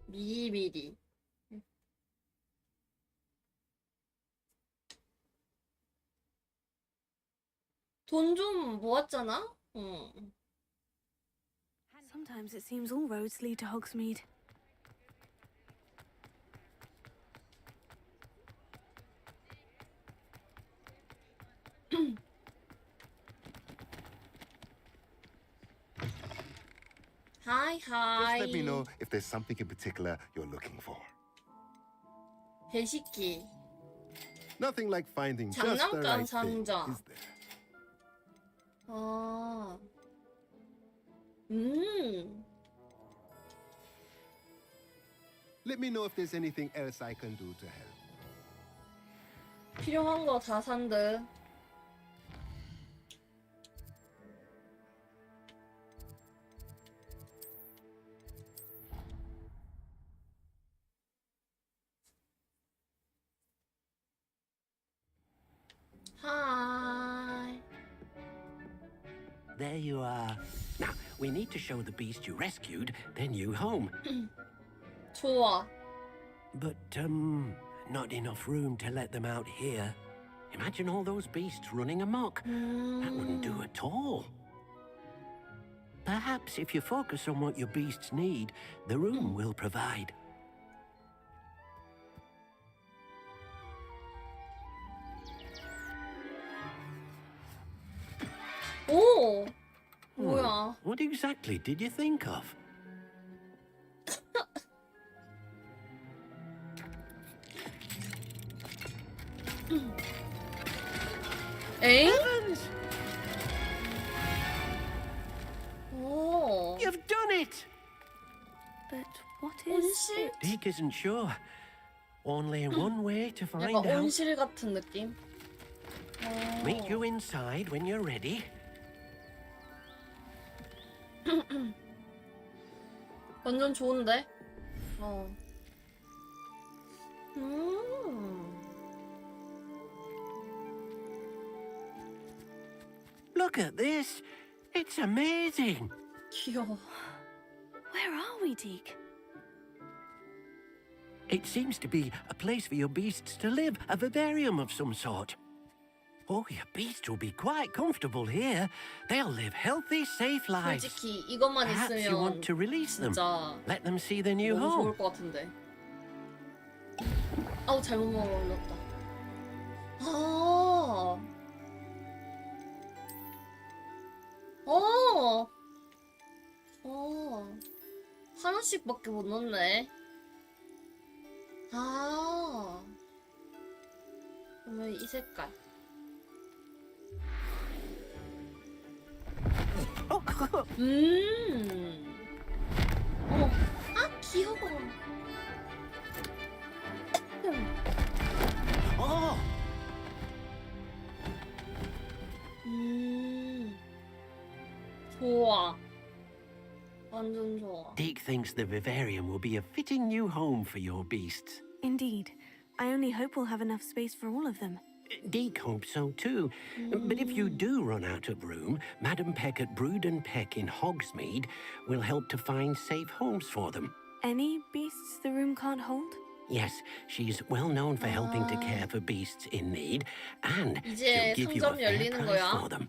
미리. 돈 좀 모았잖아? Sometimes it seems all roads lead to Hogsmeade. Hi. Just let me know if there's something in particular you're looking for. 배식기. Nothing like finding just the 장난감 right thing, 상자. is there? Let me know if there's anything else I can do to help. 필요한 거 다 산 듯. Hi. There you are. Now, we need to show the beast you rescued their new home. 좋아. But, not enough room to let them out here. Imagine all those beasts running amok. That wouldn't do at all. Perhaps if you focus on what your beasts need, the room will provide. 오! 뭐야? What exactly did you think of? 에잉? Heavens! 오. You've done it! But Deke isn't sure. Only one way to find 약간 out. 온실 같은 느낌? Meet you inside when you're ready. 완전 좋은데? Look at this. It's amazing. 귀여워. Where are we, Deke? It seems to be a place for your beasts to live, a vivarium of some sort. Oh, your beasts will be quite comfortable here. They'll live healthy, safe lives. 솔직히 이것만 Perhaps you want 있으면 to release them. 진짜 Let them see their new 너무 home. 좋을 것 같은데. 아우 잘못 올렸다. 아, 하나씩밖에 못 넣네. 아, 그러면 이 색깔. 아 귀여워. Oh, 좋아. 완전 좋아. Deke thinks the vivarium will be a fitting new home for your beasts. Indeed. I only hope we'll have enough space for all of them. Deke hopes so too. But if you do run out of room, Madam Peck at Brood and Peck in Hogsmeade will help to find safe homes for them. Any beasts the room can't hold? Yes, she's well known for helping to care for beasts in need, and 이제 she'll give you a 상점 fair 열리는 price 거야. for them.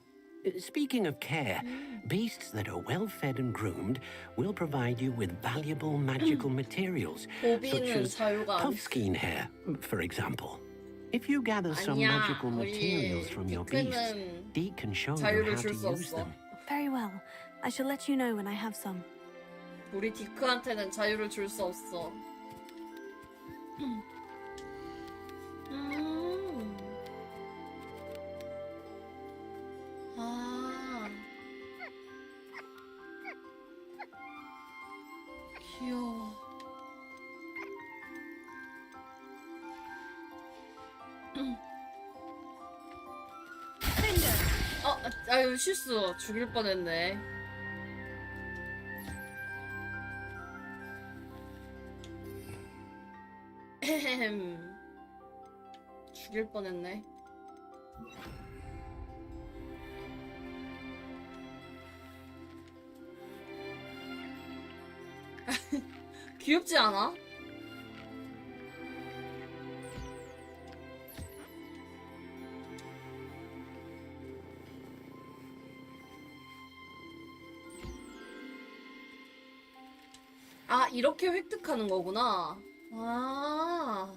Speaking of care, beasts that are well fed and groomed will provide you with valuable magical materials, such 고비는 as 자유가 안 puffskein hair, for example. If you gather some 아니야, magical materials from your beasts, 디크는 Deke can show you 자유를 how to 줄 수 use 없어. them. Very well. I shall let you know when I have some. 우리 디크한테는 자유를 줄 수 없어. 아, 귀여워. 아유 실수 죽일 뻔했네. 죽일 뻔했네. 귀엽지 않아? 아, 이렇게 획득하는 거구나. 아,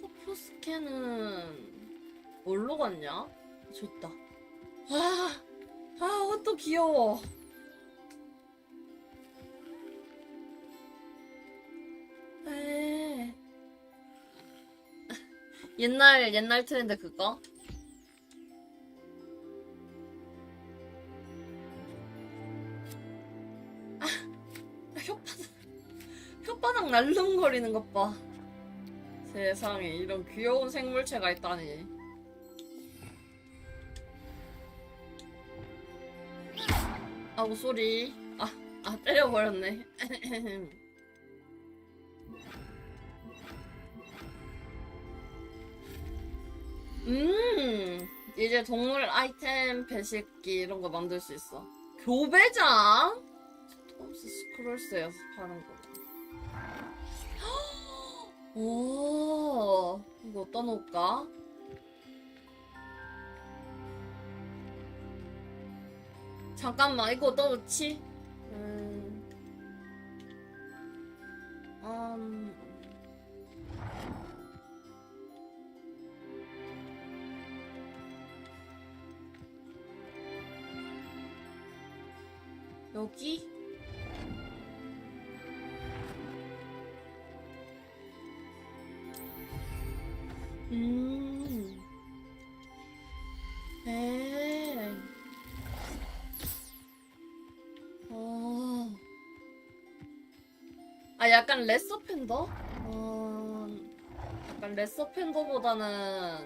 퍼프 스캔은 뭘로 갔냐? 좋다. 옷도 귀여워. 에이. 옛날 트렌드 그거? 혓바닥 날름거리는 것 봐. 세상에 이런 귀여운 생물체가 있다니. 아우 소리. 때려버렸네. 이제 동물 아이템 배식기 이런 거 만들 수 있어. 교배장? 톰스 스크롤스에서 파는 거. 오, 이거 어디다 놓을까? 잠깐만, 이거 어디다 놓지? 여기? 약간 레서 팬더? 약간 레서 팬더보다는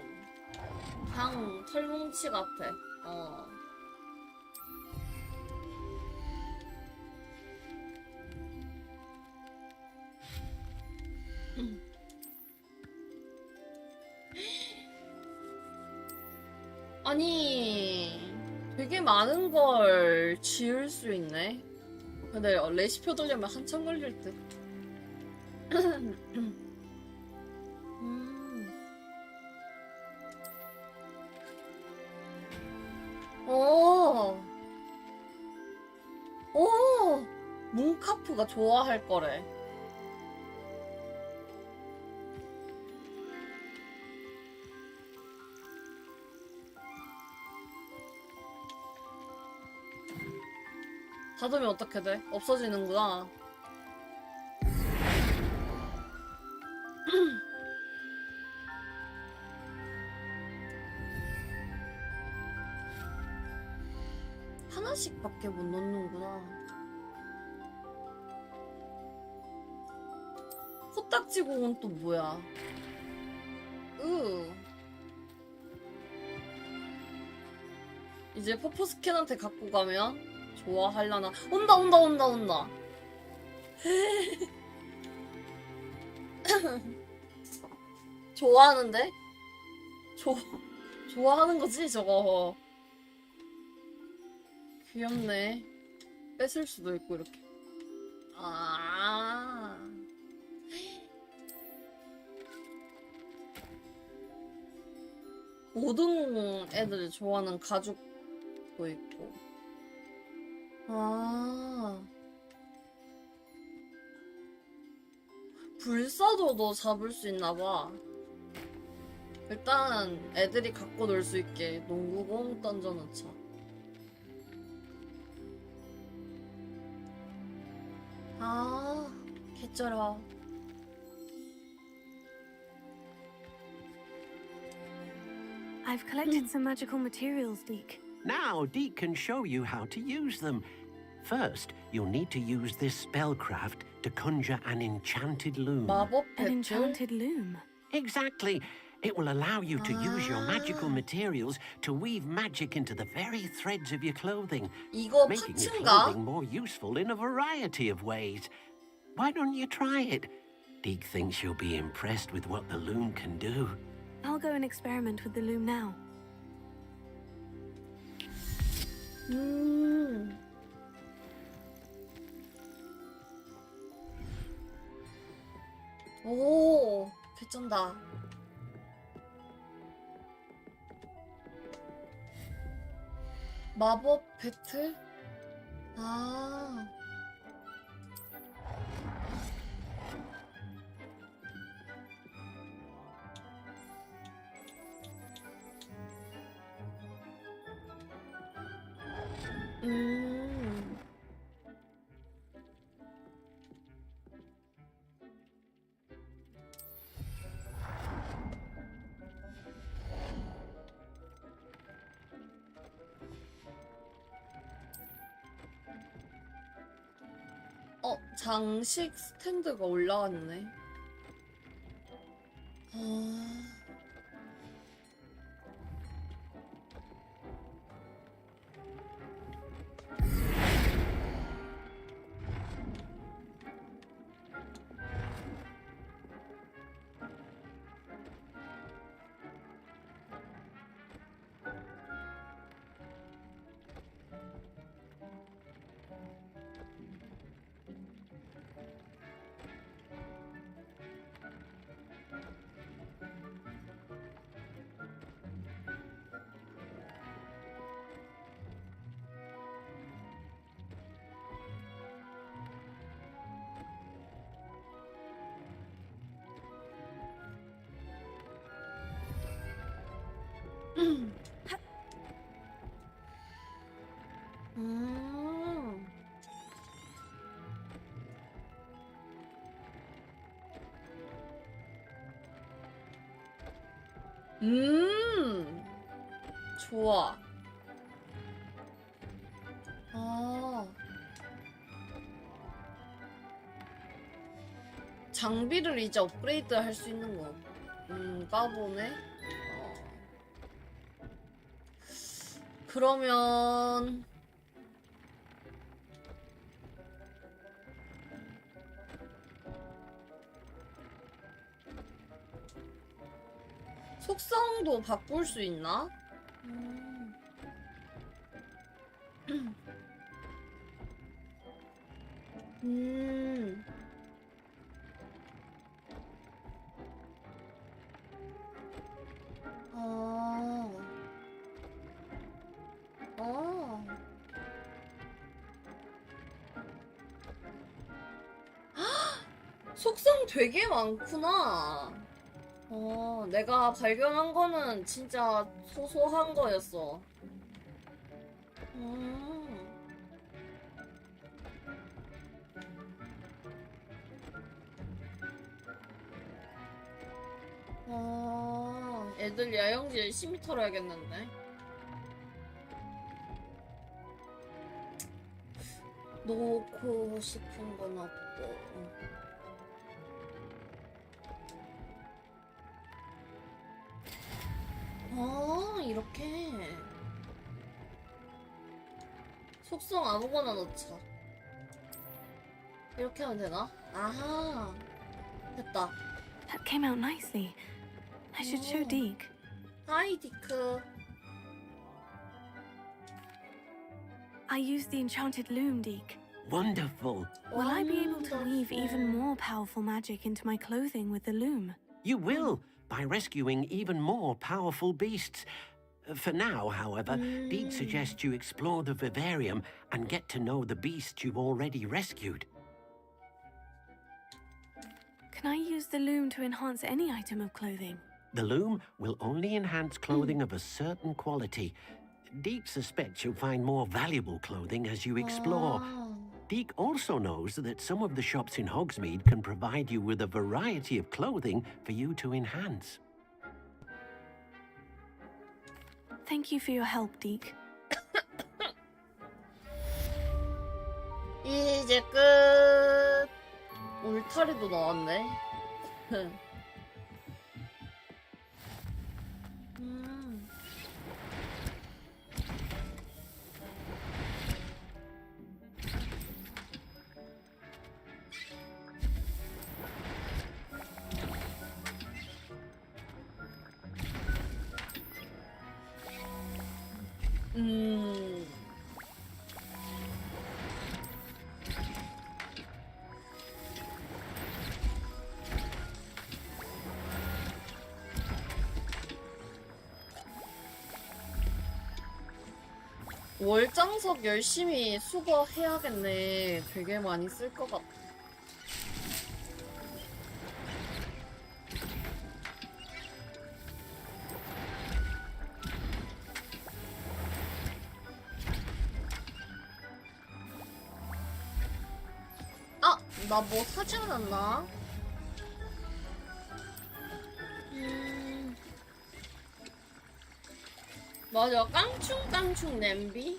그냥 털뭉치 같아. 아니, 되게 많은 걸 지을 수 있네. 근데 레시피 얻으려면 한참 걸릴 듯. 오, 오, 뭉카프가 좋아할 거래. 닫으면 어떻게 돼? 없어지는구나. 하나씩밖에 못 넣는구나. 코딱지공은 또 뭐야? 이제 퍼포스캔한테 갖고 가면 좋아할라나? 온다. 좋아하는데? 좋아하는 거지, 저거. 귀엽네. 뺏을 수도 있고, 이렇게. 아. 모든 애들 좋아하는 가죽도 있고. 아. 불사조도 잡을 수 있나봐. 일단 애들이 갖고 놀 수 있게 농구공 던져놓자. 아, 개쩔어. I've collected some magical materials, Deke. Now, Deke can show you how to use them. First, you'll need to use this spellcraft to conjure an enchanted loom. 마법 An 배틀? enchanted loom. Exactly. It will allow you to use your magical materials to weave magic into the very threads of your clothing, 이거 making your 파츠인가? clothing more useful in a variety of ways. Why don't you try it? Deke thinks you'll be impressed with what the loom can do. I'll go and experiment with the loom now. 오, 개쩐다. 마법 배틀? 아. 장식 스탠드가 올라왔네. 좋아. 장비를 이제 업그레이드 할 수 있는 거. 까보네. 그러면 속성도 바꿀 수 있나? 속성 되게 많구나. 내가 발견한 거는 진짜 소소한 거였어. 애들 야영지 열심히 털어야겠는데. 놓고 싶은 건 없고. 이렇게 속성 아무거나 넣자. 이렇게 하면 되나? 아하, 됐다. That came out nicely. I should show Deke. 하이 디크. I used the enchanted loom, Deke. Wonderful. Will I be able to weave even more powerful magic into my clothing with the loom? You will, by rescuing even more powerful beasts. For now, however, Deke suggests you explore the vivarium and get to know the beasts you've already rescued. Can I use the loom to enhance any item of clothing? The loom will only enhance clothing of a certain quality. Deke suspects you'll find more valuable clothing as you explore. Deke also knows that some of the shops in Hogsmeade can provide you with a variety of clothing for you to enhance. Thank you for your help, Deke. 이제 끝. 울타리도 나왔네. 월장석 열심히 수거해야겠네. 되게 많이 쓸 것 같아. 아! 나 뭐 사지 않았나? 맞아, 깡충깡충 냄비?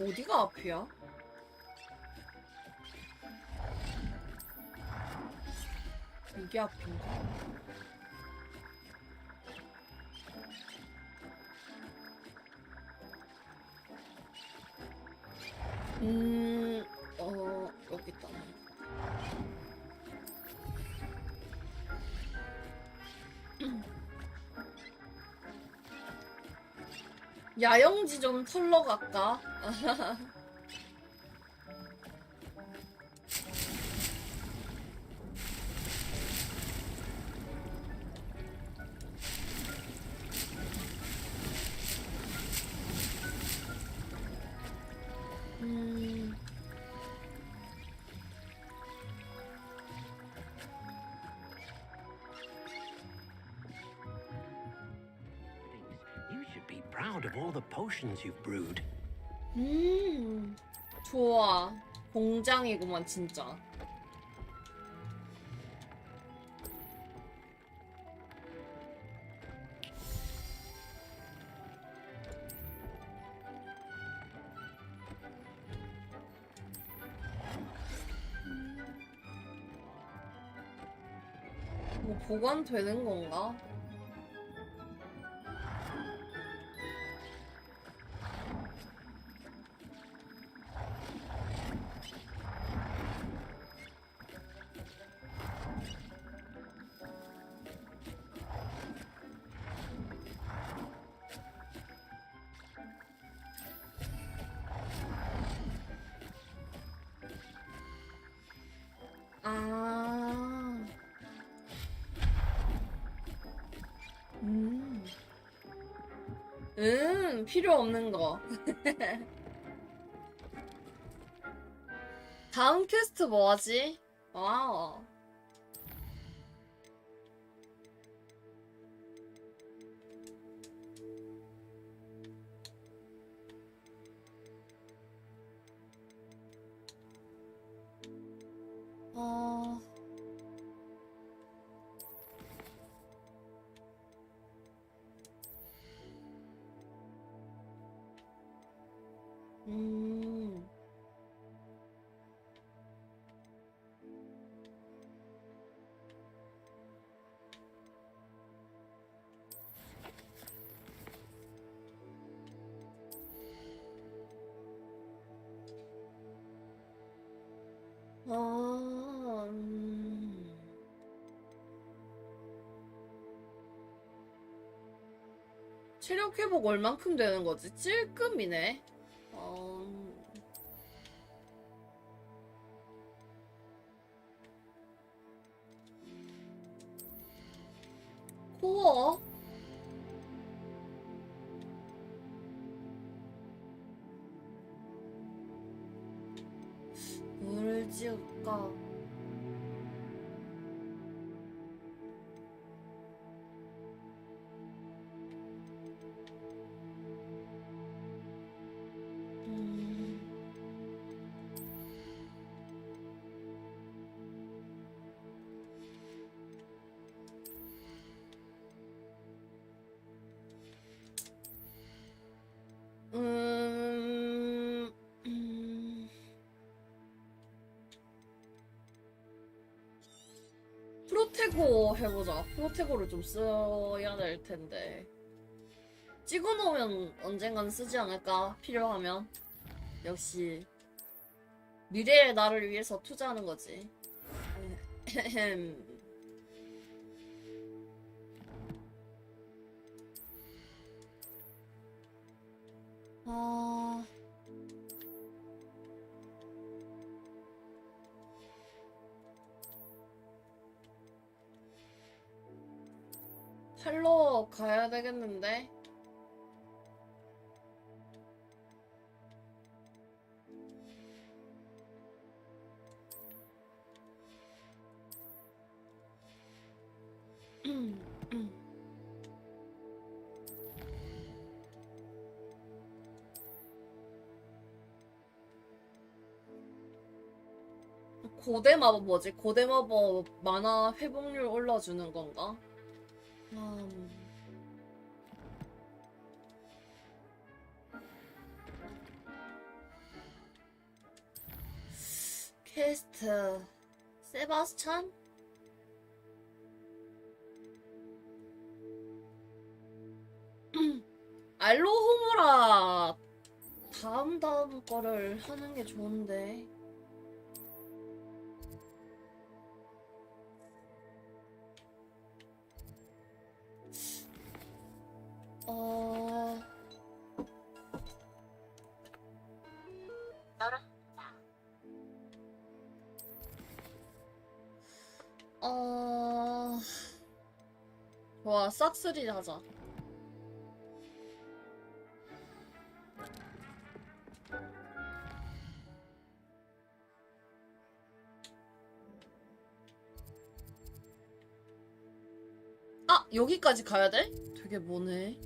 어디가 앞이야? 이게 앞인가? 여기 있다. 야영지 좀 털러 갈까? You should be proud of all the potions you've brewed. 좋아. 공장이구만 진짜. 뭐 보관되는 건가? 아. 필요 없는 거. 다음 퀘스트 뭐 하지? 와우. 어. 음. 아, 체력 회복 얼만큼 되는 거지? 찔끔이네. 코어? 뭐를 지을까? 음, 음. 프로테고 해보자. 프로테고를 좀 써야 될 텐데. 찍어놓으면 언젠간 쓰지 않을까? 필요하면. 역시 미래의 나를 위해서 투자하는 거지. 아... 팔로 가야 되겠는데? 고대 마법 뭐지? 고대 마법 만화 회복률 올려주는 건가? 퀘스트 세바스찬? 알로호무라 다음 거를 하는 게 좋은데. 좋아, 싹쓸이 하자. 아, 여기까지 가야 돼? 되게 머네.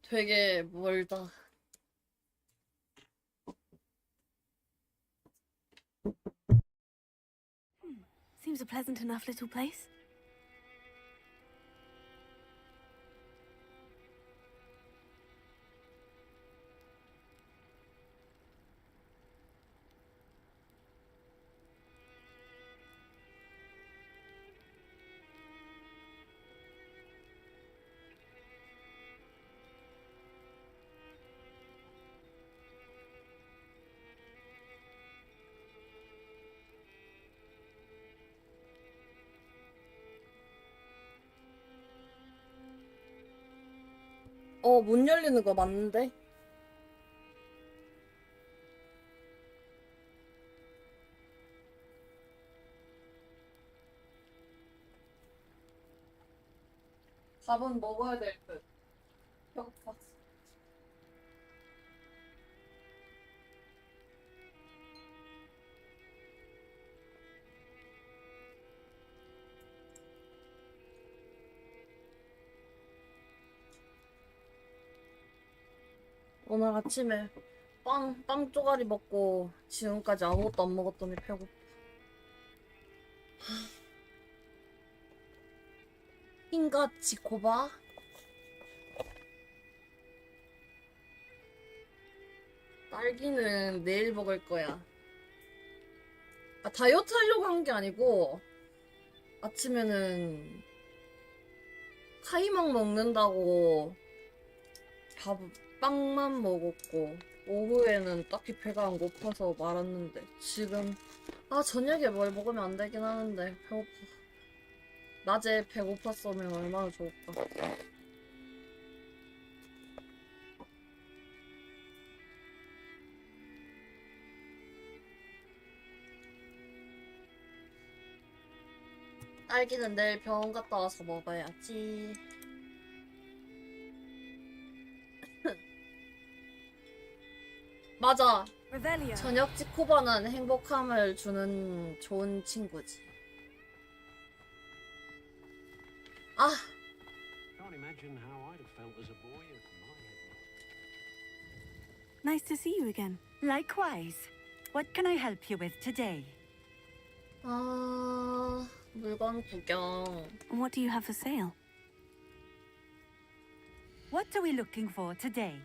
되게 멀다. Seems a pleasant enough little place. 문 열리는 거 맞는데? 밥은 먹어야 될 듯. 배고파. 오늘 아침에 빵 쪼가리 먹고 지금까지 아무것도 안 먹었더니 배고파. 흰가 지코바? 딸기는 내일 먹을 거야. 다이어트 하려고 한 게 아니고 아침에는 카이막 먹는다고 빵만 먹었고 오후에는 딱히 배가 안 고파서 말았는데 지금 저녁에 뭘 먹으면 안 되긴 하는데 배고파. 낮에 배고팠으면 얼마나 좋을까. 딸기는 내일 병원 갔다 와서 먹어야지. 맞아. Revelio. 저녁 치코바는 행복함을 주는 좋은 친구지. Can't imagine how I'd have felt as a boy at my age. Nice to see you again. Likewise. What can I help you with today? 물건 구경. What do you have for sale? What are we looking for today?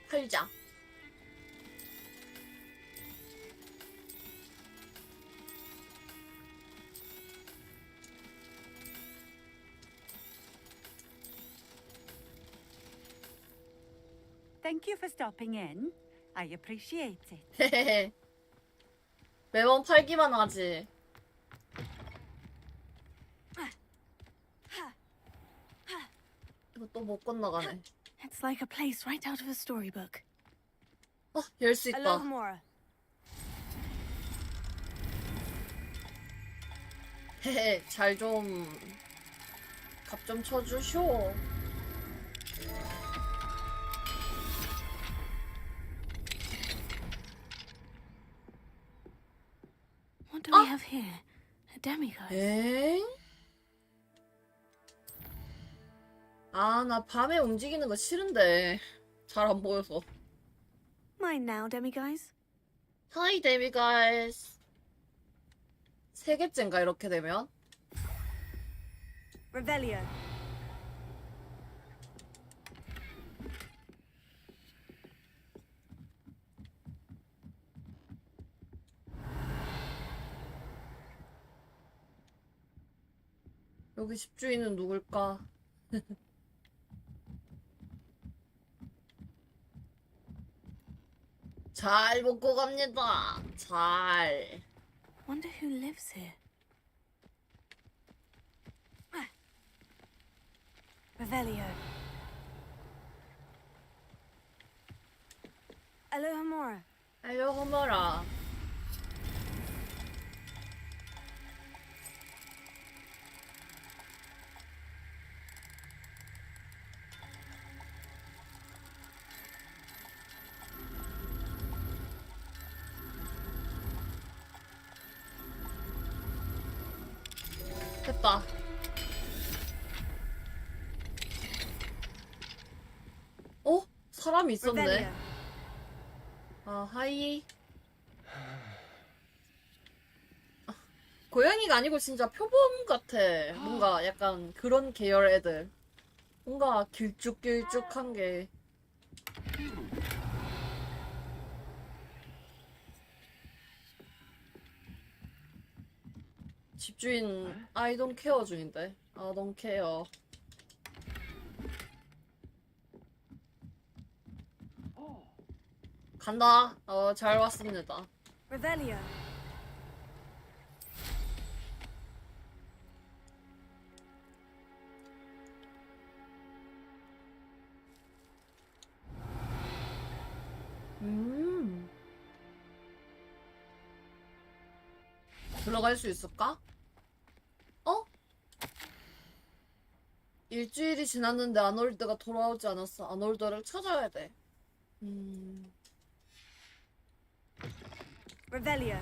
팔자. Thank you for stopping in. I appreciate it. 매번 팔기만 하지. 이거 또 못 건너가네. It's like a place right out of a storybook. 열 수 있다. Alohomora. 잘 좀 값 좀 쳐주쇼. What do we have here? A demigod. 엥? 나 밤에 움직이는 거 싫은데 잘 안 보여서. Mine now, demiguise. Hi, demiguys. 세 개째인가 이렇게 되면? Revelio. 여기 집주인은 누굴까? 잘 먹고 갑니다. 잘. Wonder who lives here. Revelio. Alohomora. 알려고마라. 됐다. 사람이 있었네. Revelio. 하이. 고양이가 아니고 진짜 표범 같아. 뭔가 약간 그런 계열 애들. 뭔가 길쭉길쭉한 게. 집주인 I don't care 중인데. I don't care. 간다. 잘 왔습니다. Revelio. 들어갈 수 있을까? 어? 일주일이 지났는데 아놀드가 돌아오지 않았어. 아놀드를 찾아야 돼. Revelio.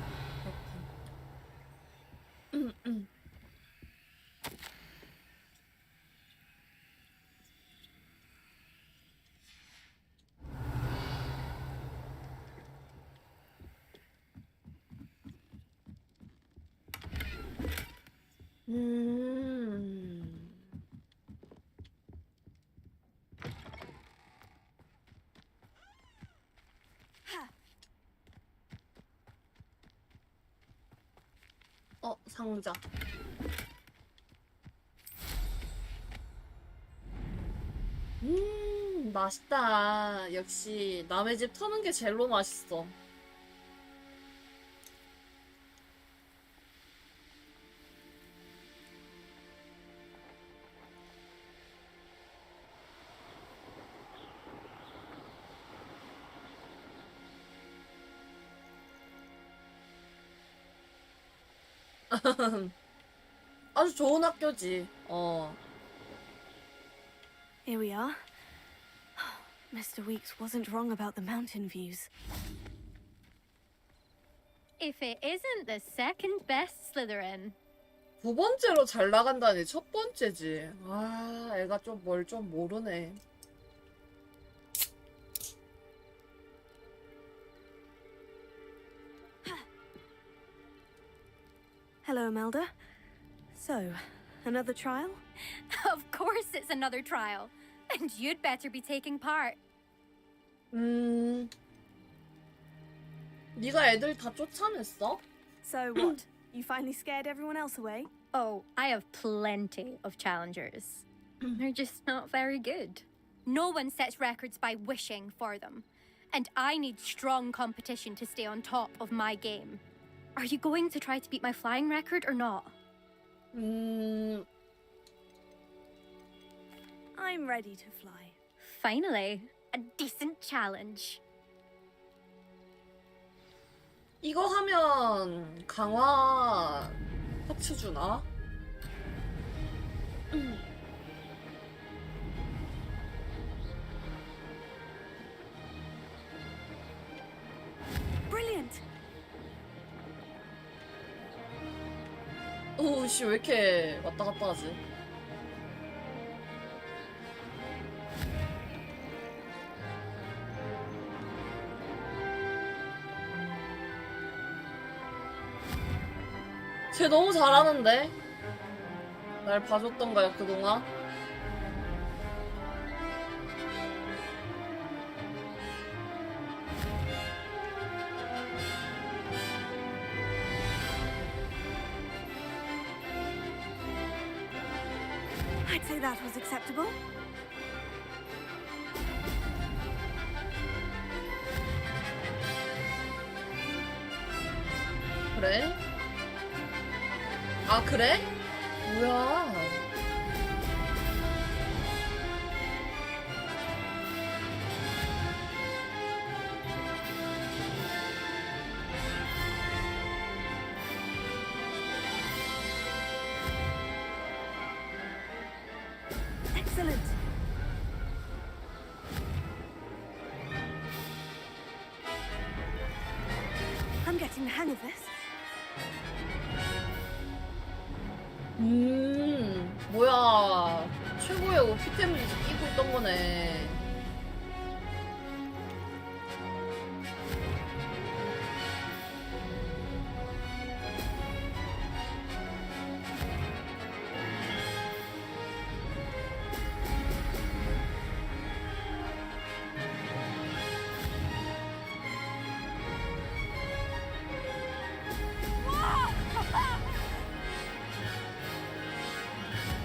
상자. 맛있다. 역시 남의 집 터는 게 제일로 맛있어. 아주 좋은 학교지. Here we are. Mr. Weeks wasn't wrong about the mountain views. If it isn't the second best Slytherin. 두 번째로 잘 나간다니 첫 번째지. 아, 애가 좀 뭘 좀 모르네. Hello, Imelda. So, another trial? Of course it's another trial. And you'd better be taking part. 네가 애들 다 쫓아냈어? So what? You finally scared everyone else away? Oh, I have plenty of challengers. They're just not very good. No one sets records by wishing for them. And I need strong competition to stay on top of my game. Are you going to try to beat my flying record or not? I'm ready to fly. Finally, a decent challenge. 이거 하면 강화 파츠 주나? Brilliant! 오씨 왜 이렇게 왔다 갔다 하지? 쟤 너무 잘하는데? 날 봐줬던 거야 그동안? I'd say that was acceptable. 그래? 아 그래? 뭐야? Excellent. I'm getting the hang of this. 뭐야. 최고의 오피템을 이제 끼고 있던 거네.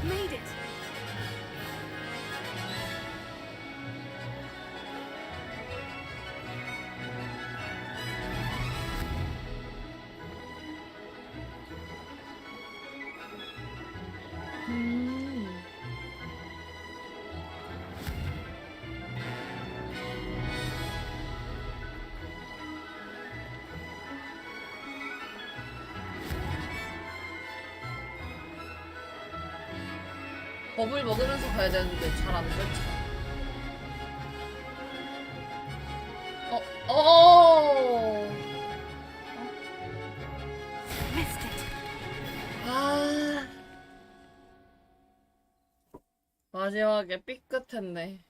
Made it. 법을 먹으면서 가야 되는데 잘 안 되지. Missed it. 아. 마지막에 삐끗했네.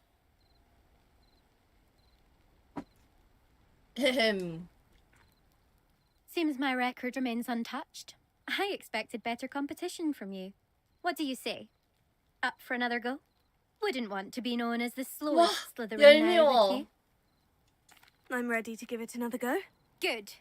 햄. Seems my record remains untouched. I expected better competition from you. What do you say? Up for another go? Wouldn't want to be known as the slowest Slytherin now, would you? I'm ready to give it another go. Good.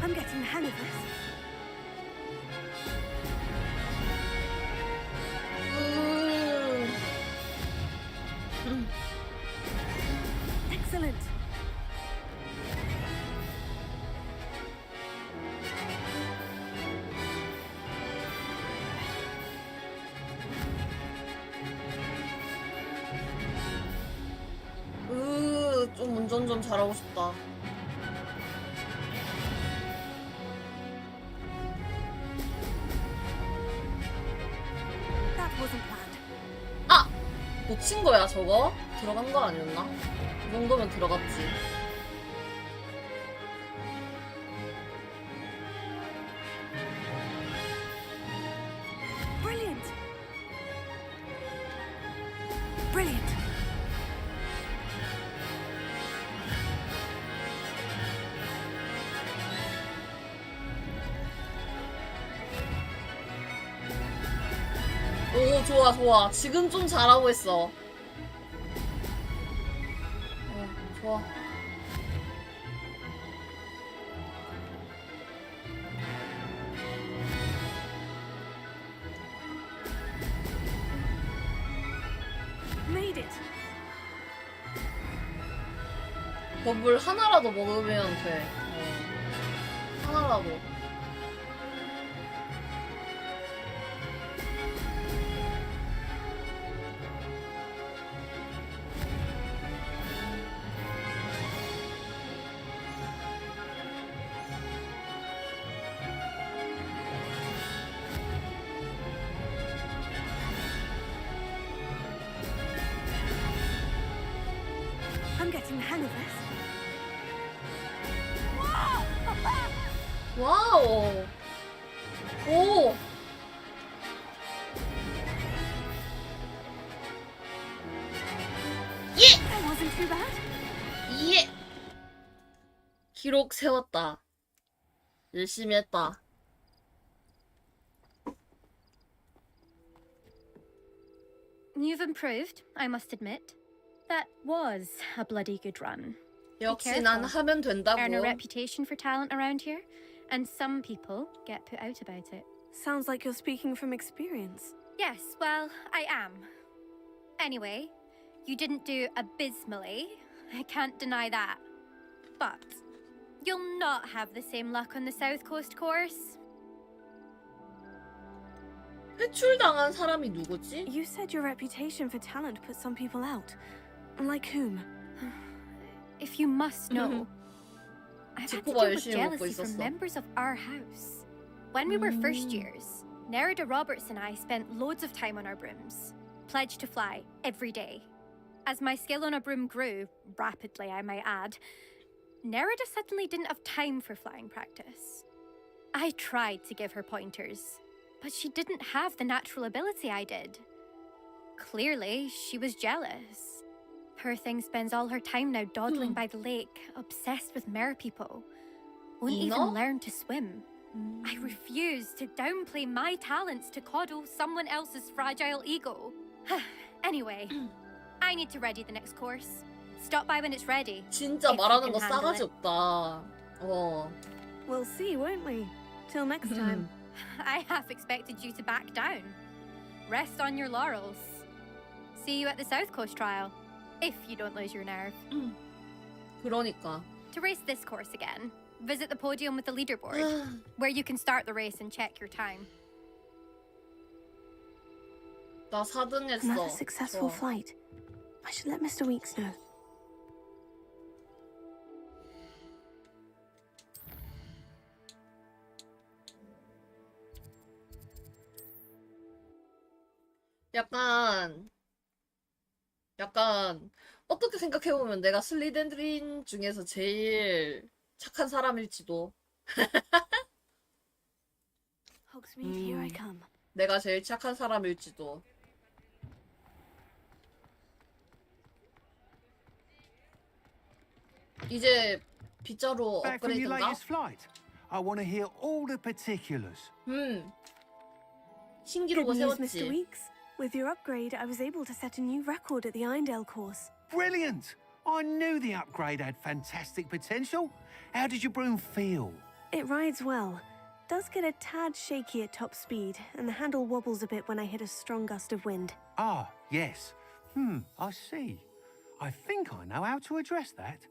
I'm getting the hang of this. Excellent. 좀 운전 좀 잘하고 싶다. That wasn't planned. 아! 놓친 거야, 저거? 들어간 거 아니었나? 이 정도면 들어갔지. Brilliant. Brilliant. 오, 좋아, 좋아. 지금 좀 잘하고 있어. 좋아. Made it. 버블 하나라도 먹으면 돼. 하나라도. I'm getting the hang of this. 와우. 오. 예. That wasn't too bad. 예. 기록 세웠다. 열심히 했다. You've improved, I must admit. That was a bloody good run. 역시 난 하면 된다고. Earn a reputation for talent around here, and some people get put out about it. Sounds like you're speaking from experience. Yes, well, I am. Anyway, you didn't do abysmally. I can't deny that. But you'll not have the same luck on the South Coast course. 회출당한 사람이 누구지? You said your reputation for talent put some people out. Like whom? If you must know, I've had to 지코가 deal with 열심히 먹고 jealousy from 있었어. members of our house. When we were first years, Nerida Roberts and I spent loads of time on our brooms, pledged to fly every day. As my skill on a broom grew, rapidly I might add, Nerida suddenly didn't have time for flying practice. I tried to give her pointers, but she didn't have the natural ability I did. Clearly, she was jealous. Poor thing spends all her time now dawdling by the lake, obsessed with merpeople. Won't even learn to swim. I refuse to downplay my talents to coddle someone else's fragile ego. Anyway, I need to ready the next course. Stop by when it's ready. 진짜 if you 말하는 can 거 handle 싸가지 it. 없다. We'll see, won't we? Till next time. I half expected you to back down. Rest on your laurels. See you at the South Coast trial, if you don't lose your nerve. 그러니까. To race this course again, visit the podium with the leaderboard, where you can start the race and check your time. 나 4등 했어. Another successful 좋아. flight. I should let Mr. Weeks know. 약간 어떻게 생각해보면 내가 슬리덴드린 중에서 제일 착한 사람일지도. Hogsmeade, here I come. 내가 제일 착한 사람일지도. 이제 빗자루 Back from your 업그레이드인가? latest flight. I want to hear all the particulars. 신기록을 Good news, Mr. 세웠지. Weeks. With your upgrade, I was able to set a new record at the Irondale course. Brilliant! I knew the upgrade had fantastic potential. How did your broom feel? It rides well. Does get a tad shaky at top speed, and the handle wobbles a bit when I hit a strong gust of wind. Ah, yes. I see. I think I know how to address that.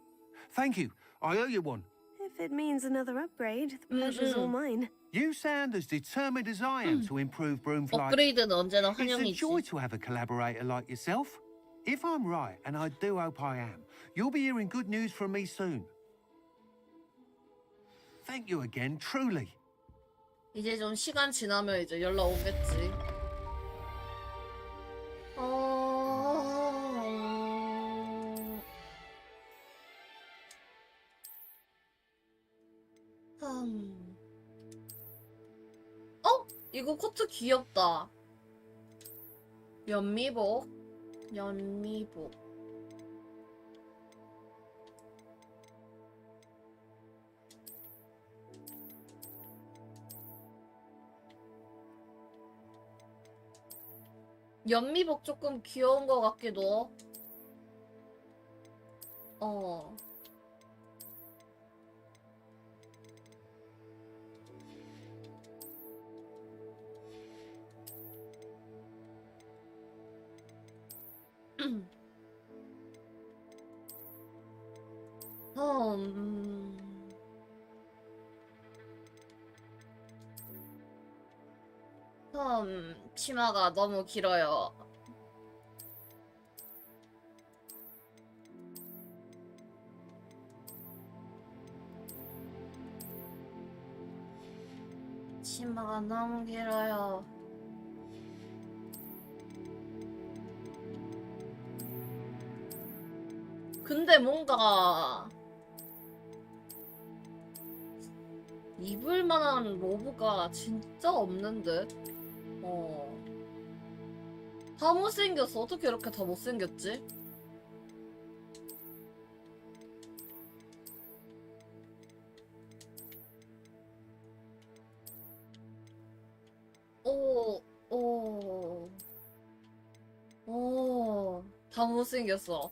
Thank you. I owe you one. If it means another upgrade, the pleasure's all mine. You sound as determined as I am to improve broom flight. 업그레이드는 언제나 It's a 환영이지. joy to have a collaborator like yourself. If I'm right, and I do hope I am, you'll be hearing good news from me soon. Thank you again, truly. 이제 좀 시간 지나면 이제 연락 오겠지. 이거 코트 귀엽다. 연미복. 연미복 조금 귀여운 것 같기도. 치마가 너무 길어요. 치마가 너무 길어요. 근데 뭔가 입을 만한 로브가 진짜 없는 듯? 다 못생겼어. 어떻게 이렇게 다 못생겼지? 다 못생겼어.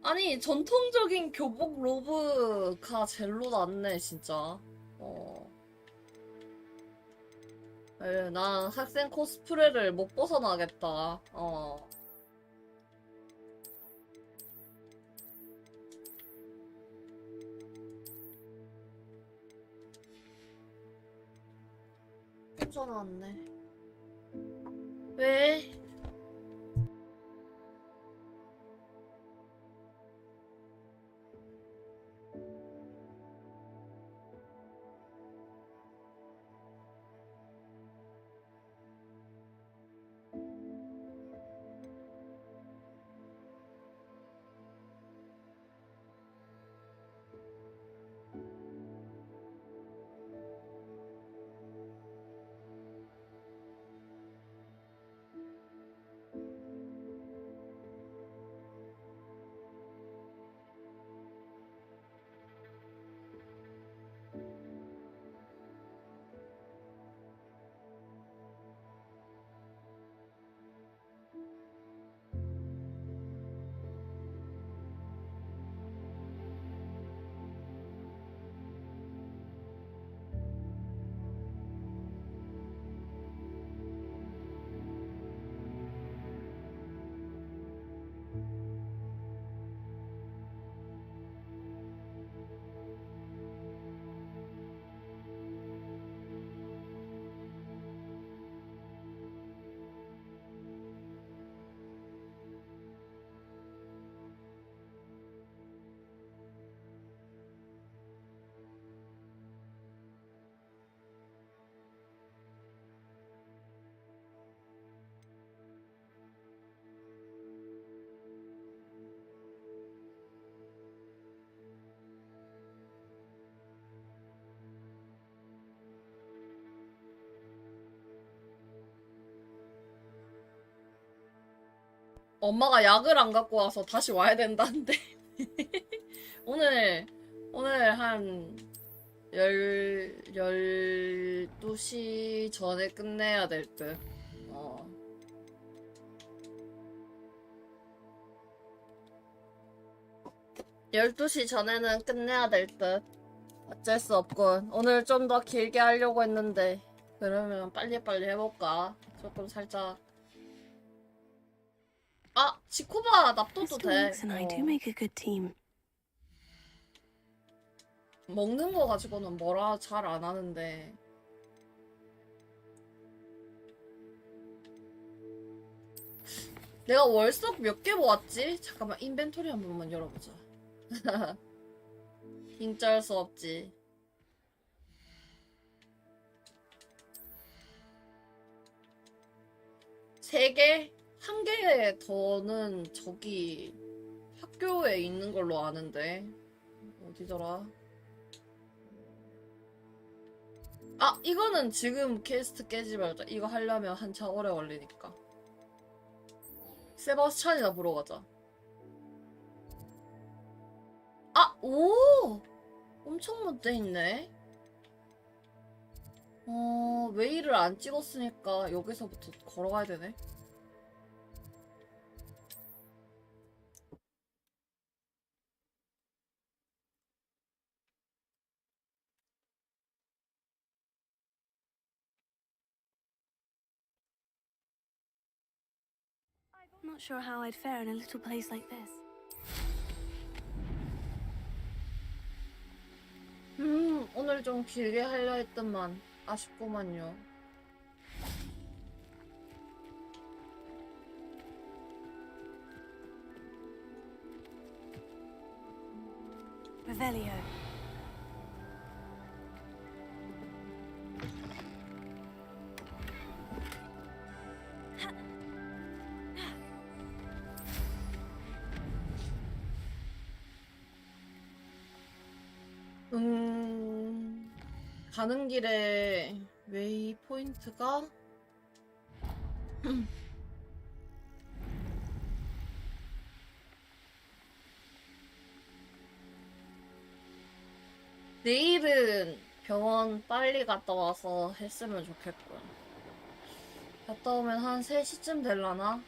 아니, 전통적인 교복 로브가 젤로 낫네, 진짜. 난 학생 코스프레를 못 벗어나겠다. 전화 왔네. 왜? 엄마가 약을 안 갖고 와서 다시 와야 된다는데. 오늘 한 12시 전에 끝내야 될 듯. 12시 전에는 끝내야 될 듯. 어쩔 수 없군. 오늘 좀 더 길게 하려고 했는데. 그러면 빨리빨리 해볼까? 조금 살짝. 아! 지코바 납둬도 Mr. 돼. Winks and I do make a good team. 먹는 거 가지고는 뭐라 잘 안 하는데. 내가 월석 몇 개 모았지? 잠깐만 인벤토리 한 번만 열어보자. 인짤 수 없지. 3개? 1개 더는 저기 학교에 있는 걸로 아는데. 어디더라? 아! 이거는 지금 퀘스트 깨지 말자. 이거 하려면 한참 오래 걸리니까. 세바스찬이나 보러 가자. 아! 오! 엄청 못돼 있네. 웨이를 안 찍었으니까 여기서부터 걸어가야 되네. I'm not sure how I'd fare in a little place like this. 오늘 좀 길게 하려 했더만 아쉽구만요. Revelio. 가는 길에 웨이 포인트가 내일은 병원 빨리 갔다 와서 했으면 좋겠군. 갔다 오면 한 3시쯤 될라나?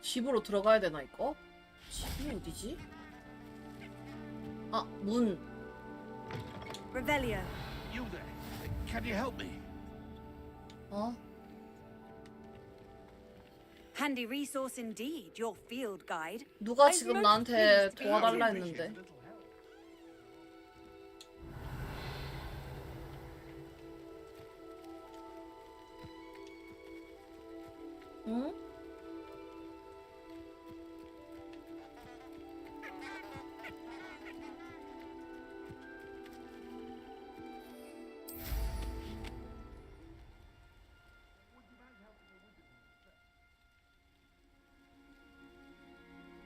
집으로 들어가야 되나 이거? 집이 어디지? 아, 문. Revelio. You there? Can you help me? 어? Handy resource indeed, your field guide. 누가 I'm 지금 most 나한테 pleased to be 도와달라 here. 했는데. 응?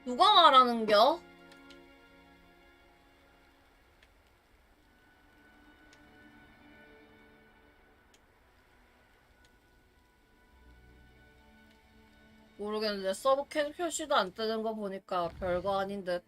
누가 말하는겨? 모르겠는데 서브 캔 표시도 안 뜨는 거 보니까 별거 아닌 듯.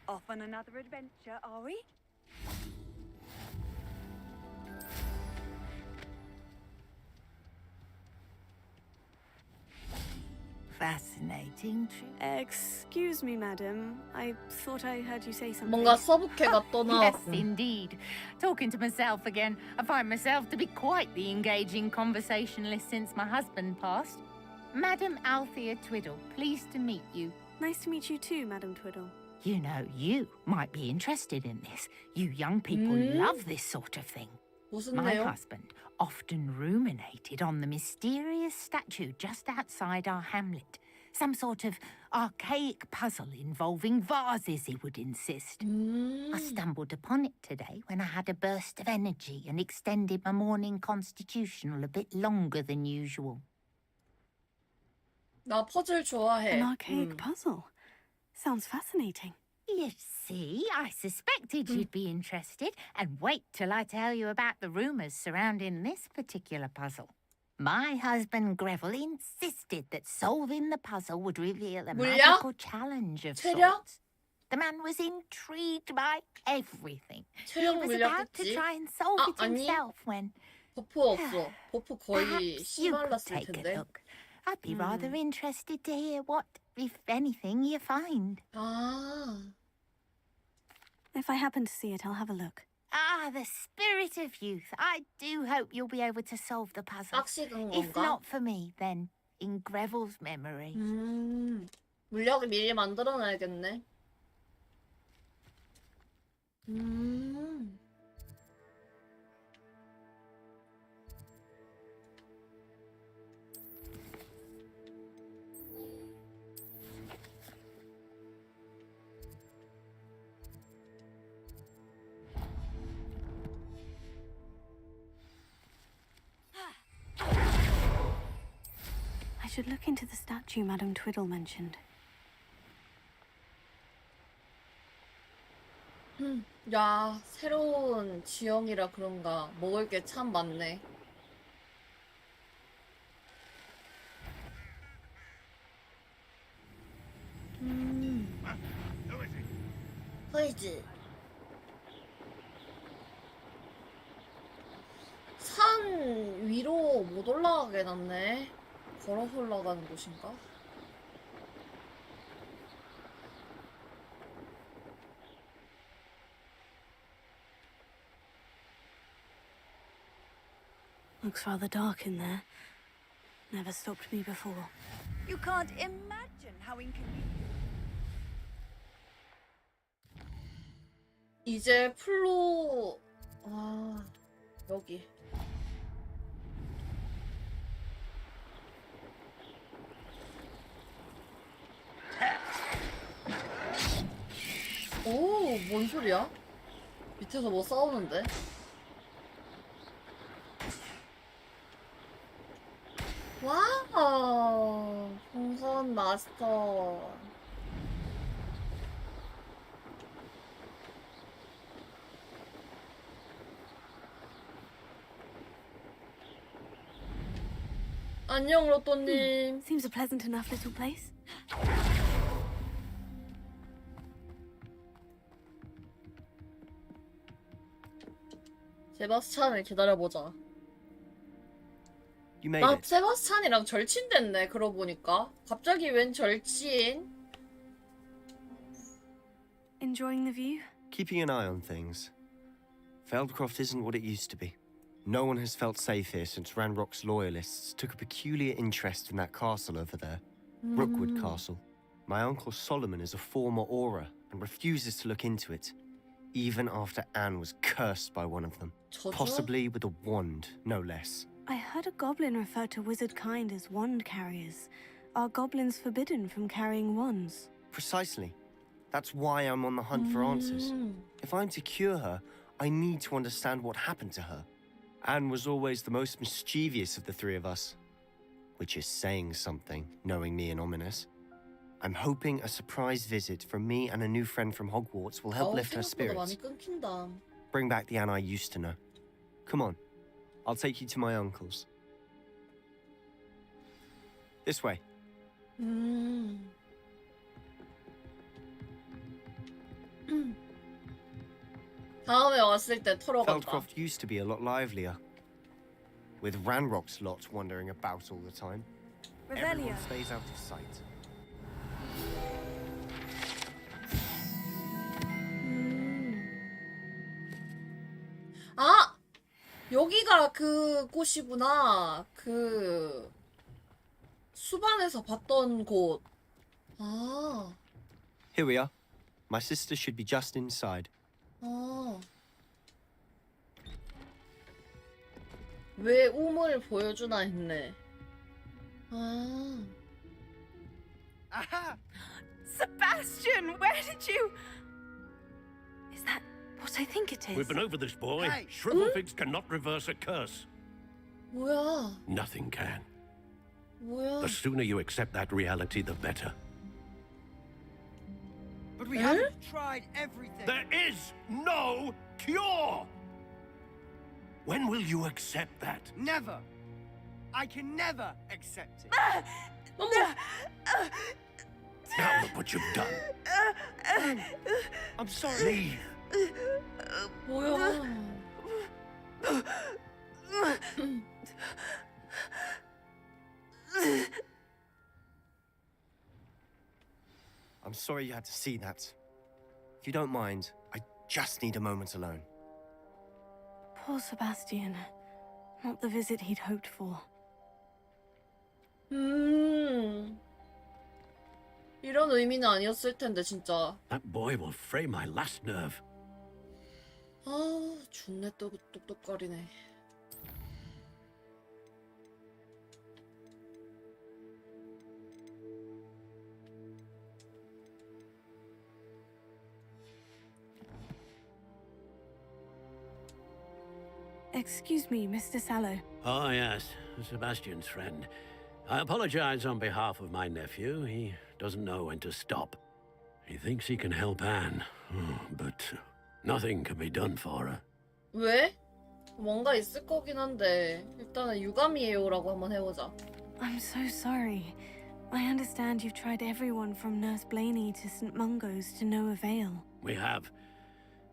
Off on another adventure, are we? Fascinating trip. Excuse me, madam. I thought I heard you say something. 뭔가 서브캐가 또 Yes, 나왔군. indeed. Talking to myself again. I find myself to be quite the engaging conversationalist since my husband passed. Madam Althea Twiddle, pleased to meet you. Nice to meet you too, Madam Twiddle. You know, you might be interested in this. You young people love this sort of thing. 무슨 My 내용? husband often ruminated on the mysterious statue just outside our hamlet. Some sort of archaic puzzle involving vases, he would insist. I stumbled upon it today when I had a burst of energy and extended my morning constitutional a bit longer than usual. 나 퍼즐 좋아해. An archaic puzzle. Sounds fascinating. You see, I suspected you'd be interested, and wait till I tell you about the rumours surrounding this particular puzzle. My husband Greville insisted that solving the puzzle would reveal a 물려? magical challenge of 체력? sorts. The man was intrigued by everything. He 체력 was about to 물렸겠지? try and solve 아, it 아니. himself when 버프 없어. 버프 거의 perhaps you could 씨발랐을 take a 텐데. look. I'd be rather interested to hear what, if anything, you find. 아, If I happen to see it, I'll have a look. Ah, the spirit of youth. I do hope you'll be able to solve the puzzle. 빡식은 If 건가? not for me, then in Greville's memory. 물약을 미리 만들어놔야겠네. I should look into the statue Madam Twiddle mentioned. 야, 새로운 지형이라 그런가 먹을 게 참 많네. 보이지? 산 위로 못 올라가게 해놨네. 걸어서 올라가는 곳인가? Looks rather dark in there. Never stopped me before. You can't imagine how inconvenient. 이제 플로 아 여기 오, 뭔 소리야? 밑에서 뭐 싸우는데? 와우, 풍선 마스터. 안녕, 로또님. Seems a pleasant enough little place. 세바스찬을 기다려보자. You made 나 it. 세바스찬이랑 절친 됐네, 그러고 보니까. 갑자기 웬 절친? Enjoying the view? Keeping an eye on things. Feldcroft isn't what it used to be. No one has felt safe here since Ranrock's loyalists took a peculiar interest in that castle over there. Rookwood Castle. My uncle Solomon is a former Auror and refuses to look into it, even after Anne was cursed by one of them. Possibly with a wand, no less. I heard a goblin refer to wizard kind as wand carriers. Are goblins forbidden from carrying wands? Precisely. That's why I'm on the hunt for answers. If I'm to cure her, I need to understand what happened to her. Anne was always the most mischievous of the three of us. Which is saying something, knowing me and Ominous. I'm hoping a surprise visit from me and a new friend from Hogwarts will help lift her 생각보다 많이 spirits. 끊긴다. Bring back the Anne I used to know. Come on, I'll take you to my uncle's. This way. 다음에 왔을 때 털어간다. Feldcroft used to be a lot livelier. With Ranrock's lot wandering about all the time. Everyone stays out of sight. 아! 여기가 그 곳이구나. 그 수반에서 봤던 곳. 아, Here we are. My sister should be just inside. 아. 왜 우물 보여주나 했네. 아. Aha! Sebastian, where did you? Is that what I think it is? We've been over this, boy. Hey. Shrivelfigs cannot reverse a curse. 뭐야? Nothing can. 뭐야? The sooner you accept that reality, the better. But we haven't tried everything. There is no cure! When will you accept that? Never. I can never accept it. Now look what you've done. I'm sorry. Leave. 뭐야? I'm sorry you had to see that. If you don't mind, I just need a moment alone. Poor Sebastian. Not the visit he'd hoped for. 이런 의미는 아니었을 텐데 진짜. That boy will fray my last nerve. 아, 존내 똑똑거리네. Excuse me, Mr. Sallow. Oh, yes, Sebastian's friend. I apologize on behalf of my nephew. He doesn't know when to stop. He thinks he can help Anne, but nothing can be done for her. 왜? 뭔가 있을 거긴 한데 일단은 유감이에요라고 한번 해보자. I'm so sorry. I understand you've tried everyone from Nurse Blaney to St. Mungo's to no avail. We have.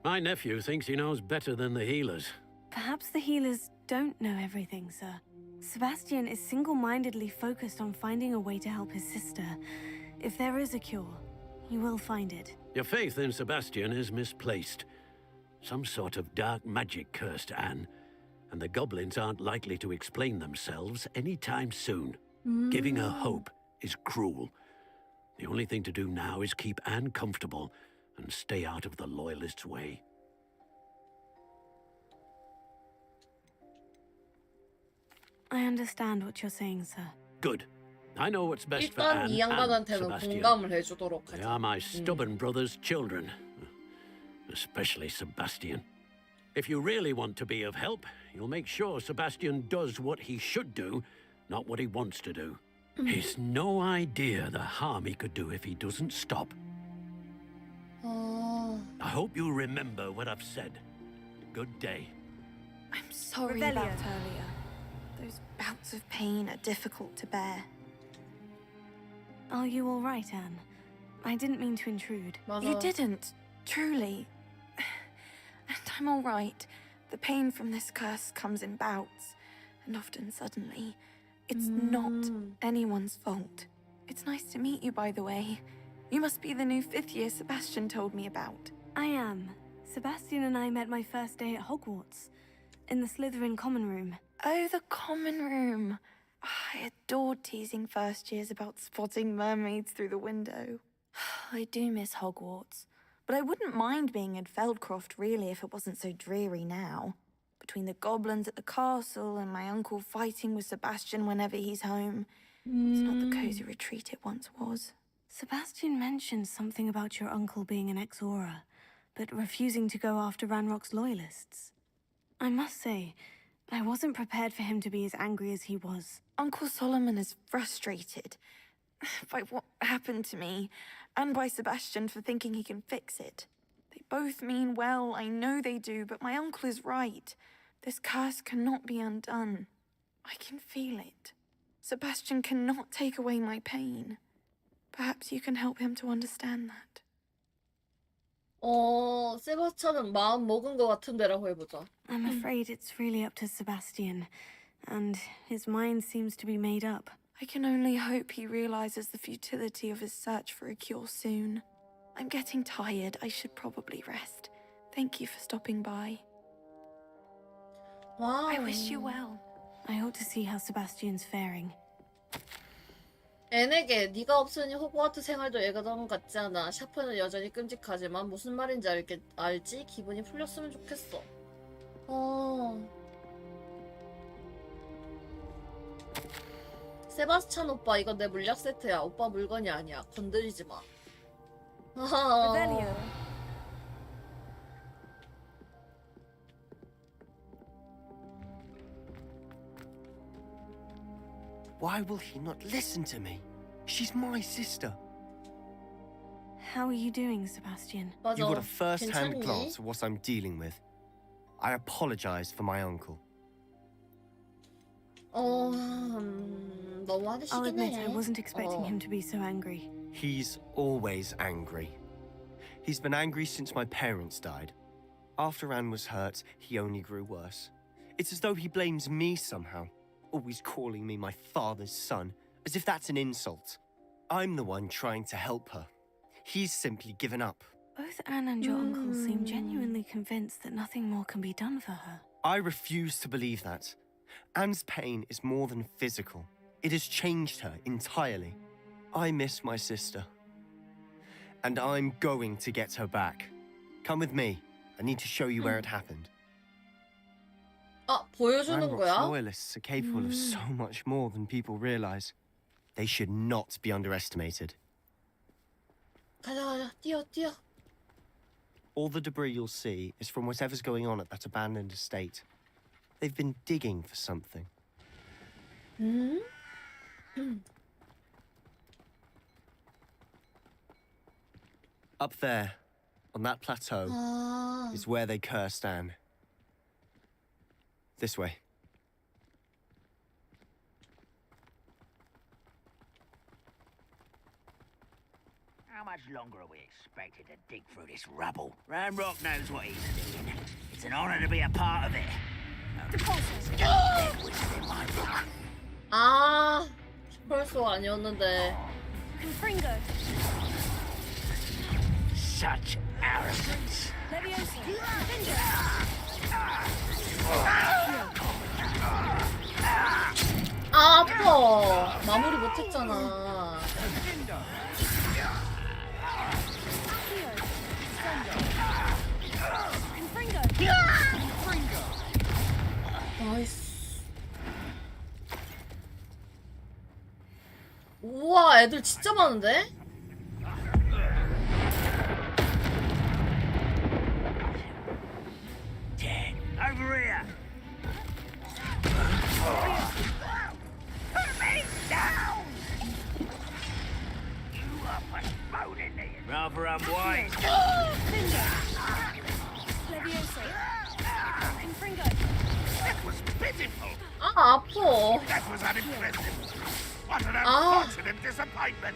My nephew thinks he knows better than the healers. Perhaps the healers don't know everything, sir. Sebastian is single-mindedly focused on finding a way to help his sister. If there is a cure, he will find it. Your faith in Sebastian is misplaced. Some sort of dark magic cursed Anne, and the goblins aren't likely to explain themselves anytime soon. Giving her hope is cruel. The only thing to do now is keep Anne comfortable and stay out of the Loyalists' way. I understand what you're saying, sir. Good. I know what's best for 일단 Anne 이 and 양반한테는 Sebastian. 공감을 해주도록 They 하자. are my stubborn brother's children, especially Sebastian. If you really want to be of help, you'll make sure Sebastian does what he should do, not what he wants to do. He's no idea the harm he could do if he doesn't stop. I hope you remember what I've said. Good day. I'm sorry Revelio. about earlier. Those bouts of pain are difficult to bear. Are you all right, Anne? I didn't mean to intrude. You didn't, truly. And I'm all right. The pain from this curse comes in bouts, and often suddenly. It's not anyone's fault. It's nice to meet you, by the way. You must be the new 5th year Sebastian told me about. I am. Sebastian and I met my first day at Hogwarts, in the Slytherin common room. Oh, the common room. I adored teasing first years about spotting mermaids through the window. I do miss Hogwarts, but I wouldn't mind being in Feldcroft really if it wasn't so dreary now. Between the goblins at the castle and my uncle fighting with Sebastian whenever he's home, it's not the cozy retreat it once was. Sebastian mentioned something about your uncle being an ex-Aura, but refusing to go after Ranrock's loyalists. I must say, I wasn't prepared for him to be as angry as he was. Uncle Solomon is frustrated by what happened to me, and by Sebastian for thinking he can fix it. They both mean well, I know they do, but my uncle is right. This curse cannot be undone. I can feel it. Sebastian cannot take away my pain. Perhaps you can help him to understand that. 세바스찬은 마음 먹은 것 같은데라고 해보자. I'm afraid it's really up to Sebastian, and his mind seems to be made up. I can only hope he realizes the futility of his search for a cure soon. I'm getting tired. I should probably rest. Thank you for stopping by. Wow. I wish you well. I ought to see how Sebastian's faring. 앤에게 네가 없으니 호그와트 생활도 예전 같지 않아. 샤프는 여전히 끔찍하지만 무슨 말인지 알지? 기분이 풀렸으면 좋겠어. 세바스찬 오빠, 이건 내 물약 세트야. 오빠 물건이 아니야. 건드리지 마. Revelio. Why will he not listen to me? She's my sister. How are you doing, Sebastian? You got a first-hand 괜찮니? glance of what I'm dealing with. I apologize for my uncle. 너무 I'll admit I 하드시긴 해. wasn't expecting him to be so angry. He's always angry. He's been angry since my parents died. After Anne was hurt, he only grew worse. It's as though he blames me somehow, always calling me my father's son, as if that's an insult. I'm the one trying to help her. He's simply given up. Both Anne and your uncle seem genuinely convinced that nothing more can be done for her. I refuse to believe that. Anne's pain is more than physical. It has changed her entirely. I miss my sister. And I'm going to get her back. Come with me. I need to show you where it happened. 보여주는 Ranrock's 거야? loyalists are capable of so much more than people realize. They should not be underestimated. 가자, 뛰어. All the debris you'll see is from whatever's going on at that abandoned estate. They've been digging for something. Up there, on that plateau, is where they cursed Anne. This way. How much longer are we expected to dig through this rubble? Ranrock knows what he's doing. It's an honor to be a part of it. 슈퍼소 아니었는데. Confringo. Such arrogance. 아파. 마무리 못했잖아. 나이스. 우와, 애들 진짜 많은데? Over here. Put me down. You are postponing me. Rather unwise. That was pitiful. 아파. That was unimpressive. What an unfortunate disappointment.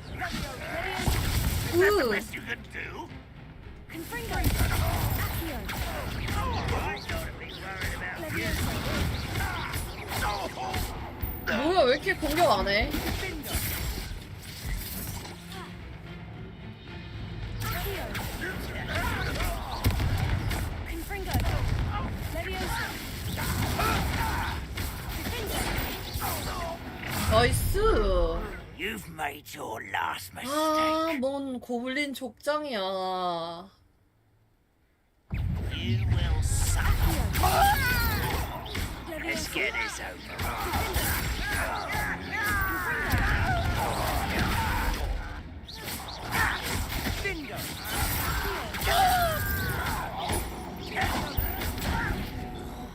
Is that the best you can do? 뭐야, 왜 이렇게 공격 안 해? 나이스. You've made your last mistake. 뭔 고블린 족장이야. You will suffer. Let's get this over.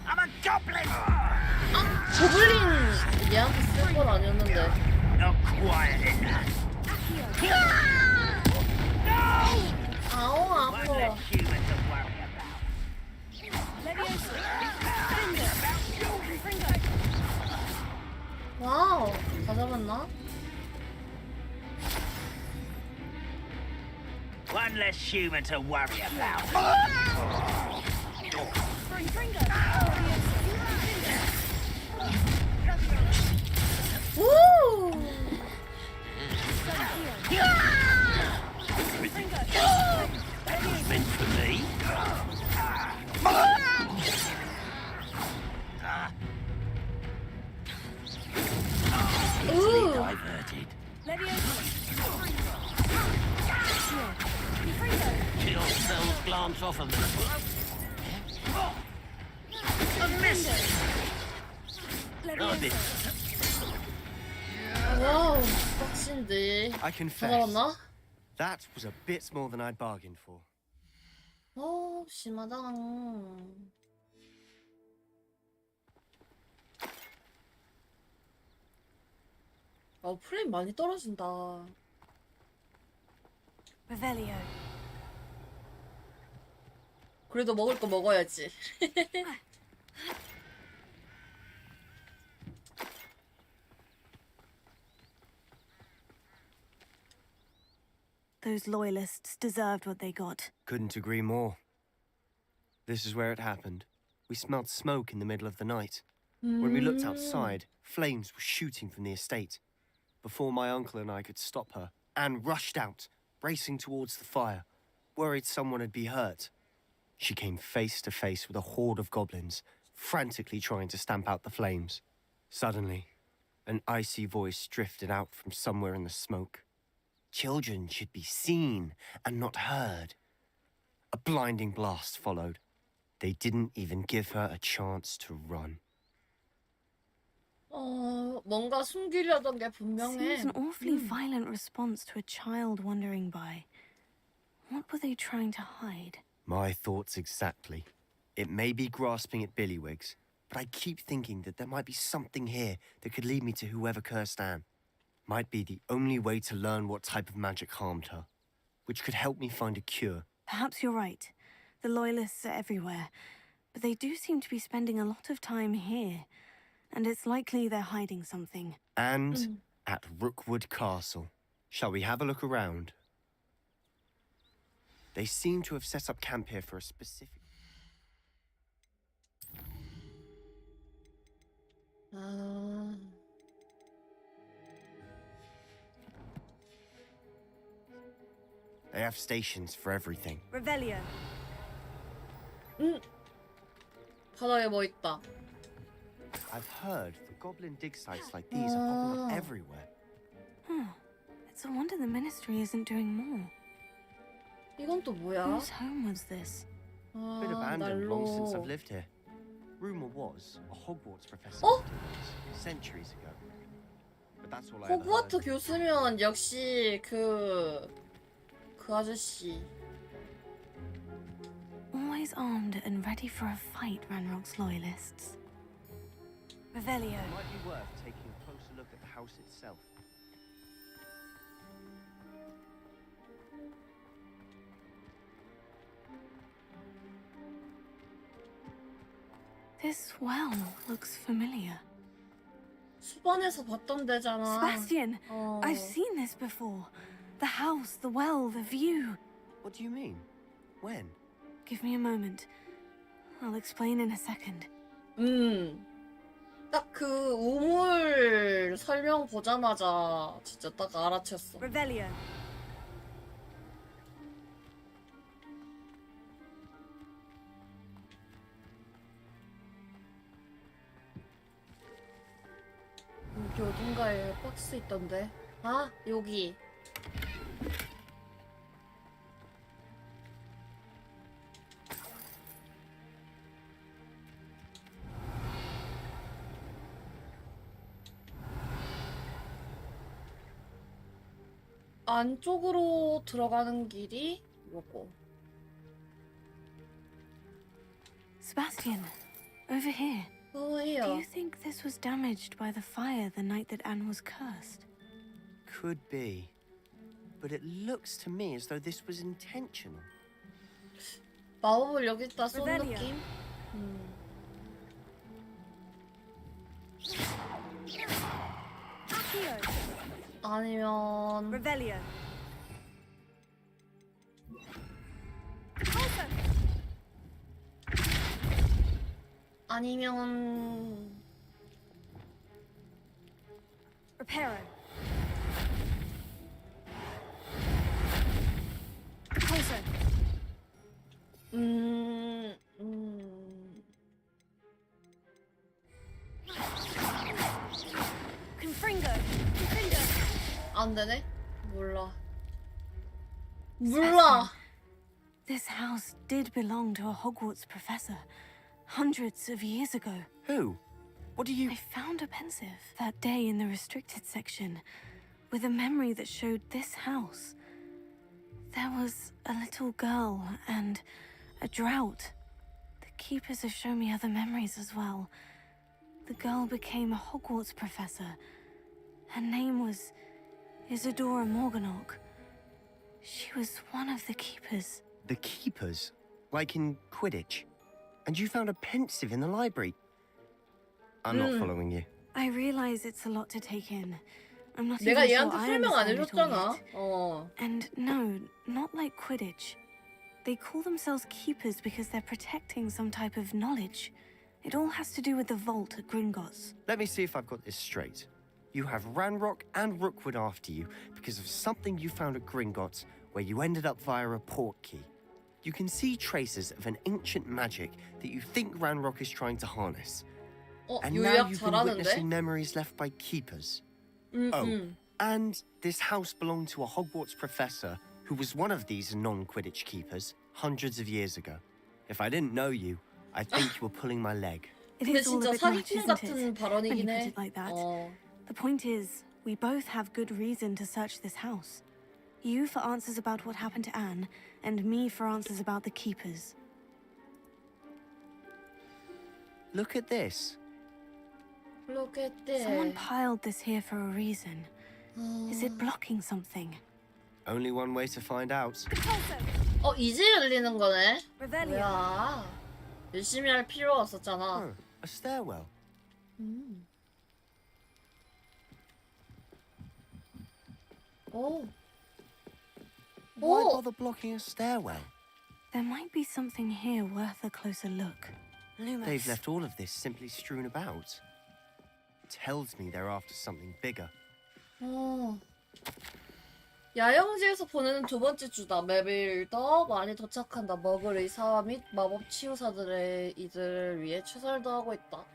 I'm a goblin. 고블린 얘한테 쓸 건 아니었는데. Not quiet enough. 아우, 아파. Human to worry about. 와우, 다 잡았나? One less human to worry about. 우! That was meant for me. glance off of them. A miss! 와우, 빡신데. I confess, 잡았나? that was a bit more than I'd bargained for. 심하다. 프레임 많이 떨어진다. Revelio. 그래도 먹을 거 먹어야지. Those loyalists deserved what they got. Couldn't agree more. This is where it happened. We smelled smoke in the middle of the night. When we looked outside, flames were shooting from the estate. Before my uncle and I could stop her, Anne rushed out, racing towards the fire, worried someone had been hurt. She came face to face with a horde of goblins, frantically trying to stamp out the flames. Suddenly, an icy voice drifted out from somewhere in the smoke. Children should be seen and not heard. A blinding blast followed. They didn't even give her a chance to run. 뭔가 숨기려던 게 Seems 분명해. an awfully violent response to a child wandering by. What were they trying to hide? My thoughts exactly. It may be grasping at Billywigs, but I keep thinking that there might be something here that could lead me to whoever cursed Anne. Might be the only way to learn what type of magic harmed her, which could help me find a cure. Perhaps you're right. The Loyalists are everywhere, but they do seem to be spending a lot of time here, and it's likely they're hiding something. And at Rookwood Castle. Shall we have a look around? They seem to have set up camp here for a specific... They have stations for everything. Revelio. 바닥에 뭐 있다. I've heard the goblin dig sites like these are popping up everywhere. It's a wonder the Ministry isn't doing more. 이건 또 뭐야? Whose home was this? Been abandoned long since I've 난로. lived here. Rumor was a Hogwarts professor 어? lived in this centuries ago. But that's all I ever 호그와트 heard. 교수면 역시 그 아저씨. Always armed and ready for a fight, Ranrock's Loyalists. Revelio. It might be worth taking a closer look at the house itself. This well looks familiar. 수반에서 봤던 데잖아. Sebastian! I've seen this before. The house, the well, the view. What do you mean? When? Give me a moment. I'll explain in a second. 딱 그 우물 설명 보자마자 진짜 딱 알아챘어. Revelio. 여기 어딘가에 박스 있던데. 아, 여기. 안쪽으로 들어가는 길이 요거. Sebastian, over here. Oh, Do here. you think this was damaged by the fire the night that Anne was cursed? Could be. But it looks to me as though this was intentional. 마법을 여기다 쏜 Revelio. 느낌? Accio. 아니면 Revelio. 아니면 Reparo. Confringo. 안 되네? 몰라. 몰라. This house did belong to a Hogwarts professor hundreds of years ago. Who? What do you... I found a pensive that day in the restricted section with a memory that showed this house. There was a little girl and a drought. The keepers have shown me other memories as well. The girl became a Hogwarts professor. Her name was Isadora Morganach. She was one of the keepers. The keepers? Like in Quidditch? And you found a pensive in the library? I'm not following you. I realize it's a lot to take in. I'm not 내가 even 얘한테 sure I 설명 안 understand it all 해줬잖아. yet. 어. And no, not like Quidditch. They call themselves keepers because they're protecting some type of knowledge. It all has to do with the vault at Gringotts. Let me see if I've got this straight. You have Ranrock and Rookwood after you because of something you found at Gringotts where you ended up via a port key. You can see traces of an ancient magic that you think Ranrock is trying to harness. And now 요약 you've been 잘하는데? witnessing memories left by keepers. Oh, and this house belonged to a Hogwarts professor who was one of these non-Quidditch keepers hundreds of years ago. If I didn't know you, I'd think you were pulling my leg. It 근데 is all 진짜 a bit much, 사기꾼 isn't 같은 it? When you 발언이긴 put 해. it like that. 어. The point is, we both have good reason to search this house. You for answers about what happened to Anne, and me for answers about the keepers. Look at this. Look at this. Someone piled this here for a reason. Is it blocking something? Only one way to find out. 이제 열리는 거네. Revelio. 뭐야? 열심히 할 필요가 없었잖아. Oh, a stairwell. 오. Why 오. bother blocking a stairwell? There might be something here worth a closer look. Lumos. They've left all of this simply strewn about. Tells me they're after something bigger. 야영지에서 보내는 두 번째 주다. 맵을 더 많이 도착한다. 먹을 의사와 및 마법 치유사들의 이들을 위해 최선을 다하고 있다.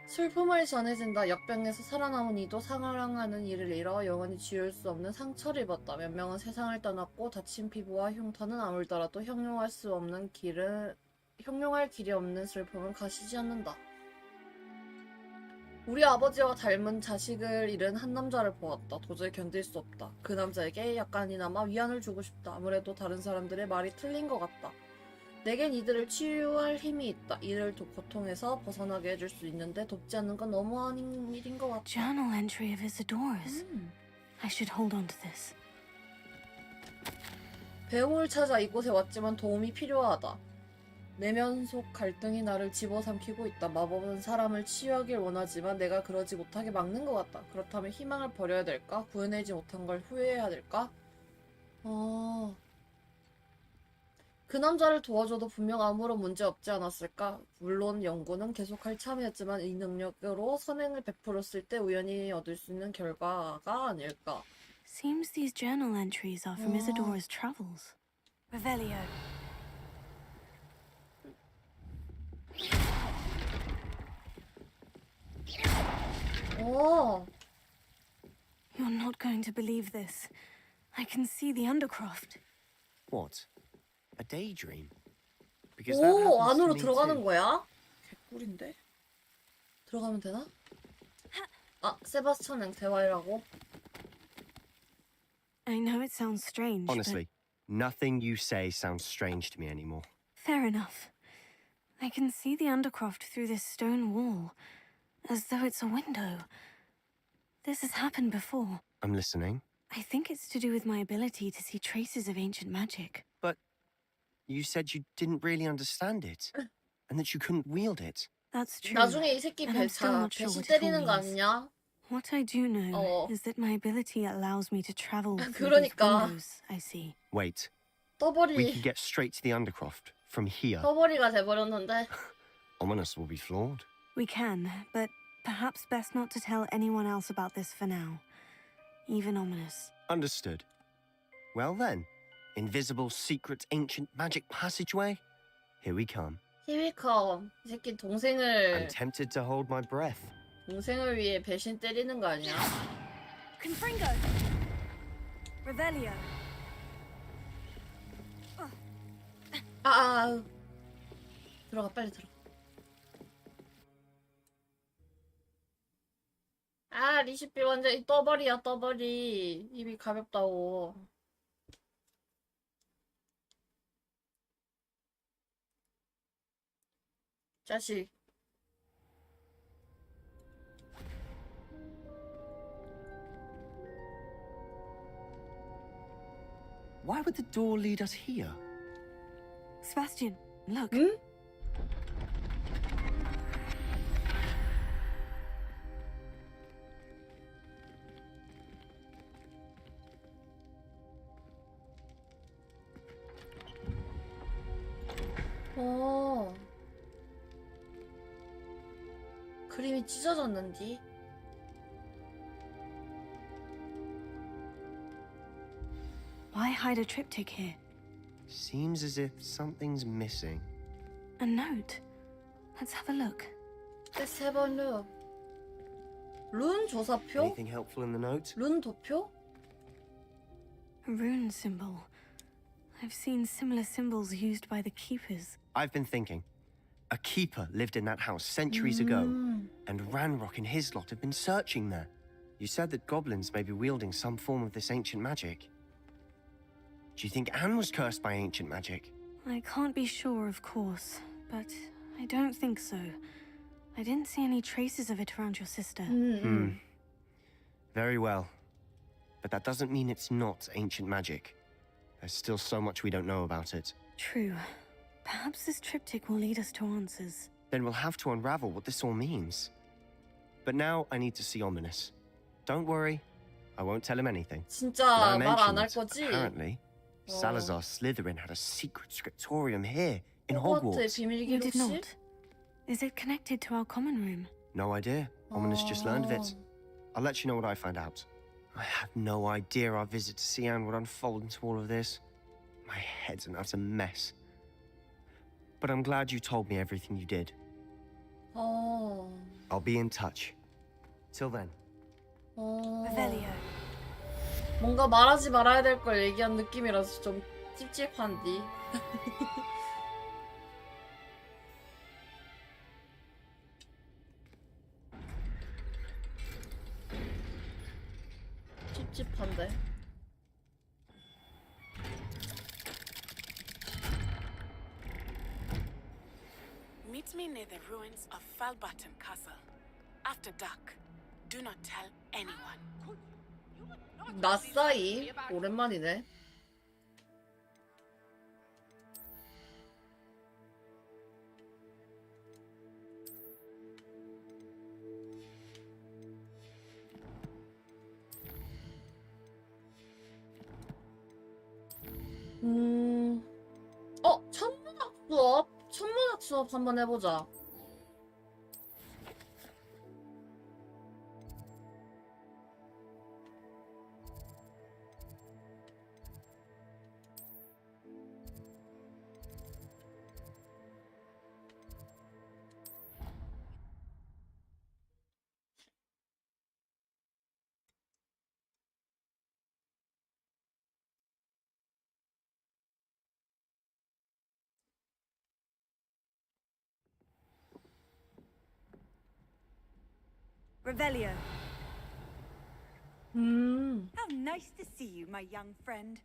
슬픔을 전해진다. 역병에서 살아남은 이도 상하랑하는 이를 잃어 영원히 지울 수 없는 상처를 입었다. 몇 명은 세상을 떠났고 다친 피부와 흉터는 아물더라도 형용할 길이 없는 슬픔은 가시지 않는다. 우리 아버지와 닮은 자식을 잃은 한 남자를 보았다. 도저히 견딜 수 없다. 그 남자에게 약간이나마 위안을 주고 싶다. 아무래도 다른 사람들의 말이 틀린 것 같다. 내겐 이들을 치유할 힘이 있다. 이를 고통에서 벗어나게 해줄 수 있는데 돕지 않는 건 너무한 일인 것 같다. Journal entry of Isadora's. I should hold on to this. 배웅을 찾아 이곳에 왔지만 도움이 필요하다. 내면 속 갈등이 나를 집어삼키고 있다. 마법은 사람을 치유하길 원하지만 내가 그러지 못하게 막는 것 같다. 그렇다면 희망을 버려야 될까? 구해내지 못한 걸 후회해야 될까? 그 남자를 도와줘도 분명 아무런 문제 없지 않았을까? 물론 연구는 계속할 참이었지만 이 능력으로 선행을 베풀었을 때 우연히 얻을 수 있는 결과가 아닐까? Seems these journal entries are from Isadora's travels. Revelio. 오. You're not going to believe this. I can see the Undercroft. What? A daydream? Because that 오, happens to 안으로 me 들어가는 too. 거야? 개꿀인데? 들어가면 되나? 세바스찬이랑 대화해라고? I know it sounds strange, Honestly, nothing you say sounds strange to me anymore. but fair enough. I can see the Undercroft through this stone wall, as though it's a window. This has happened before. I'm listening. I think it's to do with my ability to see traces of ancient magic. But you said you didn't really understand it, and that you couldn't wield it. That's true. 나중에 이 새끼 and I'm still not sure 배신 what it all 때리는 거 means. 아니냐? What I do know is that my ability allows me to travel through these 그러니까. windows, I see. Wait, we 떠버리, can get straight to the Undercroft from here. 떠버리가 돼버렸는데. Ominous will be flawed. We can, but perhaps best not to tell anyone else about this for now. Even Ominous. Understood. Well then, invisible, secret, ancient magic passageway? Here we come. 히비컴, 이 새끼 I'm 동생을 tempted to hold my breath. 동생을 위해 배신 때리는 거 아니야? Confringo! Revelio! 아. 들어가, 빨리 들어가. 아, 리시필 완전 떠버리야, 떠버리. 입이 가볍다고. 자식. Why would the door lead us here? Sebastian, look. 어. 그림이 찢어졌는디. Why hide a triptych here? Seems as if something's missing. A note. Let's have a look. Let's have a look. 룬 조사표? Anything helpful in the note? 룬 도표? A rune symbol. I've seen similar symbols used by the keepers. I've been thinking. A keeper lived in that house centuries ago, and Ranrock and his lot have been searching there. You said that goblins may be wielding some form of this ancient magic. Do you think Anne was cursed by ancient magic? I can't be sure, of course, but I don't think so. I didn't see any traces of it around your sister. Very well. But that doesn't mean it's not ancient magic. There's still so much we don't know about it. True. Perhaps this triptych will lead us to answers. Then we'll have to unravel what this all means. But now I need to see Ominous. Don't worry, I won't tell him anything. 진짜 But I 말 안 할 mentioned, 거지? apparently, Salazar Slytherin had a secret scriptorium here in 호그와트의 Hogwarts. 비밀 You did 기록실? not. Is it connected to our common room? No idea. Ominous just learned of it. I'll let you know what I find out. I had no idea our visit to see Anne would unfold into all of this. My head's an utter mess. But I'm glad you told me everything you did. 어. I'll be in touch. Till then. Revelio. 뭔가 말하지 말아야 될 걸 얘기한 느낌이라서 좀 찝찝한디. 찝찝한데. Meet me near the ruins of Falbottom Castle. After dark. Do not tell anyone. 나싸이? 오랜만이네. 천문학 수업? 천문학 수업 한번 해보자. Revelio. How nice to see you, my young friend.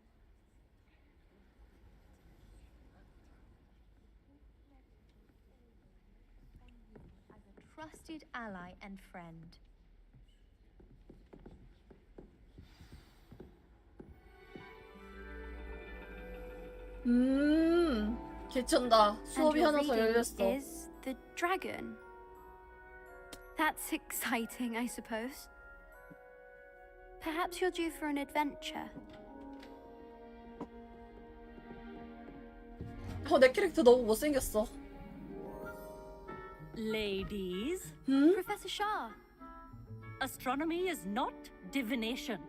As a trusted ally and friend. 개쩐다. 수업이 And 하나 your 더 reading 열렸어. is the dragon. That's exciting, I suppose. Perhaps you're due for an adventure. 내 캐릭터 너무 못생겼어. Ladies, Professor Shah. astronomy is not divination.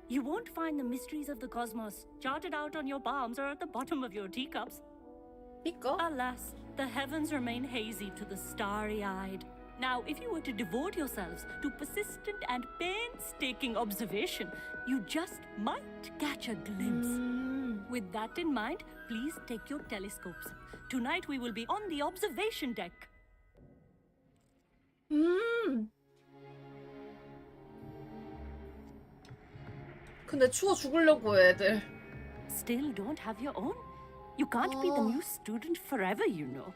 You won't find the mysteries of the cosmos charted out on your palms or at the bottom of your teacups. Alas, the heavens remain hazy to the starry-eyed. Now, if you were to devote yourselves to persistent and painstaking observation, you just might catch a glimpse. With that in mind, please take your telescopes. Tonight we will be on the observation deck. 근데 추워 죽으려고 해, 애들. Still don't have your own? You can't be the new student forever, you know.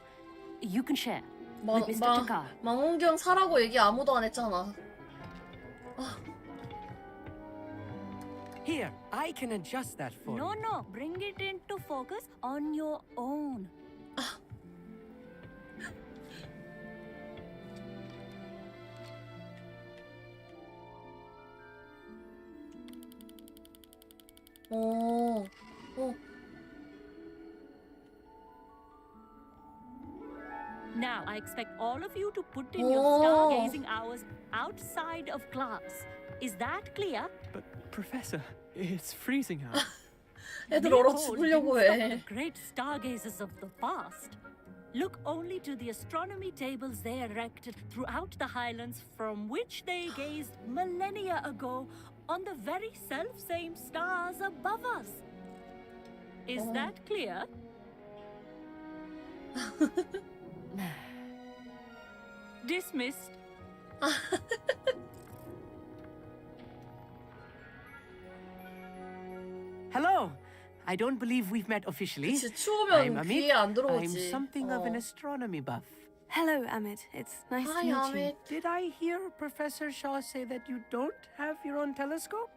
You can share with Mr. Takar. 망원경 사라고 얘기 아무도 안 했잖아. Here, I can adjust that for you. No, bring it into focus on your own. Now, I expect all of you to put in your stargazing hours outside of class. Is that clear? But, Professor, it's freezing out. 애들 얼어 죽으려고 해. Some of the great stargazers of the past. Look only to the astronomy tables they erected throughout the highlands from which they gazed millennia ago on the very self-same stars above us. Is that clear? Dismissed. Hello. I don't believe we've met officially. 그치, 추우면 I'm 귀에 안 I'm 들어오지. something of an astronomy buff. Hello, Amit. It's nice Hi, to meet you. Amit. Did I hear Professor Shaw say that you don't have your own telescope?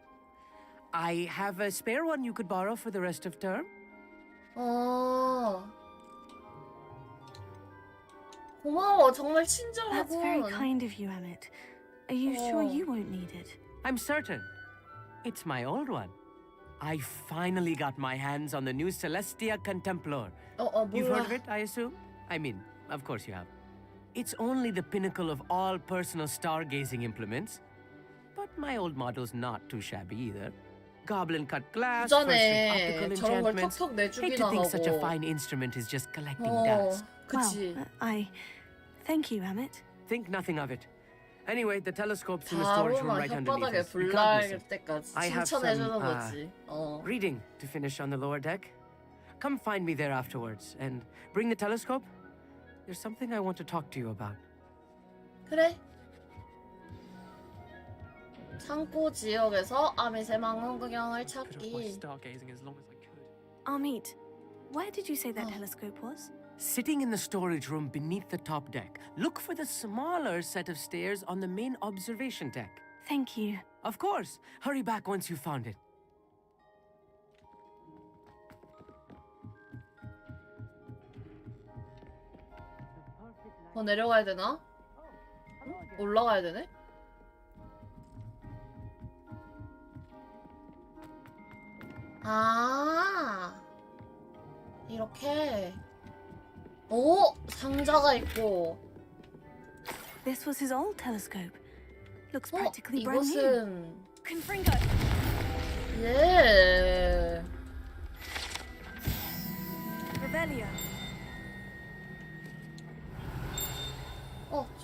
I have a spare one you could borrow for the rest of term. 고마워. 정말 That's very 친절하고. kind of you, Amit. Are you sure you won't need it? I'm certain. It's my old one. I finally got my hands on the new Celestia Contemplar. You've heard of it, I assume? I mean, of course you have. It's only the pinnacle of all personal stargazing implements. But my old model's not too shabby either. Goblin cut glass, 전에 optical 저런 걸 enchantments. 턱턱 Hate to 내주기나 think such a 하고. fine instrument is just collecting 어, dust. 그치. Well, thank you, Amit. Think nothing of it. Anyway, the telescope's in the storage room 바로만 right underneath 혓바닥에 us. You 불 can't miss 날 it. 때까지 I have 칭찬해주는 some, 거지. reading to finish on the lower deck. Come find me there afterwards and bring the telescope. There's something I want to talk to you about. 그래. 창고 지역에서 아밋의 망원경을 Could have 찾기. watched stargazing as long as I could. Amit, where did you say that telescope was? Sitting in the storage room beneath the top deck, look for the smaller set of stairs on the main observation deck. Thank you. Of course. Hurry back once you've found it. 내려가야 되나? 올라가야 되네? 이렇게. 오! 상자가 있고. This was his old telescope. Looks practically brand new. 이것은 Confringo. 예. Revelio.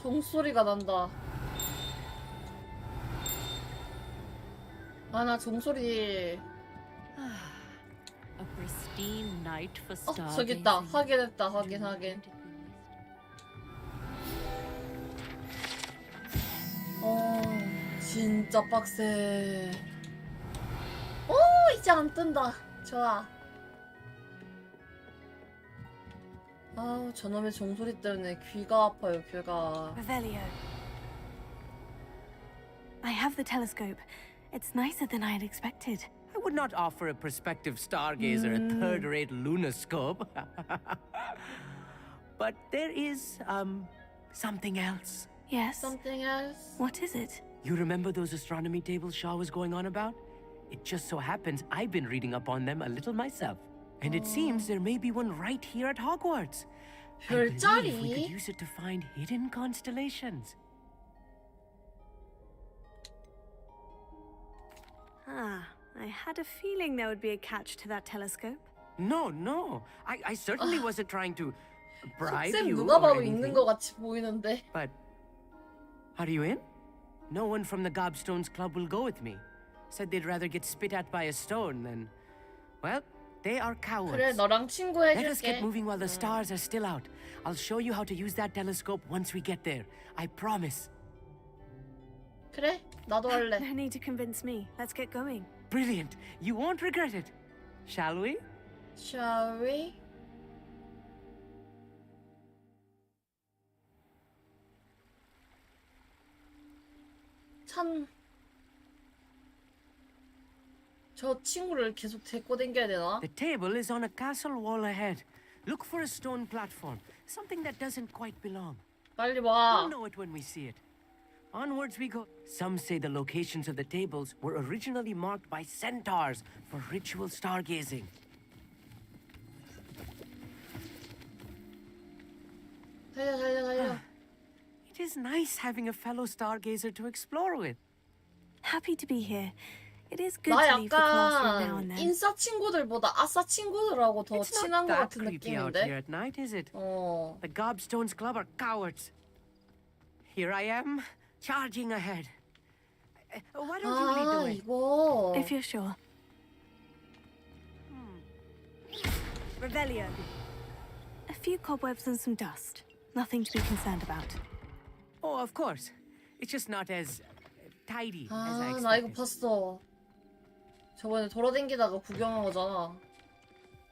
종소리가 난다. 나 종소리. A pristine night for stargazing. 저기 있다. 확인했다. 확인. 진짜 빡세. 이제 안 뜬다. 좋아. 저놈의 종소리 때문에 귀가 아파요, 귀가. Revelio. I have the telescope. It's nicer than I had expected. I would not offer a prospective stargazer a third-rate lunoscope. But there is, something else. Yes. Something else? What is it? You remember those astronomy tables Shaw was going on about? It just so happens I've been reading up on them a little myself. And it seems there may be one right here at Hogwarts. I believe we could use it to find hidden constellations. I had a feeling there would be a catch to that telescope. No. I certainly wasn't trying to bribe 쌤 you 누가 or 봐도 anything. 있는 것 같이 보이는데. But are you in? No one from the Gobstones Club will go with me. Said they'd rather get spit at by a stone than, well, They are cowards. 그래, 너랑 친구 Let us get 해줄게. moving while the stars are still out. I'll show you how to use that telescope once we get there. I promise. 그래, 나도 할래. No need to convince me. Let's get going. Brilliant. You won't regret it. Shall we? Shall we? 참. 저 친구를 계속 데리고 다녀야 되나? The table is on a castle wall ahead. Look for a stone platform, something that doesn't quite belong. 빨리 와. We'll know it when we see it. Onwards we go. Some say the locations of the tables were originally marked by centaurs for ritual stargazing. 달려, 달려, 달려. It is nice having a fellow stargazer to explore with. Happy to be here. It is good 나 to leave the classroom now 약간 and then. 인싸 친구들보다 아싸 친구들하고 더 It's not 친한 것 that 같은 creepy out here 느낌인데? at night, is it? 어. The Gobstones Club are cowards. Here I am, charging ahead. Why don't you lead the way? 이거. If you're sure. Revelio. A few cobwebs and some dust. Nothing to be concerned about. Oh, of course. It's just not as tidy as I 나 이거 expected. 봤어. 저번에 돌아다니다가 구경한 거잖아.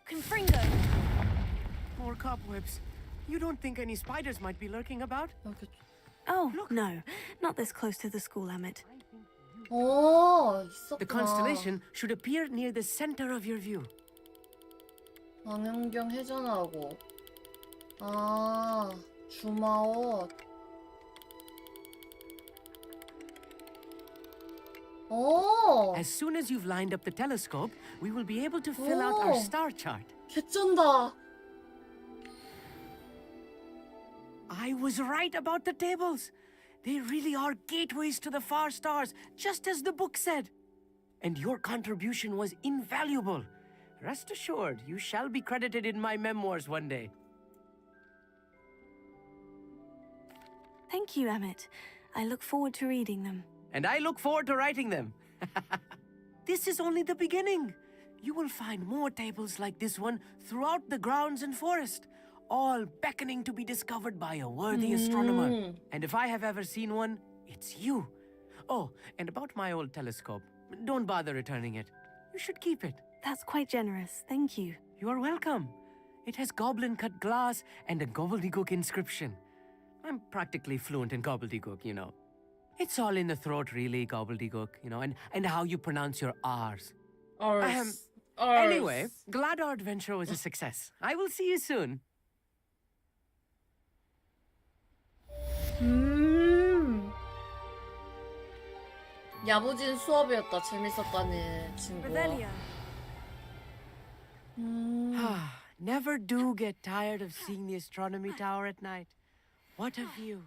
Confringo. More cobwebs. You don't think any spiders might be lurking about? Oh, no. Not this close to the school, Emmett. 있었구나. The constellation should appear near the center of your view. 망원경 회전하고. 주마옷. As soon as you've lined up the telescope, we will be able to fill out our star chart. 개쩐다. I was right about the tables. They really are gateways to the far stars, just as the book said. And your contribution was invaluable. Rest assured, you shall be credited in my memoirs one day. Thank you, Emmett. I look forward to reading them. And I look forward to writing them. This is only the beginning. You will find more tables like this one throughout the grounds and forest, all beckoning to be discovered by a worthy astronomer. And if I have ever seen one, it's you. Oh, and about my old telescope, don't bother returning it. You should keep it. That's quite generous. Thank you. You are welcome. It has goblin-cut glass and a gobbledygook inscription. I'm practically fluent in gobbledygook, you know. It's all in the throat, really, gobbledygook, you know, and how you pronounce your R's. R's. Anyway, glad our adventure was a success. I will see you soon. 야무진 수업이었다. 재밌었다니, 친구야. Never do get tired of seeing the astronomy tower at night. What a view.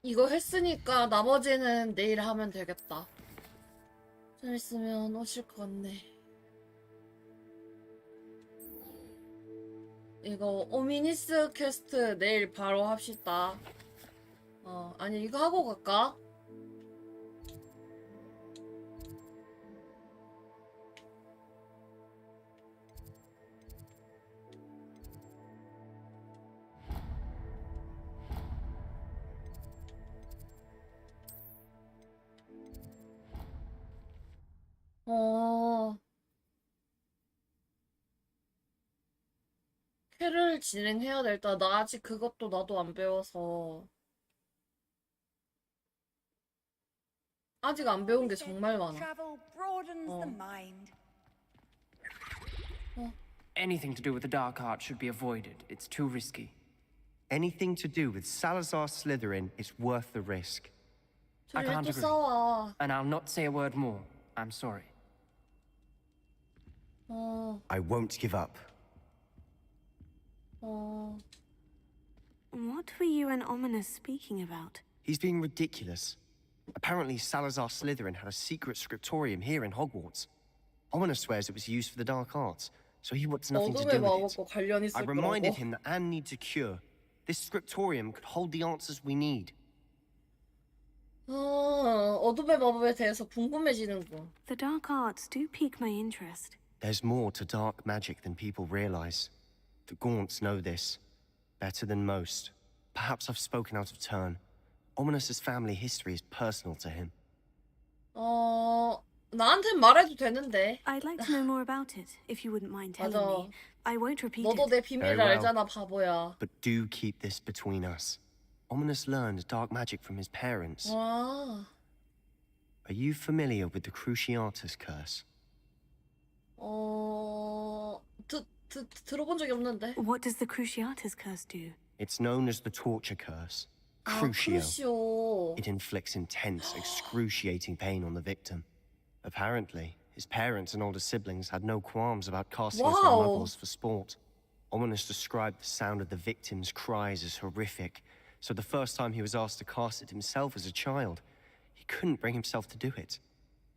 이거 했으니까 나머지는 내일 하면 되겠다. 좀 있으면 오실 것 같네. 이거 오미니스 퀘스트 내일 바로 합시다. 아니 이거 하고 갈까? 캐를 진행해야 될 때 나 아직 그것도 나도 안 배워서 아직 안 배운 게 정말 많아. Travel broadens the mind. Anything to do with the dark art should be avoided. It's too risky. Anything to do with Salazar Slytherin is worth the risk. I can't 또 agree. 싸워. And I'll not say a word more. I'm sorry. I won't give up. What were you and Ominous speaking about? He's being ridiculous. Apparently, Salazar Slytherin had a secret scriptorium here in Hogwarts. Ominous swears it was used for the dark arts, so he wants nothing to 어둠의 do with it. 마법과 관련 I 있을 reminded 거라고. him that Anne needs a cure. This scriptorium could hold the answers we need. 어둠의 마법에 대해서 궁금해지는군. The dark arts do pique my interest. There's more to dark magic than people realize. The Gaunts know this better than most. Perhaps I've spoken out of turn. Ominous's family history is personal to him. 나한텐 말해도 되는데. I'd like to know more about it, if you wouldn't mind telling 맞아. me. I won't repeat 너도 it. 내 비밀을 Very well. 알잖아, 바보야. But do keep this between us. Ominous learned dark magic from his parents. 와. Are you familiar with the Cruciatus curse? 들어본 적이 없는데. What does the Cruciatus curse do? It's known as the torture curse. Crucio. 크루시오. It inflicts intense, excruciating pain on the victim. Apparently, his parents and older siblings had no qualms about casting us on muggles for sport. Ominous described the sound of the victim's cries as horrific, so the first time he was asked to cast it himself as a child, he couldn't bring himself to do it.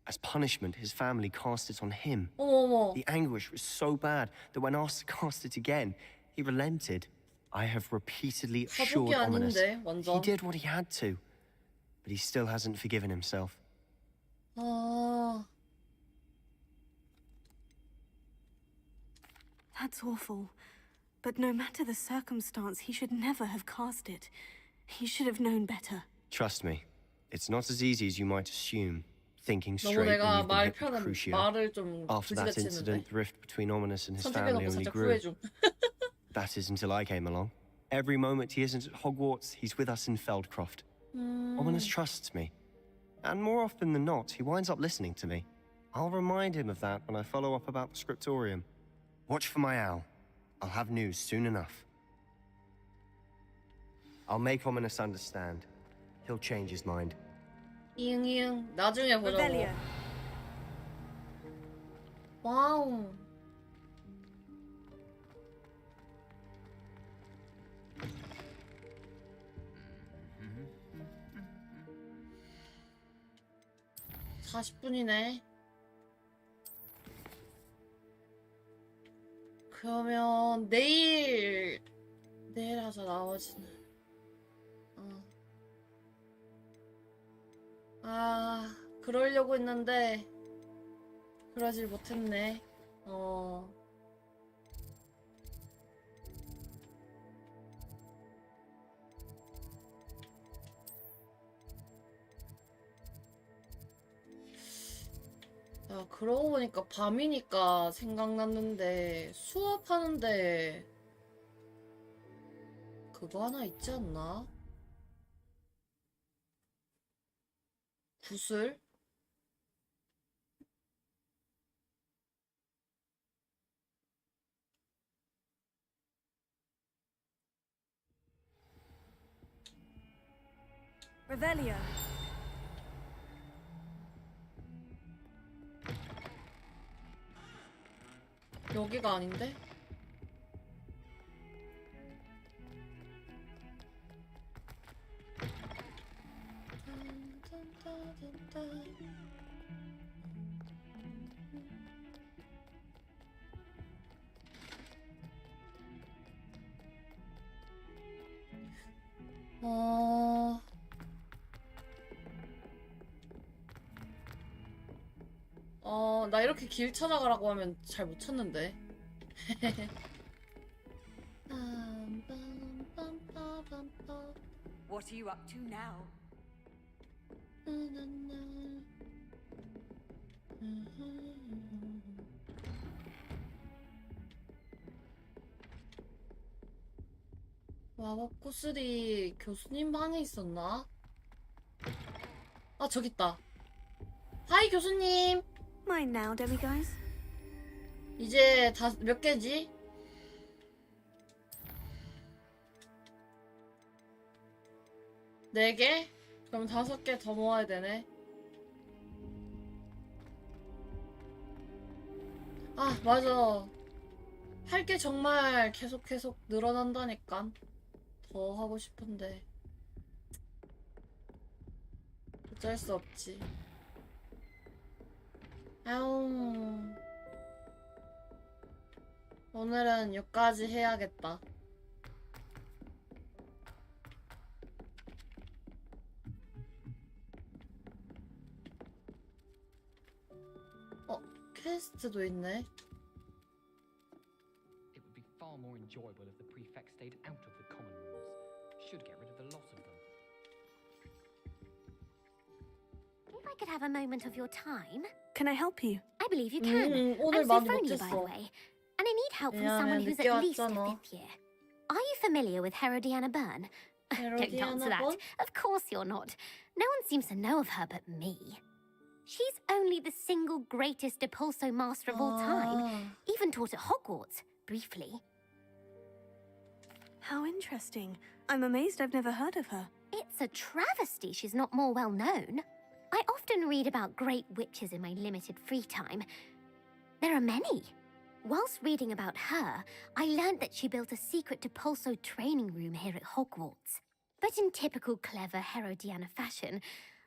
As punishment, his family cast it on him. 어머머. The anguish was so bad that when asked to cast it again, he relented. I have repeatedly assured 가족이 Ominous 아닌데, he 완전. did what he had to, but he still hasn't forgiven himself. That's awful. But no matter the circumstance, he should never have cast it. He should have known better. Trust me, it's not as easy as you might assume. Thinking 너무 straight when 내가 you've been 말 hit with 편한 Crucio. 말을 좀 After that 그지같이 incident, 했는데. the rift between Ominous and his family 선택해놓고 only 살짝 grew. 후회 중. That is until I came along. Every moment he isn't at Hogwarts, he's with us in Feldcroft. Ominous trusts me. And more often than not, he winds up listening to me. I'll remind him of that when I follow up about the scriptorium. Watch for my owl. I'll have news soon enough. I'll make Ominous understand. He'll change his mind. 이응 나중에 보자고. Revelio. 와우. (40분이네) 그러면 내일 하자. 나머지는 그러려고 했는데 그러질 못했네. 야, 그러고 보니까 밤이니까 생각났는데 수업하는데 그거 하나 있지 않나? 구슬? Revelio. 여기가 아닌데? 나 이렇게 길 찾아가라고 하면 잘 못 찾는데. What are you up to now? 마법 구슬이 교수님 방에 있었나? 저기 있다. 하이 교수님. Mine now, demiguise. 이제 몇 개지? 네 개? 그럼 5개 더 모아야 되네. 맞아. 할 게 정말 계속 늘어난다니까. 더 하고 싶은데 어쩔 수 없지. 아웅. 오늘은 여기까지 해야겠다. 퀘스트도 있네. It would be far more enjoyable if the prefect stayed out of the common rooms. Should get rid of the lot of them. If I could have a moment of your time. Can I help you? I believe you can. 오늘 I'm 많이 Sophronia, by the 못했어. way. And I need help from 미안해, someone who's 늦게 at least a 왔잖아. 5th year. Are you familiar with Herodiana Byrne? Don't answer Herodiana that. Byrne? Of course you're not. No one seems to know of her but me. She's only the single greatest Depulso master of all time. Even taught at Hogwarts, briefly. How interesting. I'm amazed I've never heard of her. It's a travesty she's not more well known. I often read about great witches in my limited free time. There are many. Whilst reading about her, I learned that she built a secret Depulso training room here at Hogwarts. But in typical clever Herodiana fashion,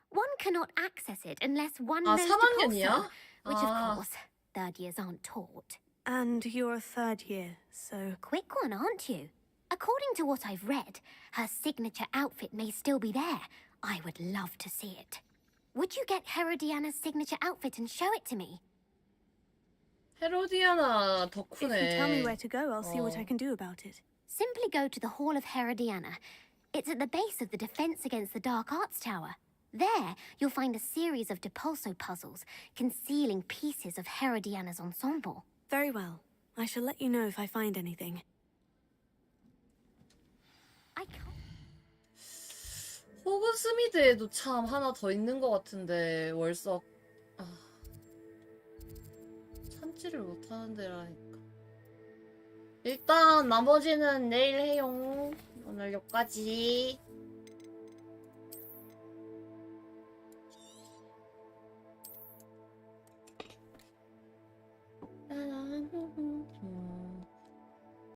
one cannot access it unless one knows Depulso, 3학년이야? which of course, third years aren't taught. And you're a third year, so... Quick one, aren't you? According to what I've read, her signature outfit may still be there. I would love to see it. Would you get Herodiana's signature outfit and show it to me? 헤로디아나 If you tell me where 덕후네. to go, I'll see what I can do about it. Simply go to the Hall of Herodiana. It's at the base of the Defense Against the Dark Arts Tower. There, you'll find a series of Depulso puzzles concealing pieces of Herodiana's ensemble. Very well. I shall let you know if I find anything. 호그스미드에도 참 하나 더 있는 것 같은데 월석 참지를 못하는 데라니까. 일단 나머지는 내일 해요. 오늘 여기까지.